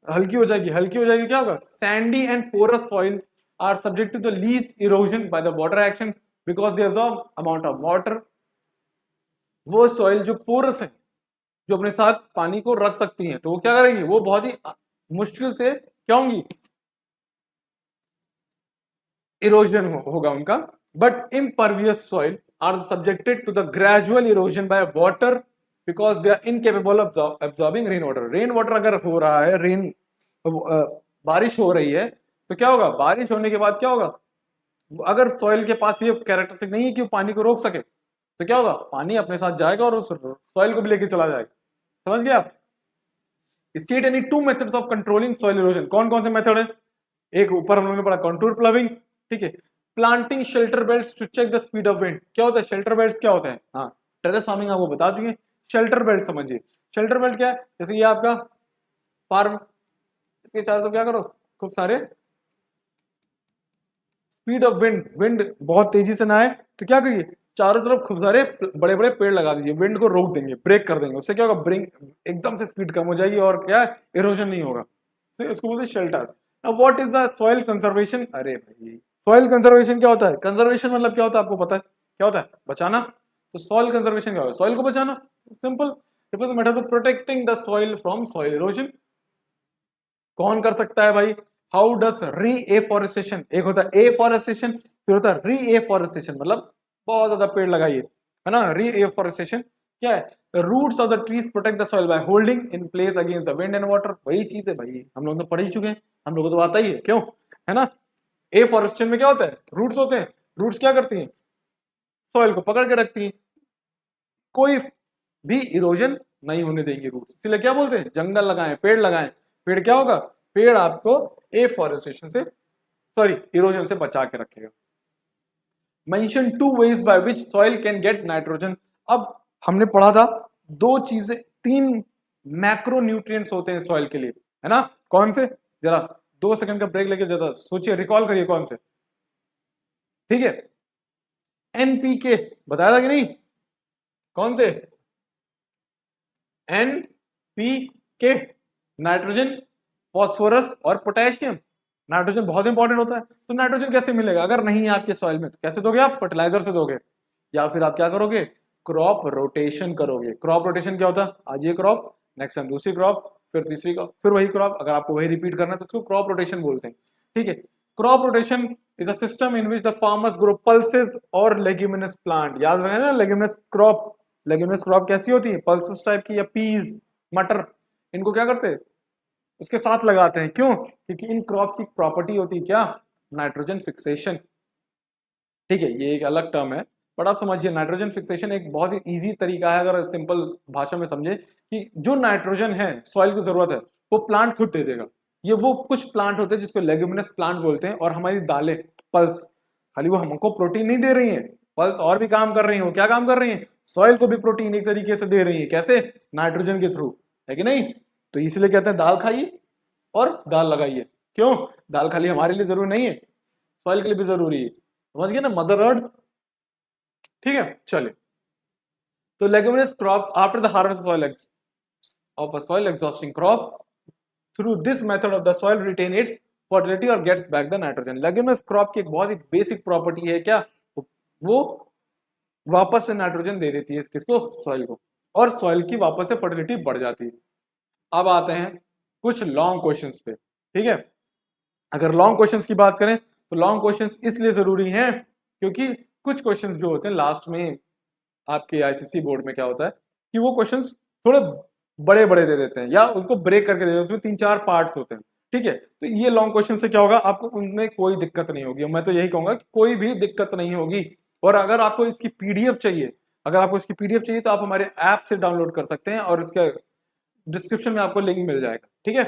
हल्की हो जाएगी, हल्की हो जाएगी क्या होगा, sandy and porous soils are subject to the least erosion by the water action because they absorb amount of water. वो सॉइल जो पोरस है, जो अपने साथ पानी को रख सकती हैं, तो वो क्या करेंगी, वो बहुत ही मुश्किल से क्या होंगी, इरोजन होगा उनका। But impervious soil are subjected to the gradual erosion by water because they are incapable of absorbing rain water. Rain water अगर हो रहा है, बारिश हो रही है तो क्या होगा, बारिश होने के बाद क्या होगा, अगर सॉइल के पास ये कैरेक्टरिस्टिक नहीं है कि वो पानी को रोक सके तो क्या होगा, पानी अपने साथ जाएगा और उस सॉइल को भी लेके चला जाएगा। समझ गए आप? State any two methods of controlling soil erosion. कौन कौन से मेथड है? एक ऊपर हम लोगों ने पढ़ा कंटूर प्लविंग, ठीक है, planting shelter belts to check the speed of wind. क्या होता है शेल्टर बेल्ट्स, क्या होते हैं? हाँ, टेरेस फार्मिंग आपको बता चुके, शेल्टर बेल्ट समझिए। शेल्टर बेल्ट क्या है, जैसे ये आपका फार्म, इसके चारों तरफ क्या करो, खूब सारे स्पीड ऑफ विंड, विंड बहुत तेजी से ना आए तो क्या करिए, चारों तरफ खूब सारे बड़े बड़े पेड़ लगा दीजिए, विंड को रोक देंगे, ब्रेक कर देंगे, उससे क्या होगा, ब्रिंग एकदम से स्पीड कम हो जाएगी और क्या इरोजन नहीं होगा, तो इसको बोलते हैं शेल्टर। अब what is the soil conservation? अरे भाई सॉइल कंजर्वेशन क्या होता है? कंजर्वेशन मतलब क्या होता है आपको पता है, क्या होता है, बचाना। तो सॉइल कंजर्वेशन क्या होता है, सॉइल को बचाना, simple. Method of protecting the soil from soil erosion. कौन कर सकता है भाई? हाउ डस री एफॉरेस्टेशन, एक होता है एफॉरेस्टेशन, फिर होता है री एफॉरेस्टेशन, मतलब बहुत ज्यादा पेड़ लगाइए, है ना। री एफॉरेस्टेशन क्या है, the roots of the trees protect the soil by holding in place against the wind and water. वही चीज है भाई, हम लोग तो पढ़ ही चुके हैं, हम लोग को तो आता ही है, क्यों, है ना। एफॉरेस्टेशन में क्या होता है, रूट्स होते हैं, रूट्स क्या करती हैं, सॉइल को पकड़ के रखती हैं, कोई भी इरोजन नहीं होने देंगे रूट्स, इसलिए क्या बोलते हैं, जंगल लगाएं, पेड़ लगाएं। पेड़ क्या होगा, पेड़ आपको एफॉरेस्टेशन से, सॉरी इरोजन से बचा के रखेगा। Mention two ways by which soil can get nitrogen. अब हमने पढ़ा था दो चीजें, तीन मैक्रो न्यूट्रिएंट्स होते हैं सॉइल के लिए, है ना। कौन से, जरा 2 सेकंड का ब्रेक लेके जरा सोचिए, रिकॉल करिए कौन से, ठीक है। एनपीके बताया था कि नहीं, कौन से, एनपीके, नाइट्रोजन, फॉस्फोरस और पोटेशियम। नाइट्रोजन बहुत इंपॉर्टेंट होता है, तो नाइट्रोजन कैसे मिलेगा, अगर नहीं है आपके सॉइल में तो कैसे दोगे आप, फर्टिलाइजर से दोगे, या फिर आप क्या करोगे, क्रॉप रोटेशन करोगे। क्रॉप रोटेशन क्या होता है, आज ये क्रॉप, नेक्स्ट टाइम दूसरी क्रॉप, फिर तीसरी क्रॉप, फिर वही क्रॉप, अगर आपको वही रिपीट करना है तो उसको क्रॉप रोटेशन बोलते हैं, ठीक है। Crop rotation is a system in which the farmers grow pulses और लेग्यूमिनस प्लांट। याद रखना ना, लेग्यूमिनस क्रॉप, लेग्यूमिनस क्रॉप कैसी होती है, पल्सेस टाइप की, या पीज, मटर, इनको क्या करते हैं, उसके साथ लगाते हैं। क्यों? क्योंकि इन क्रॉप्स की प्रॉपर्टी होती है क्या, नाइट्रोजन फिक्सेशन। ठीक है, ये एक अलग टर्म है, बट आप समझिए नाइट्रोजन फिक्सेशन एक बहुत ही इजी तरीका है, अगर सिंपल भाषा में समझे, कि जो नाइट्रोजन है सॉइल की जरूरत है वो प्लांट खुद दे देगा। ये वो कुछ प्लांट होते हैं जिसको लेग्यूमिनस प्लांट बोलते हैं, और हमारी दालें, पल्स, खाली वो हमको प्रोटीन नहीं दे रही है, पल्स और भी काम कर रही है। वो क्या काम कर रही है, सॉइल को भी प्रोटीन एक तरीके से दे रही है। कैसे, नाइट्रोजन के थ्रू, है कि नहीं? तो इसलिए कहते हैं दाल खाइए और दाल लगाइए। क्यों? दाल खाली हमारे लिए जरूरी नहीं है, सॉइल के लिए भी जरूरी है। समझ गए ना, मदर अर्थ। ठीक है, चलिए। तो leguminous crops after the harvest of a soil exhausting crop, through this method of the soil retain its fertility और gets back the nitrogen. Leguminous crop की एक बहुत ही बेसिक प्रॉपर्टी है क्या, वो वापस से नाइट्रोजन दे देती है किसको, सॉइल को, और सॉइल की वापस से फर्टिलिटी बढ़ जाती है। अब आते हैं कुछ लॉन्ग क्वेश्चंस पे। ठीक है, अगर लॉन्ग क्वेश्चंस की बात करें तो लॉन्ग क्वेश्चंस इसलिए जरूरी हैं क्योंकि कुछ क्वेश्चंस जो होते हैं लास्ट में आपके आईसीसी बोर्ड में क्या होता है कि वो क्वेश्चंस थोड़े बड़े बड़े दे देते हैं, या उनको ब्रेक करके दे देते हैं, उसमें 3-4 पार्ट्स होते हैं। ठीक है, तो ये लॉन्ग क्वेश्चन से क्या होगा, आपको उनमें कोई दिक्कत नहीं होगी। मैं तो यही कहूंगा कि कोई भी दिक्कत नहीं होगी। और अगर आपको इसकी पीडीएफ चाहिए, अगर आपको इसकी पीडीएफ चाहिए तो आप हमारे ऐप से डाउनलोड कर सकते हैं, और इसका डिस्क्रिप्शन में आपको लिंक मिल जाएगा। ठीक है,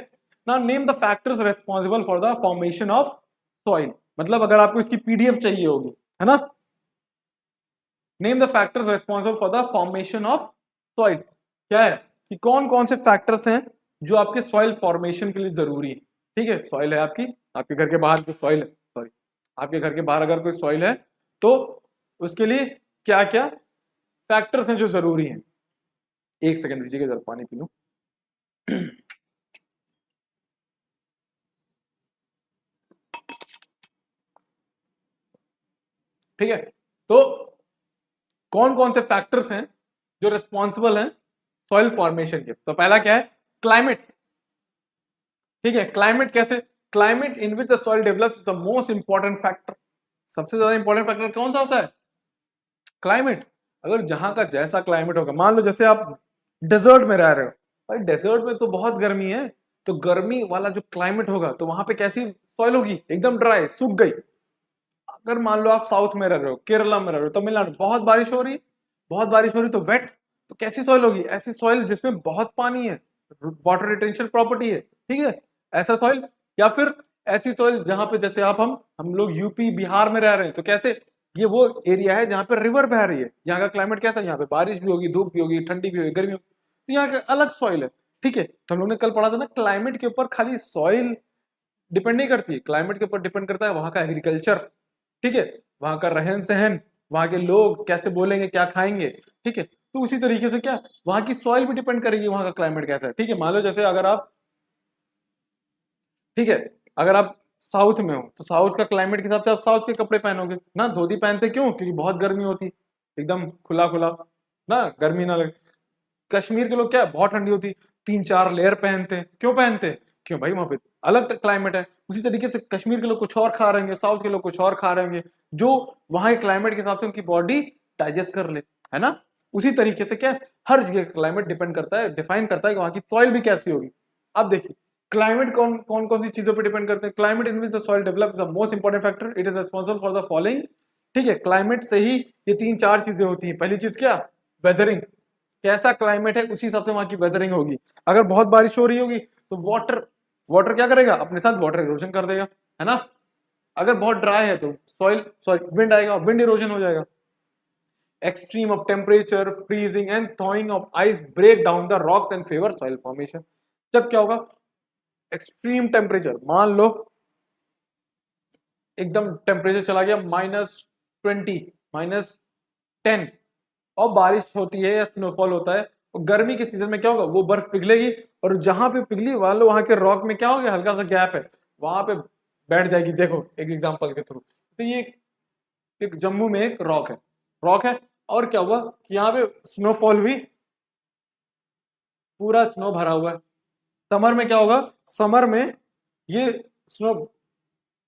now name the factors responsible for the formation of soil. मतलब अगर आपको इसकी पीडीएफ चाहिए होगी, है ना, name the factors responsible for the formation of soil. क्या है कि कौन कौन से फैक्टर्स हैं जो आपके सॉइल फॉर्मेशन के लिए जरूरी है। ठीक है, सॉइल है आपकी, आपके घर के बाहर कोई सॉइल है, सॉरी, आपके घर के बाहर अगर कोई सॉइल है तो उसके लिए क्या क्या फैक्टर्स हैं जो जरूरी हैं। एक सेकंड दीजिएगा, जरा पानी पी लूं। ठीक है, तो कौन कौन से फैक्टर्स हैं जो रिस्पॉन्सिबल हैं सॉइल फॉर्मेशन के। तो पहला क्या है, क्लाइमेट। ठीक है, क्लाइमेट कैसे, climate in which the soil develops is the most important factor. सबसे ज्यादा इंपॉर्टेंट फैक्टर कौन सा होता है, क्लाइमेट। अगर जहां का जैसा क्लाइमेट होगा, मान लो जैसे आप डेजर्ट में रह रहे हो, भाई डेजर्ट में तो बहुत गर्मी है, तो गर्मी वाला जो क्लाइमेट होगा तो वहां पे कैसी सॉइल होगी, एकदम ड्राई, सूख गई। अगर मान लो आप साउथ में रह रहे हो, केरला में रह रहे हो, तमिलनाडु, बहुत बारिश हो रही, बहुत बारिश हो रही, तो वेट, तो कैसी सॉइल होगी, ऐसी सॉइल जिसमें बहुत पानी है, वाटर रिटेंशन प्रॉपर्टी है। ठीक है, ऐसा सॉइल। या फिर ऐसी सॉइल जहां पे जैसे हम लोग यूपी बिहार में रह रहे हैं, तो कैसे, ये वो एरिया है जहां पर रिवर बह रही है, यहाँ का क्लाइमेट कैसा है, यहाँ पे बारिश भी होगी, धूप भी होगी, ठंडी भी होगी, गर्मी होगी, तो यहाँ का अलग सॉइल है। ठीक है, तो हम लोग ने कल पढ़ा था ना, क्लाइमेट के ऊपर खाली सॉइल डिपेंड नहीं करती, क्लाइमेट के ऊपर डिपेंड करता है वहां का एग्रीकल्चर। ठीक है, वहां का रहन सहन, वहां के लोग कैसे बोलेंगे, क्या खाएंगे। ठीक है, तो उसी तरीके से क्या, वहां की सॉइल भी डिपेंड करेगी वहां का क्लाइमेट कैसा है। ठीक है, मान लो जैसे अगर आप, ठीक है, अगर आप साउथ में हो तो साउथ का क्लाइमेट के हिसाब से आप साउथ के कपड़े पहनोगे ना, धोती पहनते क्यों, क्योंकि बहुत गर्मी होती, एकदम खुला खुला ना, गर्मी ना लगे। कश्मीर के लोग क्या है, बहुत ठंडी होती, 3-4 लेयर पहनते हैं। क्यों पहनते हैं, क्यों भाई, वहां पे अलग क्लाइमेट है। उसी तरीके से कश्मीर के लोग कुछ और खा रहेंगे, साउथ के लोग कुछ और खा रहेंगे, जो वहां के क्लाइमेट के हिसाब से उनकी बॉडी डाइजेस्ट कर ले, है ना। उसी तरीके से क्या, हर जगह क्लाइमेट डिपेंड करता है, डिफाइन करता है कि वहां की सॉइल भी कैसी होगी। अब देखिए, क्लाइमेट कौन कौन कौन सी चीजों पर डिपेंड करते हैं, climate in which the soil develop is the most important factor, it is responsible for the following. ठीक है, क्लाइमेट से ही ये 3-4 चीजें होती हैं। पहली चीज क्या, वेदरिंग, कैसा क्लाइमेट है उसी हिसाब से वहां की वेदरिंग होगी। अगर बहुत बारिश हो रही होगी तो वाटर वाटर क्या करेगा, अपने साथ वाटर इरोजन कर देगा, है ना। अगर बहुत ड्राई है तो सॉइल सॉरी विंड आएगा, विंड इरोजन हो जाएगा। Extreme of temperature, freezing and thawing of ice break down the rocks and favour soil formation. जब क्या होगा, एक्सट्रीम टेम्परेचर, मान लो एकदम टेम्परेचर चला गया -20, -10, और बारिश होती है या स्नोफॉल होता है, और गर्मी के सीजन में क्या होगा, वो बर्फ पिघलेगी, और जहां पे पिघली मान लो वहां के रॉक में क्या हो गया, हल्का सा गैप है, वहां पे बैठ जाएगी। देखो एक एग्जांपल के थ्रू, तो ये एक जम्मू में एक रॉक है, और क्या हुआ कि यहाँ पे स्नोफॉल भी, पूरा स्नो भरा हुआ है। समर में क्या होगा, समर में ये स्नो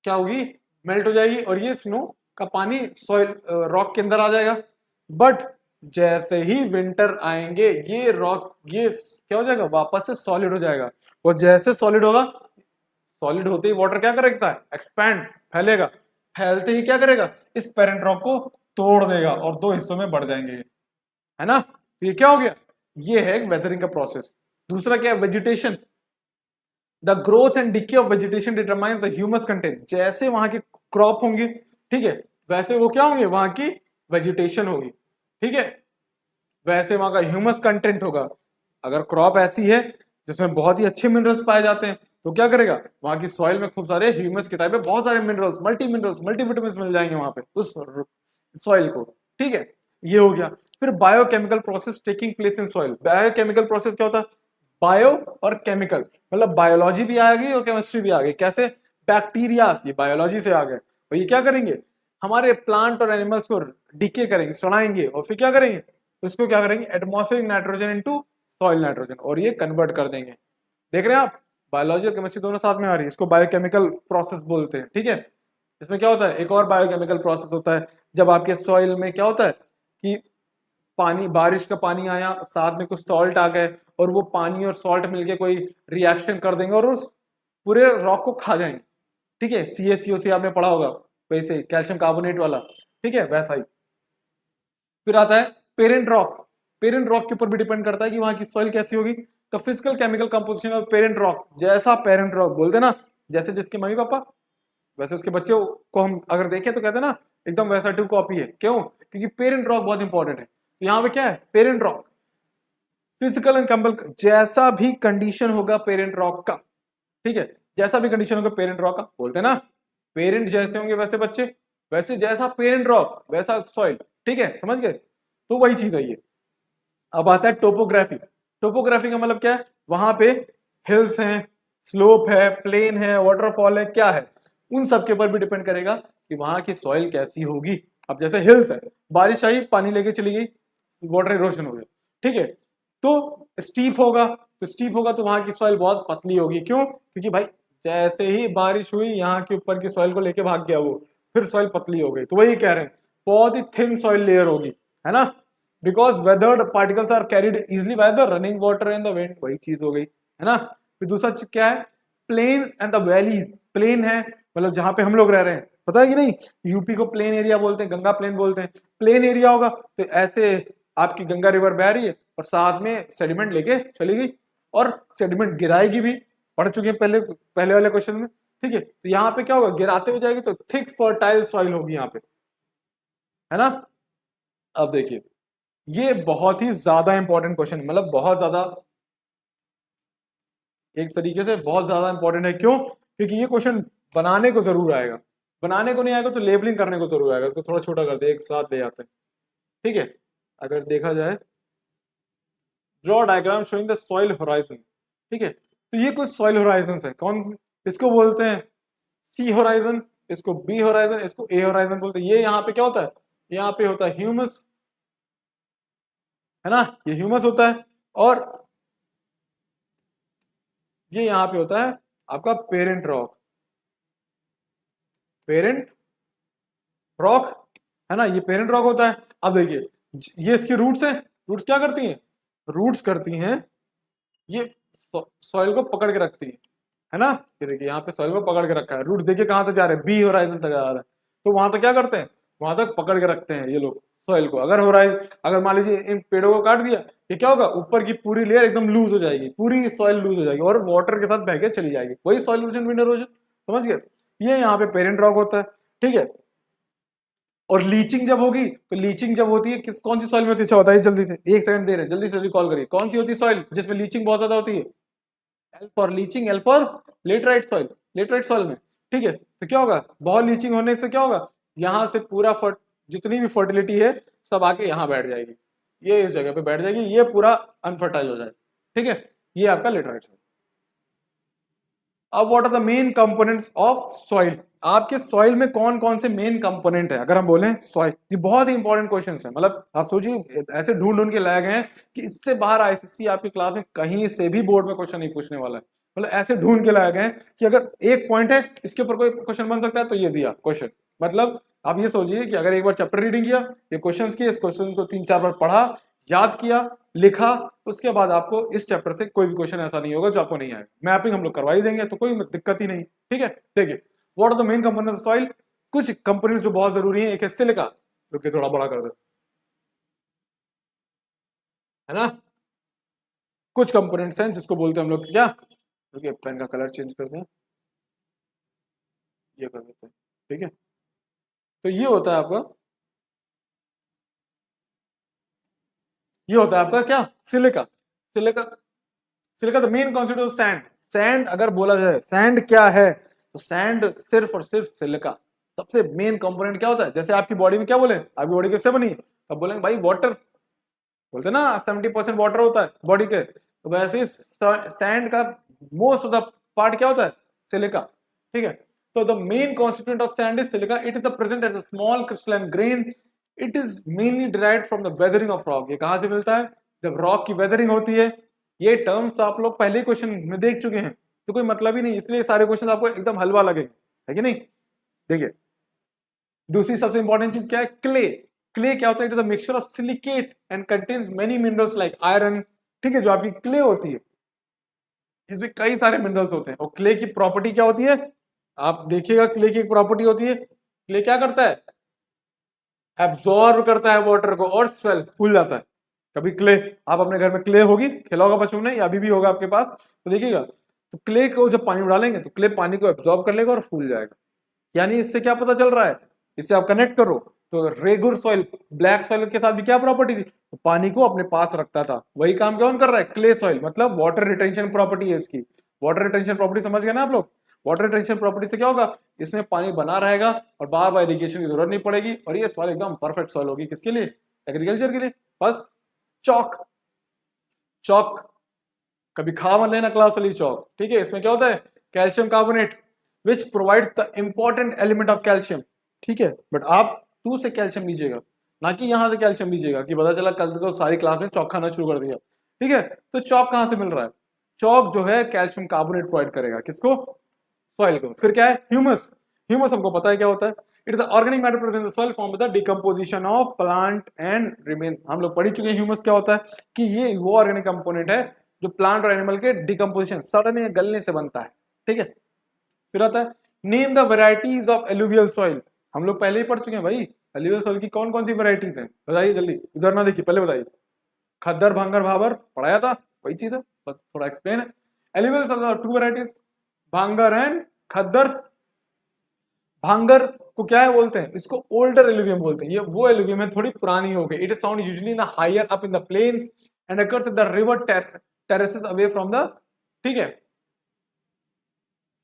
क्या होगी, मेल्ट हो जाएगी और ये स्नो का पानी सॉइल रॉक के अंदर आ जाएगा। बट जैसे ही विंटर आएंगे ये रॉक ये क्या हो जाएगा, वापस से सॉलिड हो जाएगा। और जैसे सॉलिड होगा, सॉलिड होते ही वाटर क्या करेगा, एक्सपैंड, फैलेगा। फैलते ही क्या करेगा, इस पेरेंट रॉक को तोड़ देगा और दो हिस्सों में बढ़ जाएंगे, है ना। तो ये क्या हो गया, ये है वेदरिंग का प्रोसेस। दूसरा क्या है, vegetation. The growth and decay of vegetation determines the humus content. जैसे वहां की क्रॉप होंगी, ठीक है, वैसे वो क्या होंगे, वहां की वेजिटेशन होगी, ठीक है, वैसे वहां का ह्यूमस कंटेंट होगा। अगर क्रॉप ऐसी है जिसमें बहुत ही अच्छे मिनरल्स पाए जाते हैं तो क्या करेगा, वहां की सॉइल में खूब सारे ह्यूमस के टाइप में बहुत सारे मिनरल्स, मल्टीविटामिन्स मिल जाएंगे वहां पे उस सॉइल को, ठीक है। ये हो गया। फिर biochemical process taking place in soil. Biochemical process क्या होता है, बायो और केमिकल, मतलब बायोलॉजी भी आ गई और केमिस्ट्री भी आ गई। कैसे, बैक्टीरिया ये बायोलॉजी से आ गए, और ये क्या करेंगे, हमारे प्लांट और एनिमल्स को डिके करेंगे, सड़ाएंगे, और फिर क्या करेंगे, उसको क्या करेंगे, atmospheric nitrogen into soil nitrogen, और ये कन्वर्ट कर देंगे। देख रहे हैं आप, बायोलॉजी और केमिस्ट्री दोनों साथ में आ रही है। इसको बायोकेमिकल प्रोसेस बोलते हैं, ठीक है। इसमें क्या होता है, एक और बायोकेमिकल प्रोसेस होता है, जब आपके सॉइल में क्या होता है कि पानी, बारिश का पानी आया, साथ में कुछ सॉल्ट आ गए, और वो पानी और सॉल्ट मिलके कोई रिएक्शन कर देंगे और उस पूरे रॉक को खा जाएंगे, ठीक है। CaCO3 आपने पढ़ा होगा, वैसे कैल्शियम कार्बोनेट वाला, ठीक है, वैसा ही। फिर आता है पेरेंट रॉक। पेरेंट रॉक के ऊपर भी डिपेंड करता है कि वहां की सॉइल कैसी होगी। तो physical chemical composition of parent rock, जैसा पेरेंट रॉक बोलते ना, जैसे जिसके मम्मी पापा वैसे उसके बच्चे को हम अगर देखें तो कहते हैं ना एकदम वैसा टू कॉपी है। क्यों, क्योंकि पेरेंट रॉक बहुत इंपॉर्टेंट है। तो यहाँ पे क्या है, parent rock, physical and chemical, जैसा भी कंडीशन होगा पेरेंट रॉक का, ठीक है, जैसा भी कंडीशन होगा पेरेंट रॉक का, बोलते हैं ना पेरेंट जैसे होंगे वैसे बच्चे, वैसे जैसा पेरेंट रॉक वैसा सॉइल, ठीक है, समझ गए। तो वही चीज है ये। अब आता है टोपोग्राफी। टोपोग्राफी का मतलब क्या है, वहां पे हिल्स हैं, स्लोप है, प्लेन है, वाटरफॉल है, क्या है, उन सब के ऊपर भी डिपेंड करेगा कि वहां की सॉइल कैसी होगी। अब जैसे हिल्स है, बारिश आई पानी लेके चली गई, वाटर इरोशन हो गया, ठीक है। तो स्टीप होगा, तो स्टीप होगा तो वहां की सॉइल बहुत पतली होगी। क्यों, क्योंकि भाई जैसे ही बारिश हुई यहाँ के ऊपर की सॉइल को लेके भाग गया वो, फिर सॉइल पतली हो गई। तो वही कह रहे हैं, बहुत ही थिन सॉइल लेयर होगी, है ना, because weathered particles are carried easily by the running water in the wind, वही चीज हो गई, है ना। फिर दूसरा चीज क्या है, plains and the valleys. Plain है मतलब जहां पे हम लोग रह रहे हैं, पता है कि नहीं, यूपी को प्लेन एरिया बोलते हैं, गंगा प्लेन बोलते हैं। प्लेन एरिया होगा तो ऐसे आपकी गंगा रिवर बह रही है और साथ में सेडिमेंट लेके चली गई, और सेडिमेंट गिराएगी भी, पढ़ चुके हैं पहले पहले वाले क्वेश्चन में, ठीक है। तो यहाँ पे क्या होगा, गिराते हुए जाएगी तो थिक फर्टाइल सॉइल होगी यहाँ पे, है ना। अब देखिए, ये बहुत ही ज्यादा इंपॉर्टेंट क्वेश्चन, मतलब बहुत ज्यादा, एक तरीके से बहुत ज्यादा इंपॉर्टेंट है। क्यों, क्योंकि ये क्वेश्चन बनाने को जरूर आएगा, बनाने को नहीं आएगा तो लेबलिंग करने को जरूर आएगा। इसको थोड़ा छोटा कर दे, एक साथ ले आते हैं, ठीक है। अगर देखा जाए, draw diagram showing the soil horizon, ठीक है। तो ये कुछ सॉइल होराइजन है, कौन, इसको बोलते हैं सी होराइजन, इसको बी होराइजन, इसको ए होराइजन बोलते हैं। ये यहाँ पे क्या होता है, यहाँ पे होता है ह्यूमस, है ना, ये ह्यूमस होता है। और ये यहाँ पे होता है आपका पेरेंट रॉक, पेरेंट रॉक, है ना, ये पेरेंट रॉक होता है। अब देखिए, ये इसकी रूट्स हैं, रूट्स क्या करती हैं, रूट्स करती हैं ये सॉइल को पकड़ के रखती है ना। ये देखिए यहाँ पे सॉइल को पकड़ के रखा है, रूट देखिए कहाँ तक जा रहे हैं, बी होराइजन तक जा रहा है। तो वहां तक क्या करते हैं, वहां तक पकड़ के रखते हैं ये लोग सॉइल को। अगर होराइजन, अगर मान लीजिए इन पेड़ों को काट दिया, ये क्या होगा, ऊपर की पूरी लेयर एकदम लूज हो जाएगी, पूरी सॉइल लूज हो जाएगी और वाटर के साथ बह के चली जाएगी, वही सॉइल इरोजन, विंड इरोजन, समझ गए। ये यहाँ पे पेरेंट रॉक होता है, ठीक है। और लीचिंग जब होगी, तो लीचिंग जब होती है किस, कौन सी सॉइल में होती है, अच्छा बताइए जल्दी से, एक सेकंड दे रहे हैं, जल्दी से रिकॉल करिए, कौन सी होती है सॉइल जिसमें लीचिंग बहुत ज्यादा होती है, L for leaching, L for laterite soil, laterite soil में, ठीक है। तो क्या होगा, बहुत लीचिंग होने से क्या होगा, यहाँ से पूरा जितनी भी फर्टिलिटी है सब आके यहाँ बैठ जाएगी, ये इस जगह पे बैठ जाएगी, ये पूरा अनफर्टाइल हो जाएगा, ठीक है। ये आपका लेटराइट सॉइल। अब what are the main components of soil, आपके सॉइल में कौन कौन से मेन कंपोनेंट है। अगर हम बोलें सॉइल, ये बहुत ही इंपॉर्टेंट क्वेश्चन है, मतलब आप सोचिए ऐसे ढूंढ ढूंढ के लाए गए हैं कि इससे बाहर आईसीसी आपकी क्लास में कहीं से भी बोर्ड में क्वेश्चन नहीं पूछने वाला है, मतलब ऐसे ढूंढ के लाए गए कि अगर एक पॉइंट है इसके ऊपर कोई क्वेश्चन बन सकता है तो ये दिया क्वेश्चन। मतलब आप ये सोचिए कि अगर एक बार चैप्टर रीडिंग किया, ये क्वेश्चंस किए, इस क्वेश्चन को 3-4 बार पढ़ा, याद किया, लिखा, उसके बाद आपको इस चैप्टर से कोई भी क्वेश्चन ऐसा नहीं होगा जो आपको नहीं आएगा। मैपिंग हम लोग करवा ही देंगे तो कोई दिक्कत ही नहीं। ठीक है, देखिए what are the main component of soil. कुछ कंपोनेंट्स जो बहुत जरूरी है, एक है सिलिका, जो कि थोड़ा बड़ा कर दो, है ना। कुछ कंपोनेंट्स हैं जिसको बोलते हैं हम लोग क्या, देखिए पेन का कलर चेंज करते हैं, ये कर देते हैं। ठीक है, तो ये होता है आपका, ये होता है आपका क्या, silica. Silica, silica the main constitute of sand. Sand अगर बोला जाए सैंड क्या है, तो सैंड सिर्फ और सिर्फ सिलिका। सबसे मेन कंपोनेंट क्या होता है, जैसे आपकी बॉडी में क्या बोले, आपकी बॉडी किससे बनी, तब बोलेंगे भाई वाटर, बोलते हैं ना 70% वाटर होता है बॉडी के, तो वैसे ही सैंड का मोस्ट ऑफ द पार्ट क्या होता है, सिलिका। ठीक है, तो the main constituent of sand is silica. It is present as a small crystalline grain. It is mainly derived from the weathering of rock. ये कहां से मिलता है, जब रॉक की वेदरिंग होती है। ये टर्म्स तो आप लोग पहले क्वेश्चन में देख चुके हैं, तो कोई मतलब ही नहीं, इसलिए सारे क्वेश्चन आपको एकदम हलवा लगेंगे, है कि नहीं। देखिए दूसरी सबसे इंपॉर्टेंट चीज क्या है, क्ले। क्ले क्या होता है, it is a mixture of silicate and contains many minerals like iron. ठीक है, जो आपकी क्ले होती है इसमें कई सारे मिनरल्स होते हैं। और क्ले की प्रॉपर्टी क्या होती है, आप देखिएगा क्ले की एक प्रॉपर्टी होती है, क्ले क्या करता है, एब्जॉर्ब करता है वाटर को और स्वेल, फूल जाता है। कभी क्ले, आप अपने घर में क्ले होगी, खेला होगा बचपन में या अभी भी होगा आपके पास, तो देखिएगा, तो क्ले को जब पानी में डालेंगे तो क्ले पानी को एब्जॉर्ब कर लेगा और फूल जाएगा। यानी इससे क्या पता चल रहा है, इससे आप कनेक्ट करो, तो रेगुर सॉइल, ब्लैक सॉइल के साथ भी क्या प्रॉपर्टी थी, तो पानी को अपने पास रखता था। वही काम कौन कर रहा है, क्ले सॉइल, मतलब वाटर रिटेंशन प्रॉपर्टी है इसकी। वाटर रिटेंशन प्रॉपर्टी समझ गए ना आप लोग। वाटर रिटेंशन प्रॉपर्टी से क्या होगा, इसमें पानी बना रहेगा और बार बार इरिगेशन की जरूरत नहीं पड़ेगी, और ये सॉइल एकदम परफेक्ट सॉइल होगी, किसके लिए, एग्रीकल्चर के लिए। बस चौक, चौक कभी खा मत लेना, क्लास वाली चौक। ठीक है, इसमें क्या होता है, calcium carbonate which provides the important element of calcium. ठीक है, बट आप टू से कैल्शियम लीजिएगा, ना कि यहां से कैल्शियम लीजिएगा कि पता चला कल तो सारी क्लास में चौक खाना शुरू कर दिया। ठीक है, तो चौक कहां से मिल रहा है, चौक जो है कैल्शियम कार्बोनेट प्रोवाइड करेगा, किसको, सॉइल को। फिर क्या है, ह्यूमस। ह्यूमस हमको पता है क्या होता है, it is organic matter present in the soil form with the decomposition of plant and remain. हम लोग पढ़ चुके हैं ह्यूमस क्या होता है, कि ये वो ऑर्गेनिक कंपोनेंट है जो प्लांट और एनिमल के डिकम्पोजिशन, सड़ने गलने से बनता है। ठीक है, फिर आता है name the varieties of alluvial soil. हम लोग पहले ही पढ़ चुके हैं भाई, एलुवियल सॉइल की कौन कौन सी वेराइटीज हैं, बताइए जल्दी, इधर ना देखिए, पहले बताइए। खद्दर, भांगर, भाबर पढ़ाया था, वही चीज है, बस थोड़ा एक्सप्लेन है। एलुवियल सॉइल टू वेराइटीज, भांगर एंड खद्दर। भांगर को क्या है बोलते हैं, इसको ओल्डर एलुवियम बोलते हैं। ये वो एलुवियम है, थोड़ी पुरानी हो गई। It is found usually in the higher up in the plains and occurs at the river terraces away from the, ठीक है,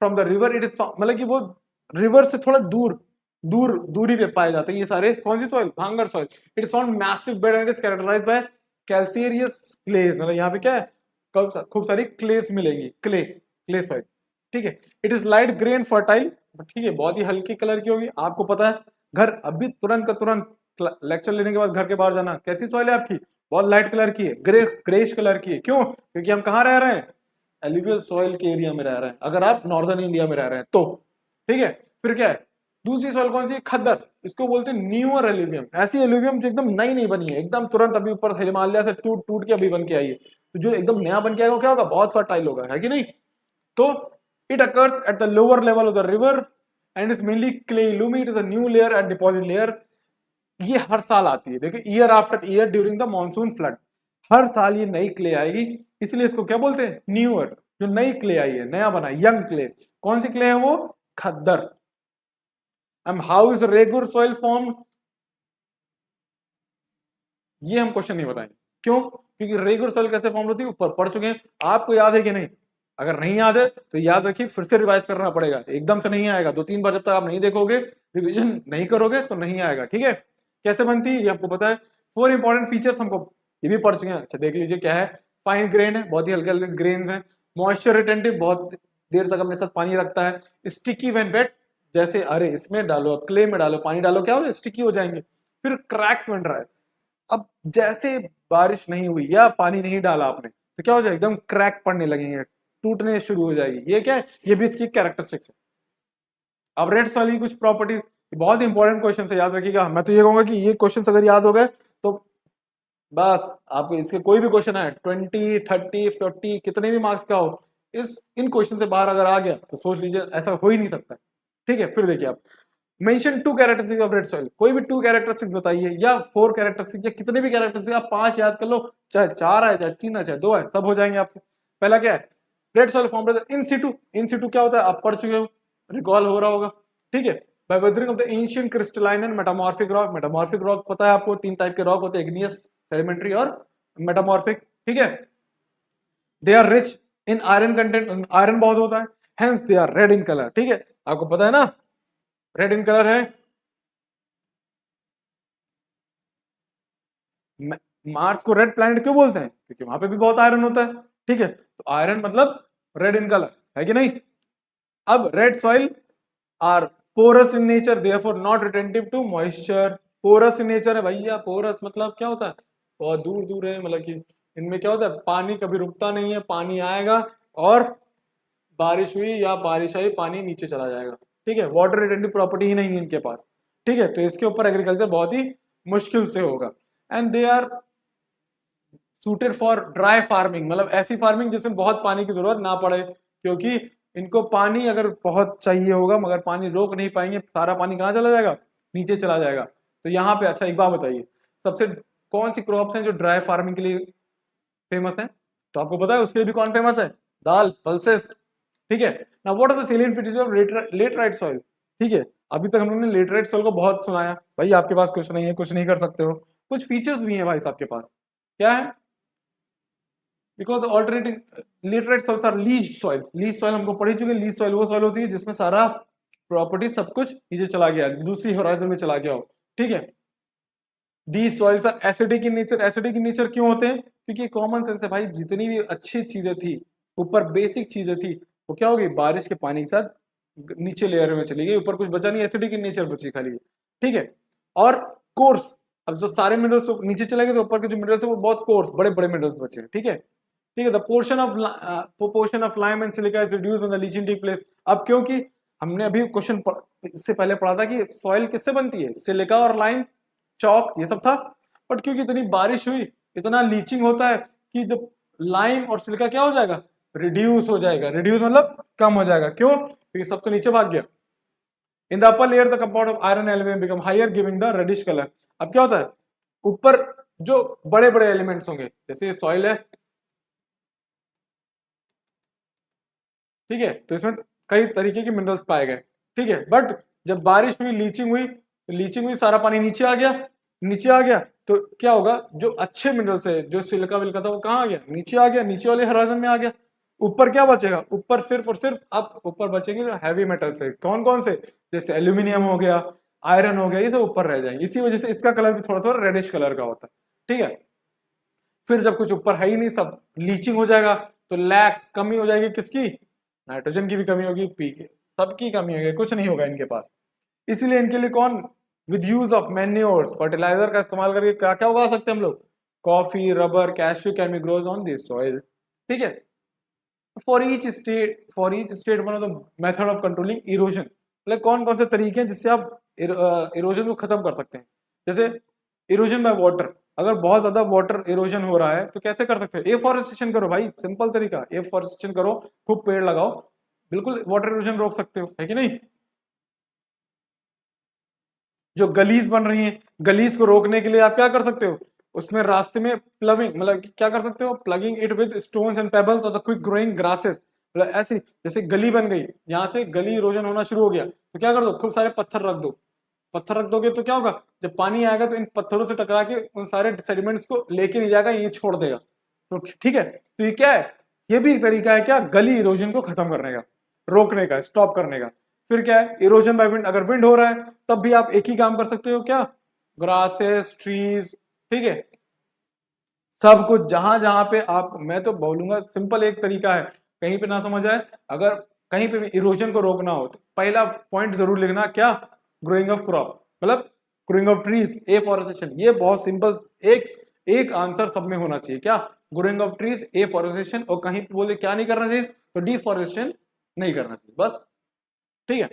from the river. It is मतलब कि वो रिवर से थोड़ा दूरी पे पाए जाते हैं ये सारे, कौन सी soil, bhangar soil. It is found massive bed and is characterised by calcareous clays. मतलब यहाँ पे क्या है, खूब सारी क्लेस मिलेंगी, क्ले सॉइल। ठीक है, it is light grey and fertile. ठीक है, बहुत ही हल्की कलर की होगी। आपको पता है घर अभी तुरंत का तुरंत लेक्चर लेने के बाद घर के बाहर जाना, कैसी सॉइल है आपकी, बहुत लाइट कलर की है, ग्रेश कलर की है। क्यों, क्योंकि हम कहाँ रह रहे हैं, एलुवियल सॉइल के एरिया में रह रहे हैं, अगर आप नॉर्दर्न इंडिया में रह रहे हैं तो। ठीक है, फिर क्या है, दूसरी सॉइल कौन सी, खद्दर। इसको बोलते हैं न्यूअर एलुवियम। ऐसी एलुवियम जो एकदम नई नहीं बनी है, एकदम तुरंत अभी ऊपर हिमालय से टूट टूट के अभी बन के आई है, तो जो एकदम नया बन के आएगा क्या होगा, बहुत फर्टाइल होगा, है कि नहीं। तो it occurs at the lower level of the river and is mainly clay loamy. It is a new layer and deposit layer. ये हर साल आती है, देखिए year after year during the monsoon flood, हर साल ये नई क्ले आएगी, इसलिए इसको क्या बोलते हैं, न्यूअर। जो नई क्ले आई है, नया बना, यंग क्ले। कौन सी क्ले है वो, khadar. And how is regular soil form, ये हम क्वेश्चन नहीं बताएंगे। क्यों, क्योंकि रेगुलर सॉइल कैसे फॉर्म होती है ऊपर पढ़ चुके हैं। आपको याद है कि नहीं, अगर नहीं याद है तो याद रखिए, फिर से रिवाइज करना पड़ेगा, एकदम से नहीं आएगा। 2-3 बार जब तक आप नहीं देखोगे, रिविजन नहीं करोगे तो नहीं आएगा। ठीक है, कैसे बनती है ये आपको पता है। 4 इंपॉर्टेंट फीचर्स हमको ये भी पढ़ चुके हैं। अच्छा देख लीजिए क्या है, फाइन ग्रेन है, बहुत ही हल्के हल्के ग्रेन है। मॉइस्चर रिटेंटिव, बहुत देर तक अपने साथ पानी रखता है। स्टिकी व्हेन वेट, जैसे अरे इसमें डालो, क्ले में डालो, पानी डालो, क्या हो, स्टिकी हो जाएंगे। फिर क्रैक्स बन रहा है, अब जैसे बारिश नहीं हुई या पानी नहीं डाला आपने, तो क्या हो जाए, एकदम क्रैक पड़ने लगेंगे, टूटने शुरू हो जाएगी। ये क्या है, ये भी इसकी कैरेक्टरिस्टिक्स है। अब रेड सॉइल की कुछ प्रॉपर्टी, बहुत इंपॉर्टेंट क्वेश्चन है, याद रखिएगा। मैं तो ये कहूंगा कि ये क्वेश्चन अगर याद हो गए तो बस आपको इसके कोई भी क्वेश्चन है 20, 30, 40 कितने भी मार्क्स का हो, इन क्वेश्चन से बाहर अगर आ गया तो सोच लीजिए ऐसा हो ही नहीं सकता। ठीक है, फिर देखिए आप, mention 2 characteristics of red soil, कोई भी 2 कैरेक्टरिस्टिक्स बताइए, या 4 कैरेक्टरिस्टिक्स, या कितने भी कैरेक्टरिस्टिक्स, आप 5 याद कर लो, चाहे 4 है, चाहे 3 है, चाहे 2 है, सब हो जाएंगे आपसे। पहला क्या है, red soil form in situ. In situ क्या होता है, आप पढ़ चुके हो, रिकॉल हो रहा होगा। ठीक है, by weathering of the ancient crystalline and metamorphic rock. Metamorphic rock पता है आपको, 3 टाइप के रॉक होते हैं, इग्नियस, सेडिमेंट्री और मेटामॉर्फिक। ठीक है, they are rich in iron content, iron बहुत होता है, hence they are red in colour. ठीक है, आपको पता है ना, रेड इन कलर है। मार्स को रेड प्लैनेट क्यों बोलते हैं, क्योंकि वहां पे भी बहुत आयरन होता है। ठीक है, तो आयरन मतलब रेड इन कलर, है कि नहीं। अब red soil are porous in nature, therefore not retentive to moisture. Porous in nature है भैया, पोरस मतलब क्या होता है, बहुत दूर दूर है, मतलब कि इनमें क्या होता है, पानी कभी रुकता नहीं है, पानी आएगा और बारिश हुई या बारिश आई, पानी नीचे चला जाएगा। ठीक है, वाटर रिटेंटिव प्रॉपर्टी ही नहीं है इनके पास। ठीक है, तो इसके ऊपर एग्रीकल्चर बहुत ही मुश्किल से होगा। And they are suited for dry farming, मतलब ऐसी फार्मिंग जिसमें बहुत पानी की जरूरत ना पड़े, क्योंकि इनको पानी अगर बहुत चाहिए होगा मगर पानी रोक नहीं पाएंगे, सारा पानी कहाँ चला जाएगा, नीचे चला जाएगा। तो यहाँ पे अच्छा एक बात बताइए, सबसे कौन सी क्रॉप्स हैं जो ड्राई फार्मिंग के लिए फेमस हैं, तो आपको पता है उसके लिए भी कौन फेमस है, दाल, पल्सेस। ठीक है, now what are the salient features of laterite soil. ठीक है, अभी तक हमने लेटराइट सॉइल को बहुत सुनाया, भाई आपके पास कुछ नहीं है, कुछ नहीं कर सकते हो, कुछ फीचर्स भी हैं भाई आपके पास, क्या है, because alternating laterite soils are leached soil. Leach soil हमको पढ़ी चुके, लीज सॉइल वो सॉइल होती है जिसमें सारा प्रॉपर्टी सब कुछ नीचे चला गया, दूसरी होराइजन में चला गया हो। ठीक है, the soils are acidic in nature. Acidic in nature क्यों होते हैं, क्योंकि कॉमन सेंस है भाई, जितनी भी अच्छी चीजें थी, ऊपर बेसिक चीजें थी, वो क्या हो गई, बारिश के पानी के साथ नीचे लेयर में चली गई, ऊपर कुछ बचा नहीं, एसिडिक इन नेचर बची खाली। ठीक है, और कोर्स, अब जो सारे मिनरल्स तो नीचे चले गए तो ऊपर के जो मिनरल्स है वो बहुत कोर्स, बड़े बड़े मिनरल्स बचे। ठीक है, ठीक है, the portion of lime and silica is reduced when the leaching take place. अब क्योंकि हमने अभी क्वेश्चन इससे पहले पढ़ा था कि सॉइल किससे बनती है, सिलिका और लाइम, चौक, ये सब था, बट क्योंकि इतनी बारिश हुई, इतना लीचिंग होता है कि जब लाइम और सिलिका क्या हो जाएगा, रिड्यूस हो जाएगा। रिड्यूस मतलब कम हो जाएगा, क्यों, क्योंकि सब तो नीचे भाग गया। In the upper layer the compound of iron element become higher giving the reddish colour. अब क्या होता है, ऊपर जो बड़े बड़े एलिमेंट्स होंगे, जैसे सॉइल है, ठीक है, तो इसमें कई तरीके के मिनरल्स पाए गए। ठीक है, बट जब बारिश हुई, लीचिंग हुई, तो लीचिंग हुई, सारा पानी नीचे आ गया, नीचे आ गया, तो क्या होगा, जो अच्छे मिनरल्स है, जो सिलिका विलिका था वो कहाँ आ गया, नीचे आ गया, नीचे वाले होराइजन में आ गया। ऊपर क्या बचेगा, ऊपर सिर्फ और सिर्फ अब ऊपर बचेंगे जो हैवी मेटल्स है, कौन कौन से, जैसे एल्यूमिनियम हो गया, आयरन हो गया, ये सब ऊपर रह जाएंगे। इसी वजह से इसका कलर भी थोड़ा थोड़ा रेडिश कलर का होता है। ठीक है, फिर जब कुछ ऊपर है ही नहीं, सब लीचिंग हो जाएगा, तो लैक, कमी हो जाएगी किसकी, नाइट्रोजन की भी कमी होगी, पी के सबकी कमी होगी, कुछ नहीं होगा इनके पास। इसीलिए इनके लिए कौन, with use of manures, fertilizer का इस्तेमाल करके क्या क्या उगा सकते हैं हम लोग, coffee, rubber, cashew can be grows on this soil. ठीक है, for each state one of the method of controlling erosion, मतलब कौन कौन से तरीके हैं जिससे आप इरोजन को खत्म कर सकते हैं। जैसे इरोजन बाय वाटर, अगर बहुत ज्यादा वाटर इरोजन हो रहा है तो कैसे कर सकते हो, एफॉरेस्टेशन करो भाई, सिंपल तरीका, एफॉरेस्टेशन करो, खूब पेड़ लगाओ, बिल्कुल वाटर इरोजन रोक सकते हो, है कि नहीं। जो गलीज बन रही हैं, गलीज को रोकने के लिए आप क्या कर सकते हो, उसमें रास्ते में प्लविंग, मतलब क्या कर सकते हो, plugging it with stones and pebbles और द क्विक ग्रोइंग ग्रासेस। मतलब ऐसे, जैसे गली बन गई, यहाँ से गली इरोजन होना शुरू हो गया, तो क्या कर दो, खूब सारे पत्थर रख दो। पत्थर रख दोगे तो क्या होगा, जब पानी आएगा तो इन पत्थरों से टकरा के उन सारे सेडिमेंट्स को लेके नहीं जाएगा, ये छोड़ देगा। तो ठीक है, तो ये क्या है, ये भी एक तरीका है क्या, गली इरोजन को खत्म करने का, रोकने का, स्टॉप करने का। फिर क्या है, इरोजन बाय विंड, अगर विंड हो रहा है तब भी आप एक ही काम कर सकते हो, क्या, ग्रासेस, ट्रीज, ठीक है, सब कुछ जहां जहां पे आप, मैं तो बोलूंगा सिंपल एक तरीका है, कहीं पे ना समझ आए, अगर कहीं पे भी इरोजन को रोकना हो तो पहला पॉइंट जरूर लिखना, क्या, ग्रोइंग ऑफ क्रॉप, मतलब ग्रोइंग ऑफ ट्रीज, एफॉरेस्टेशन। ये बहुत सिंपल, एक एक आंसर सब में होना चाहिए, क्या, ग्रोइंग ऑफ ट्रीज, एफॉरेस्टेशन। और कहीं पे बोले क्या नहीं करना चाहिए, तो डिफॉरेस्टेशन नहीं करना चाहिए, बस। ठीक है,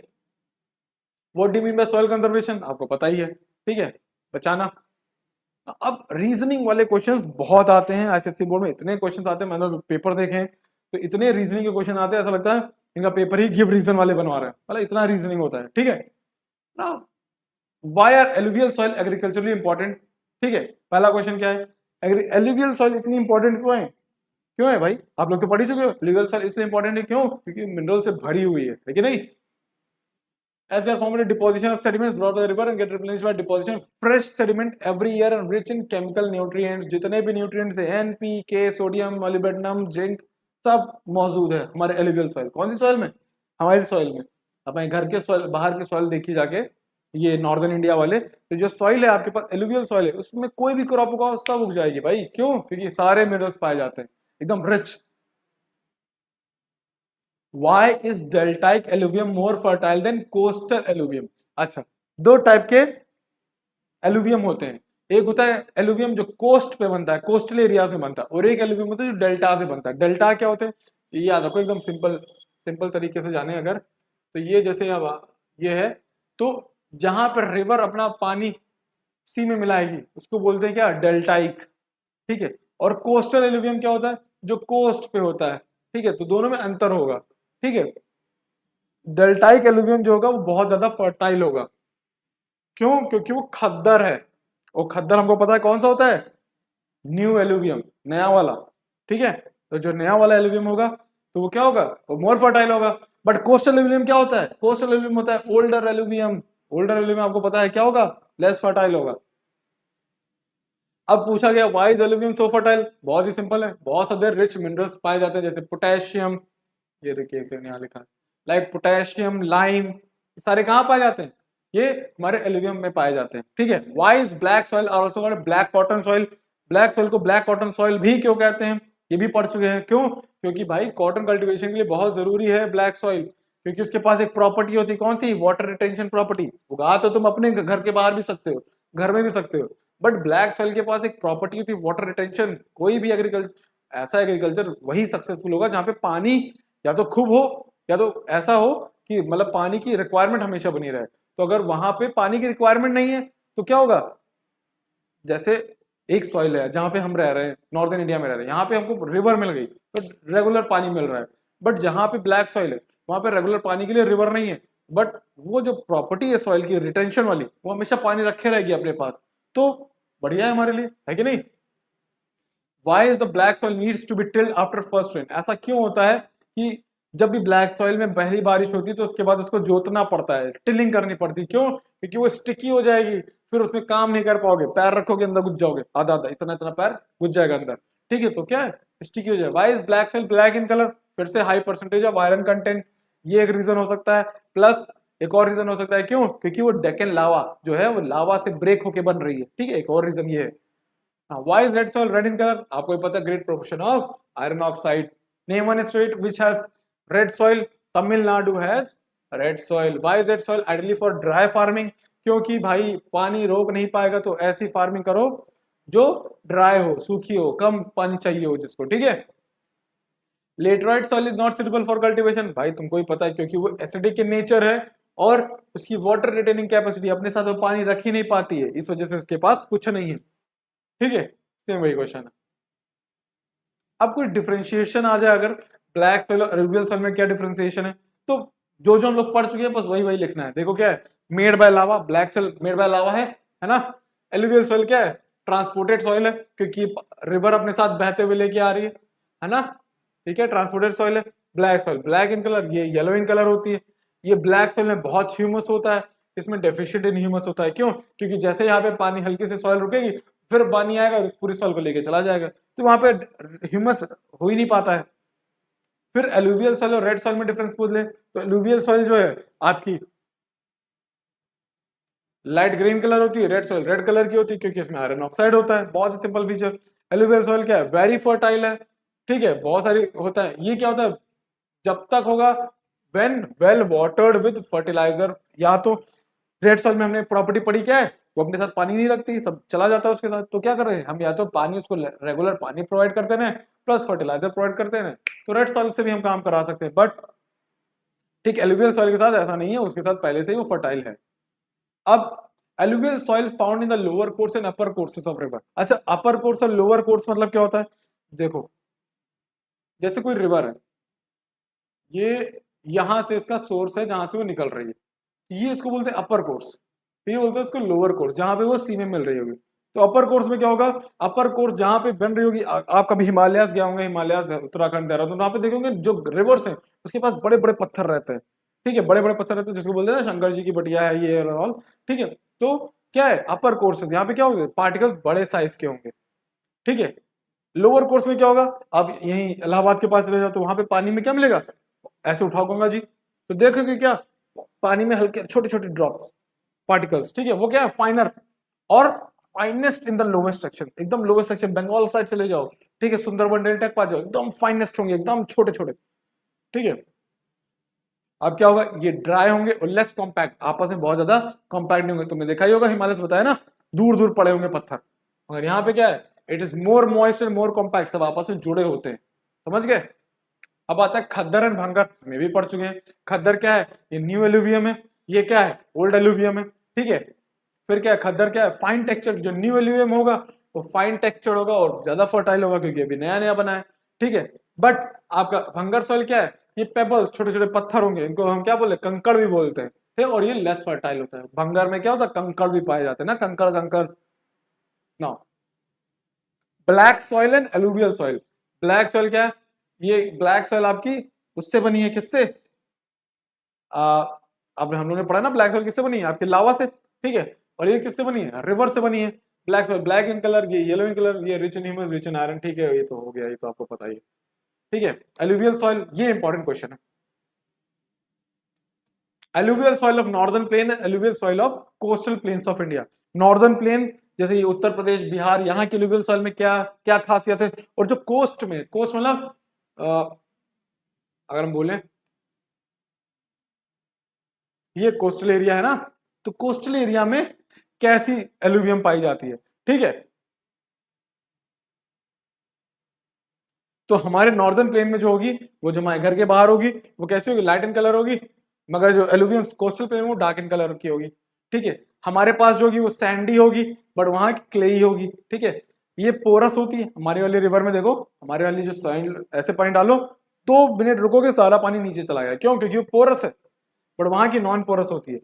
what do you mean by soil conservation, आपको पता ही है। ठीक है, बचाना। अब रीजनिंग वाले क्वेश्चंस बहुत आते हैं आईसीएसई बोर्ड में, इतने क्वेश्चंस आते हैं, मैंने तो पेपर देखे हैं, तो इतने रीजनिंग के क्वेश्चन आते हैं, ऐसा लगता है इनका पेपर ही गिव रीजन वाले बनवा रहे हैं, मतलब इतना रीजनिंग होता है। ठीक है ना, why are alluvial soil agriculturally important. ठीक है, पहला क्वेश्चन क्या है, एलुवियल सॉइल इतनी इंपॉर्टेंट क्यों है? क्यों है भाई, आप लोग तो पढ़ ही चुके हो, एलुवियल सॉइल इसलिए इंपॉर्टेंट है क्यों, क्योंकि मिनरल से भरी हुई है कि नहीं। As they are formed a deposition of sediments brought by the river and get replenished by deposition of fresh sediment every year and rich in chemical nutrients, जितने भी nutrients है NPK, सोडियम, मोलिब्डेनम, जिंक, सब मौजूद है हमारे alluvial soil. कौन सी soil में? हमारी सॉइल में। अपने घर के सॉइल, बाहर के सॉइल देखी जाके, ये नॉर्दर्न इंडिया वाले, तो जो सॉइल है आपके पास एलुवियल सॉइल है, उसमें कोई भी क्रॉप उगाओ सब उग जाएगी भाई। क्यों? क्योंकि सारे मिनरल्स पाए जाते हैं, एकदम rich. Why is deltaic alluvium more fertile than coastal alluvium? अच्छा, दो टाइप के एलुवियम होते हैं, एक होता है एलुवियम जो कोस्ट पे बनता है, कोस्टल एरियाज में बनता है, और एक एलुवियम होता है जो डेल्टा से बनता है। डेल्टा क्या होते हैं, ये याद रखो, एकदम सिंपल सिंपल तरीके से जाने अगर, तो ये जैसे अब ये है, तो जहां पर रिवर अपना पानी सी में मिलाएगी उसको बोलते हैं क्या, डेल्टाइक। ठीक है, और कोस्टल एलुवियम क्या होता है, जो कोस्ट पे होता है। ठीक है, तो दोनों में अंतर होगा। ठीक है, डेल्टाइक एलुवियम जो होगा वो बहुत ज्यादा फर्टाइल होगा। क्यों? क्योंकि वो खद्दर है, और खद्दर हमको पता है कौन सा होता है, न्यू एलुवियम, नया वाला। ठीक है, तो जो नया वाला एलुवियम होगा तो वो क्या होगा, वो मोर फर्टाइल होगा। बट कोस्टल एलुवियम क्या होता है, कोस्टल एलुवियम होता है ओल्डर एलुवियम। ओल्डर एलुवियम आपको पता है क्या होगा, लेस फर्टाइल होगा। अब पूछा गया why is alluvium so fertile, बहुत ही सिंपल है, बहुत सारे रिच मिनरल्स पाए जाते हैं, जैसे पोटेशियम, ये देखिए यहाँ लिखा है, लाइक पोटेशियम, लाइम, सारे कहाँ पाए जाते हैं, ये हमारे एलुवियम में पाए जाते हैं। ठीक है, why is black soil also called black cotton soil, black soil को ब्लैक कॉटन सॉइल भी क्यों कहते हैं, ये भी पढ़ चुके हैं। क्यों? क्योंकि भाई कॉटन कल्टीवेशन के लिए बहुत जरूरी है ब्लैक सॉइल, क्योंकि उसके पास एक प्रॉपर्टी होती है, कौन सी, वाटर रिटेंशन प्रॉपर्टी। उगा तो तुम अपने घर के बाहर भी सकते हो, घर में भी सकते हो, बट ब्लैक सॉइल के पास एक प्रॉपर्टी होती है वाटर रिटेंशन। कोई भी एग्रीकल्चर, ऐसा एग्रीकल्चर वही सक्सेसफुल होगा जहां पे पानी या तो खूब हो, या तो ऐसा हो कि मतलब पानी की रिक्वायरमेंट हमेशा बनी रहे। तो अगर वहां पे पानी की रिक्वायरमेंट नहीं है तो क्या होगा, जैसे एक सॉइल है जहां पे हम रह रहे हैं, नॉर्दर्न इंडिया में रह रहे हैं, यहाँ पे हमको रिवर मिल गई तो रेगुलर पानी मिल रहा है, बट जहां पे ब्लैक सॉइल है वहां पे रेगुलर पानी के लिए रिवर नहीं है, बट वो जो प्रॉपर्टी है सॉइल की रिटेंशन वाली, वो हमेशा पानी रखे रहेगी अपने पास, तो बढ़िया है हमारे लिए, है कि नहीं। Why is the black soil needs to be tilled after first rain, ऐसा क्यों होता है कि जब भी ब्लैक सॉइल में पहली बारिश होती है तो उसके बाद उसको जोतना पड़ता है, टिलिंग करनी पड़ती है। क्यों? क्योंकि वो स्टिकी हो जाएगी, फिर उसमें काम नहीं कर पाओगे, पैर रखोगे अंदर घुस जाओगे, आधा आधा इतना इतना पैर घुस जाएगा अंदर। ठीक है, तो क्या है, स्टिकी हो जाए। Why is black soil black in colour, फिर से high percentage of iron content, ये एक रीजन हो सकता है, प्लस एक और रीजन हो सकता है। क्यों? क्योंकि वो डेक्कन लावा जो है वो लावा से ब्रेक होके बन रही है। ठीक है, एक और रीजन ये है। Why is red soil red in color? आपको ये पता है, great proportion of iron oxide. Name one state which has red soil. Tamil Nadu has red soil. Why is red soil ideally for dry farming? क्योंकि भाई पानी रोक नहीं पाएगा, तो ऐसी फार्मिंग करो जो ड्राई हो, सूखी हो, कम पानी चाहिए हो जिसको। ठीक है, laterite soil is not suitable for cultivation, भाई तुमको ही पता है, क्योंकि वो एसिडिक इन नेचर है और उसकी वाटर रिटेनिंग कैपेसिटी अपने साथ वो पानी रख ही नहीं पाती है, इस वजह से उसके पास कुछ नहीं है। ठीक है, सेम वही क्वेश्चन है। अब कोई डिफरेंशिएशन आ जाए अगर ब्लैक सॉइल और एलुवियल सॉइल में क्या डिफरेंशिएशन है, तो जो जो हम लोग पढ़ चुके हैं बस वही वही लिखना है। देखो क्या है, made by lava, black soil made by lava है ना। एलुवियल सॉइल क्या है, ट्रांसपोर्टेड सॉइल है, क्योंकि रिवर अपने साथ बहते हुए लेके आ रही है ना। ठीक है, ट्रांसपोर्टेड सॉइल है। Black soil black in colour, ये येलो इन कलर होती है। ये ब्लैक सॉइल में बहुत ह्यूमस होता है, इसमें डेफिशिएंट इन ह्यूमस होता है। क्यों? क्योंकि जैसे यहाँ पे पानी हल्के से सॉइल रुकेगी, फिर पानी आएगा और इस पूरी सॉइल को लेके चला जाएगा, तो वहां पे ह्यूमस हो ही नहीं पाता है। फिर एलुवियल सॉइल और रेड सॉइल में डिफरेंस पूछ ले, तो एलुवियल सॉइल जो है आपकी लाइट ग्रीन कलर होती है, रेड सॉइल रेड कलर की होती है, क्योंकि इसमें आयरन ऑक्साइड होता है। बहुत ही सिंपल फीचर। एलुवियल सॉइल क्या है, वेरी फर्टाइल है। ठीक है, बहुत सारी होता है। ये क्या होता है, जब तक होगा when well watered with fertilizer. या तो रेड सॉइल में हमने प्रॉपर्टी पढ़ी क्या है, वो अपने साथ पानी नहीं रखती, सब चला जाता है उसके साथ। तो क्या कर रहे हैं हम, या तो पानी उसको रेगुलर पानी प्रोवाइड करते रहे प्लस फर्टिलाइजर प्रोवाइड करते रहे, तो रेड सॉइल से भी हम काम करा सकते हैं। बट ठीक एलुवियल सॉइल के साथ ऐसा नहीं है, उसके साथ पहले से ही वो फर्टाइल है। अब alluvial soil found in the lower course and upper courses of river. अच्छा, अपर कोर्स और लोअर कोर्स मतलब क्या होता है? देखो, जैसे कोई रिवर है, ये यहां से इसका सोर्स है जहां से वो निकल रही है, ये इसको बोलते हैं अपर कोर्स, ये बोलते हैं इसको लोअर कोर्स, जहां पे वो सी में मिल रही होगी। तो अपर कोर्स में क्या होगा? अपर कोर्स जहां पे बन रही होगी, आप कभी हिमालयास गए होंगे, हिमालयास उत्तराखंड देहरादून, वहां पे देखोगे जो रिवर्स है उसके पास बड़े बड़े पत्थर रहते हैं, ठीक है, बड़े बड़े पत्थर रहते हैं, जिसको बोलते हैं ना शंकर जी की बटिया है ये ऑल, ठीक है। तो क्या है अपर कोर्स, यहाँ पे क्या होंगे? पार्टिकल्स बड़े साइज के होंगे, ठीक है। लोअर कोर्स में क्या होगा? आप यहीं इलाहाबाद के पास चले जाओ तो वहां पे पानी में क्या मिलेगा? ऐसे उठाओ गंगा जी, तो देखोगे क्या? पानी में हल्के छोटे छोटे ड्रॉप्स, पार्टिकल्स, ठीक है। वो क्या है? फाइनर और finest in the lowest section, एकदम लोवेस्ट सेक्शन, बंगाल साइड चले जाओ, ठीक है, सुंदरबन डेल्टा के पास जाओ, एकदम फाइनेस्ट होंगे, एकदम छोटे छोटे, ठीक है। अब क्या होगा? ये ड्राई होंगे और लेस कॉम्पैक्ट, आपस में बहुत ज्यादा कॉम्पैक्ट नहीं होंगे। तुमने देखा ही होगा हिमालय से बताया ना, दूर दूर पड़े होंगे पत्थर, मगर यहाँ पे क्या है? It is more moist and more compact, सब आपस में जुड़े होते हैं, समझ गए? अब आता है खद्दर एंड भंगर, में भी पढ़ चुके हैं। खद्दर क्या है? ये न्यू एलुवियम है, ये क्या है? ओल्ड एलुवियम है, ठीक है। फिर क्या है? खद्दर क्या है? फाइन टेक्सचर, जो न्यू एलुवियम होगा वो फाइन टेक्सचर होगा और ज्यादा फर्टाइल होगा, क्योंकि अभी नया नया बना है, ठीक है। बट आपका भंगर सॉइल क्या है? ये पेबल्स, छोटे छोटे पत्थर होंगे, इनको हम क्या बोलते हैं? कंकड़ भी बोलते हैं, ठीक है, और ये लेस फर्टाइल होता है। भंगर में क्या होता है? कंकड़ भी पाए जाते हैं ना, कंकड़ कंकड़। ना, black soil and alluvial soil. Black soil क्या है? ये ब्लैक सॉइल आपकी उससे बनी है, किससे? अब हम लोगों ने पढ़ा ना ब्लैक सॉइल किससे बनी है? आपके लावा से, ठीक है। और ये किससे बनी है? रिवर से बनी है। Black soil black in colour, ये येलो इन कलर, ये rich in humus, rich in iron, ठीक है, ये तो हो गया, ये तो आपको पता ही है, ठीक है। एलुवियल सॉइल, ये इंपॉर्टेंट क्वेश्चन है। Alluvial soil of northern plain and alluvial soil of coastal planes of India. Northern plain जैसे ये उत्तर प्रदेश बिहार, यहाँ के एलुवियल सॉइल में क्या क्या खासियत है? और जो कोस्ट में, कोस्ट मतलब अगर हम बोले ये कोस्टल एरिया है ना, तो कोस्टल एरिया में कैसी एलुवियम पाई जाती है, ठीक है। तो हमारे नॉर्दर्न प्लेन में जो होगी, वो जो हमारे घर के बाहर होगी, वो कैसी होगी? लाइट इन कलर होगी, मगर जो एलुवियम कोस्टल प्लेन में वो डार्क इन कलर की होगी, ठीक है। हमारे पास जो होगी वो सैंडी होगी, बट वहां की क्लेई होगी, ठीक है। ये पोरस होती है। हमारे वाली रिवर में देखो, हमारे वाली जो सैंड, ऐसे पानी डालो 2 मिनट रुकोगे सारा पानी नीचे चला गया, क्यों? क्योंकि वो पोरस है, बट वहां की नॉन पोरस होती है।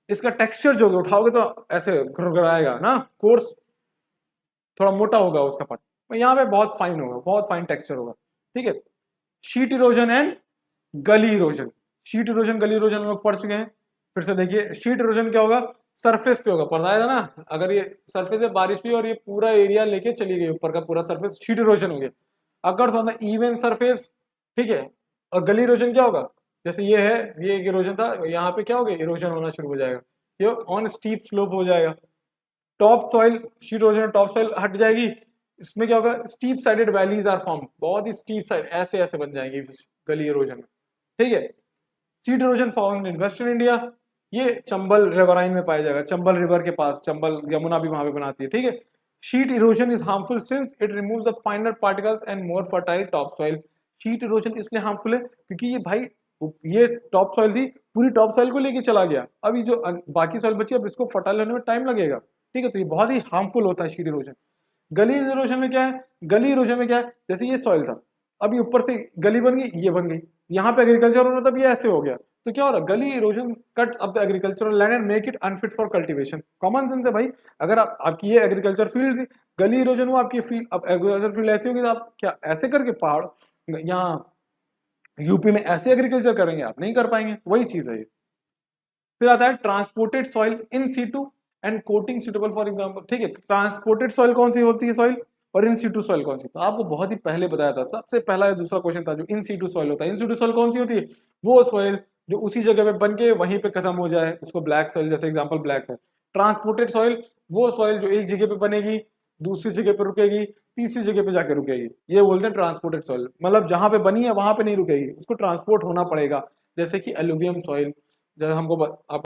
इसका टेक्सचर जो होगा, उठाओगे तो ऐसे घुरघुराएगा ना, कोर्स, थोड़ा मोटा होगा उसका पार्ट, यहाँ पे बहुत फाइन होगा, बहुत फाइन टेक्सचर होगा, ठीक है। शीट इरोजन एंड गली इरोजन। शीट इरोजन गली इरोजन हम लोग पढ़ चुके हैं। फिर से देखिए, शीट इरोजन क्या होगा? सरफेस पे होगा, पढ़ाया था ना, अगर ये सरफेस पे बारिश हुई और ये पूरा एरिया लेके चली गई, ऊपर का पूरा सरफेस, शीट इरोजन हो गया। अगर ऑन द इवन सरफेस, ठीक है। और गली इरोजन क्या होगा? जैसे ये है, ये एक इरोजन था, यहाँ पे क्या हो गया? इरोजन होना शुरू हो जाएगा, ये ऑन स्टीप स्लोप हो जाएगा। Top soil, sheet erosion, top soil हट जाएगी, इसमें क्या होगा? Steep sided valleys are form, बहुत ही स्टीप साइड ऐसे ऐसे बन जाएंगी गली इरोजन में, ठीक है। Seed erosion found in western India, ये चंबल रिवराइन में पाया जाएगा, चंबल रिवर के पास, चंबल यमुना भी वहां पे बनाती है, ठीक है। Sheet erosion is harmful since it removes the फाइनर particles and more fertile top soil. Sheet erosion इसलिए हार्मफुल है क्योंकि ये भाई, ये टॉप सॉइल थी, पूरी टॉप सॉइल को लेके चला गया, अब ये जो बाकी सॉइल बची, अब इसको फर्टाइल होने में टाइम लगेगा, ठीक है। तो ये बहुत ही हार्मफुल होता है शीट इरोजन। गली इरोजन में क्या है? गली इरोजन में क्या है? जैसे ये सॉइल था, अब ये ऊपर से गली बन गई, ये बन गई, यहाँ पे एग्रीकल्चर होना था, ये ऐसे हो गया, तो क्या हो रहा है? गली erosion cut up the agricultural land and make it unfit for cultivation. Common sense है भाई, अगर आपकी ये एग्रीकल्चर फील्ड थी, गली इरोजन हुआ आपकी फील्ड, अब एग्रीकल्चर फील्ड ऐसी होगी तो आप क्या ऐसे करके पहाड़, यहाँ यूपी में ऐसे एग्रीकल्चर करेंगे? आप नहीं कर पाएंगे, वही चीज है ये। फिर आता है transported soil in situ and coating suitable for example, ठीक है। ट्रांसपोर्टेड सॉइल कौन सी होती है सॉइल, और इन सीटू सॉइल कौन सी? तो आपको बहुत ही पहले बताया था, सबसे पहला दूसरा क्वेश्चन था जो इन सीटू सॉइल होता है। इन सीटू सॉइल कौन सी होती है? वो सॉइल जो उसी जगह पे बन के वहीं पे खत्म हो जाए, उसको ब्लैक सॉइल, जैसे example black soil. Transported soil वो सॉइल जो एक जगह पे बनेगी, दूसरी जगह पे रुकेगी, तीसरी जगह पे जाके रुकेगी, ये बोलते हैं ट्रांसपोर्टेड सॉइल। मतलब जहां पे बनी है वहां पे नहीं रुकेगी, उसको ट्रांसपोर्ट होना पड़ेगा, जैसे कि एलुवियम सॉइल, जैसे हमको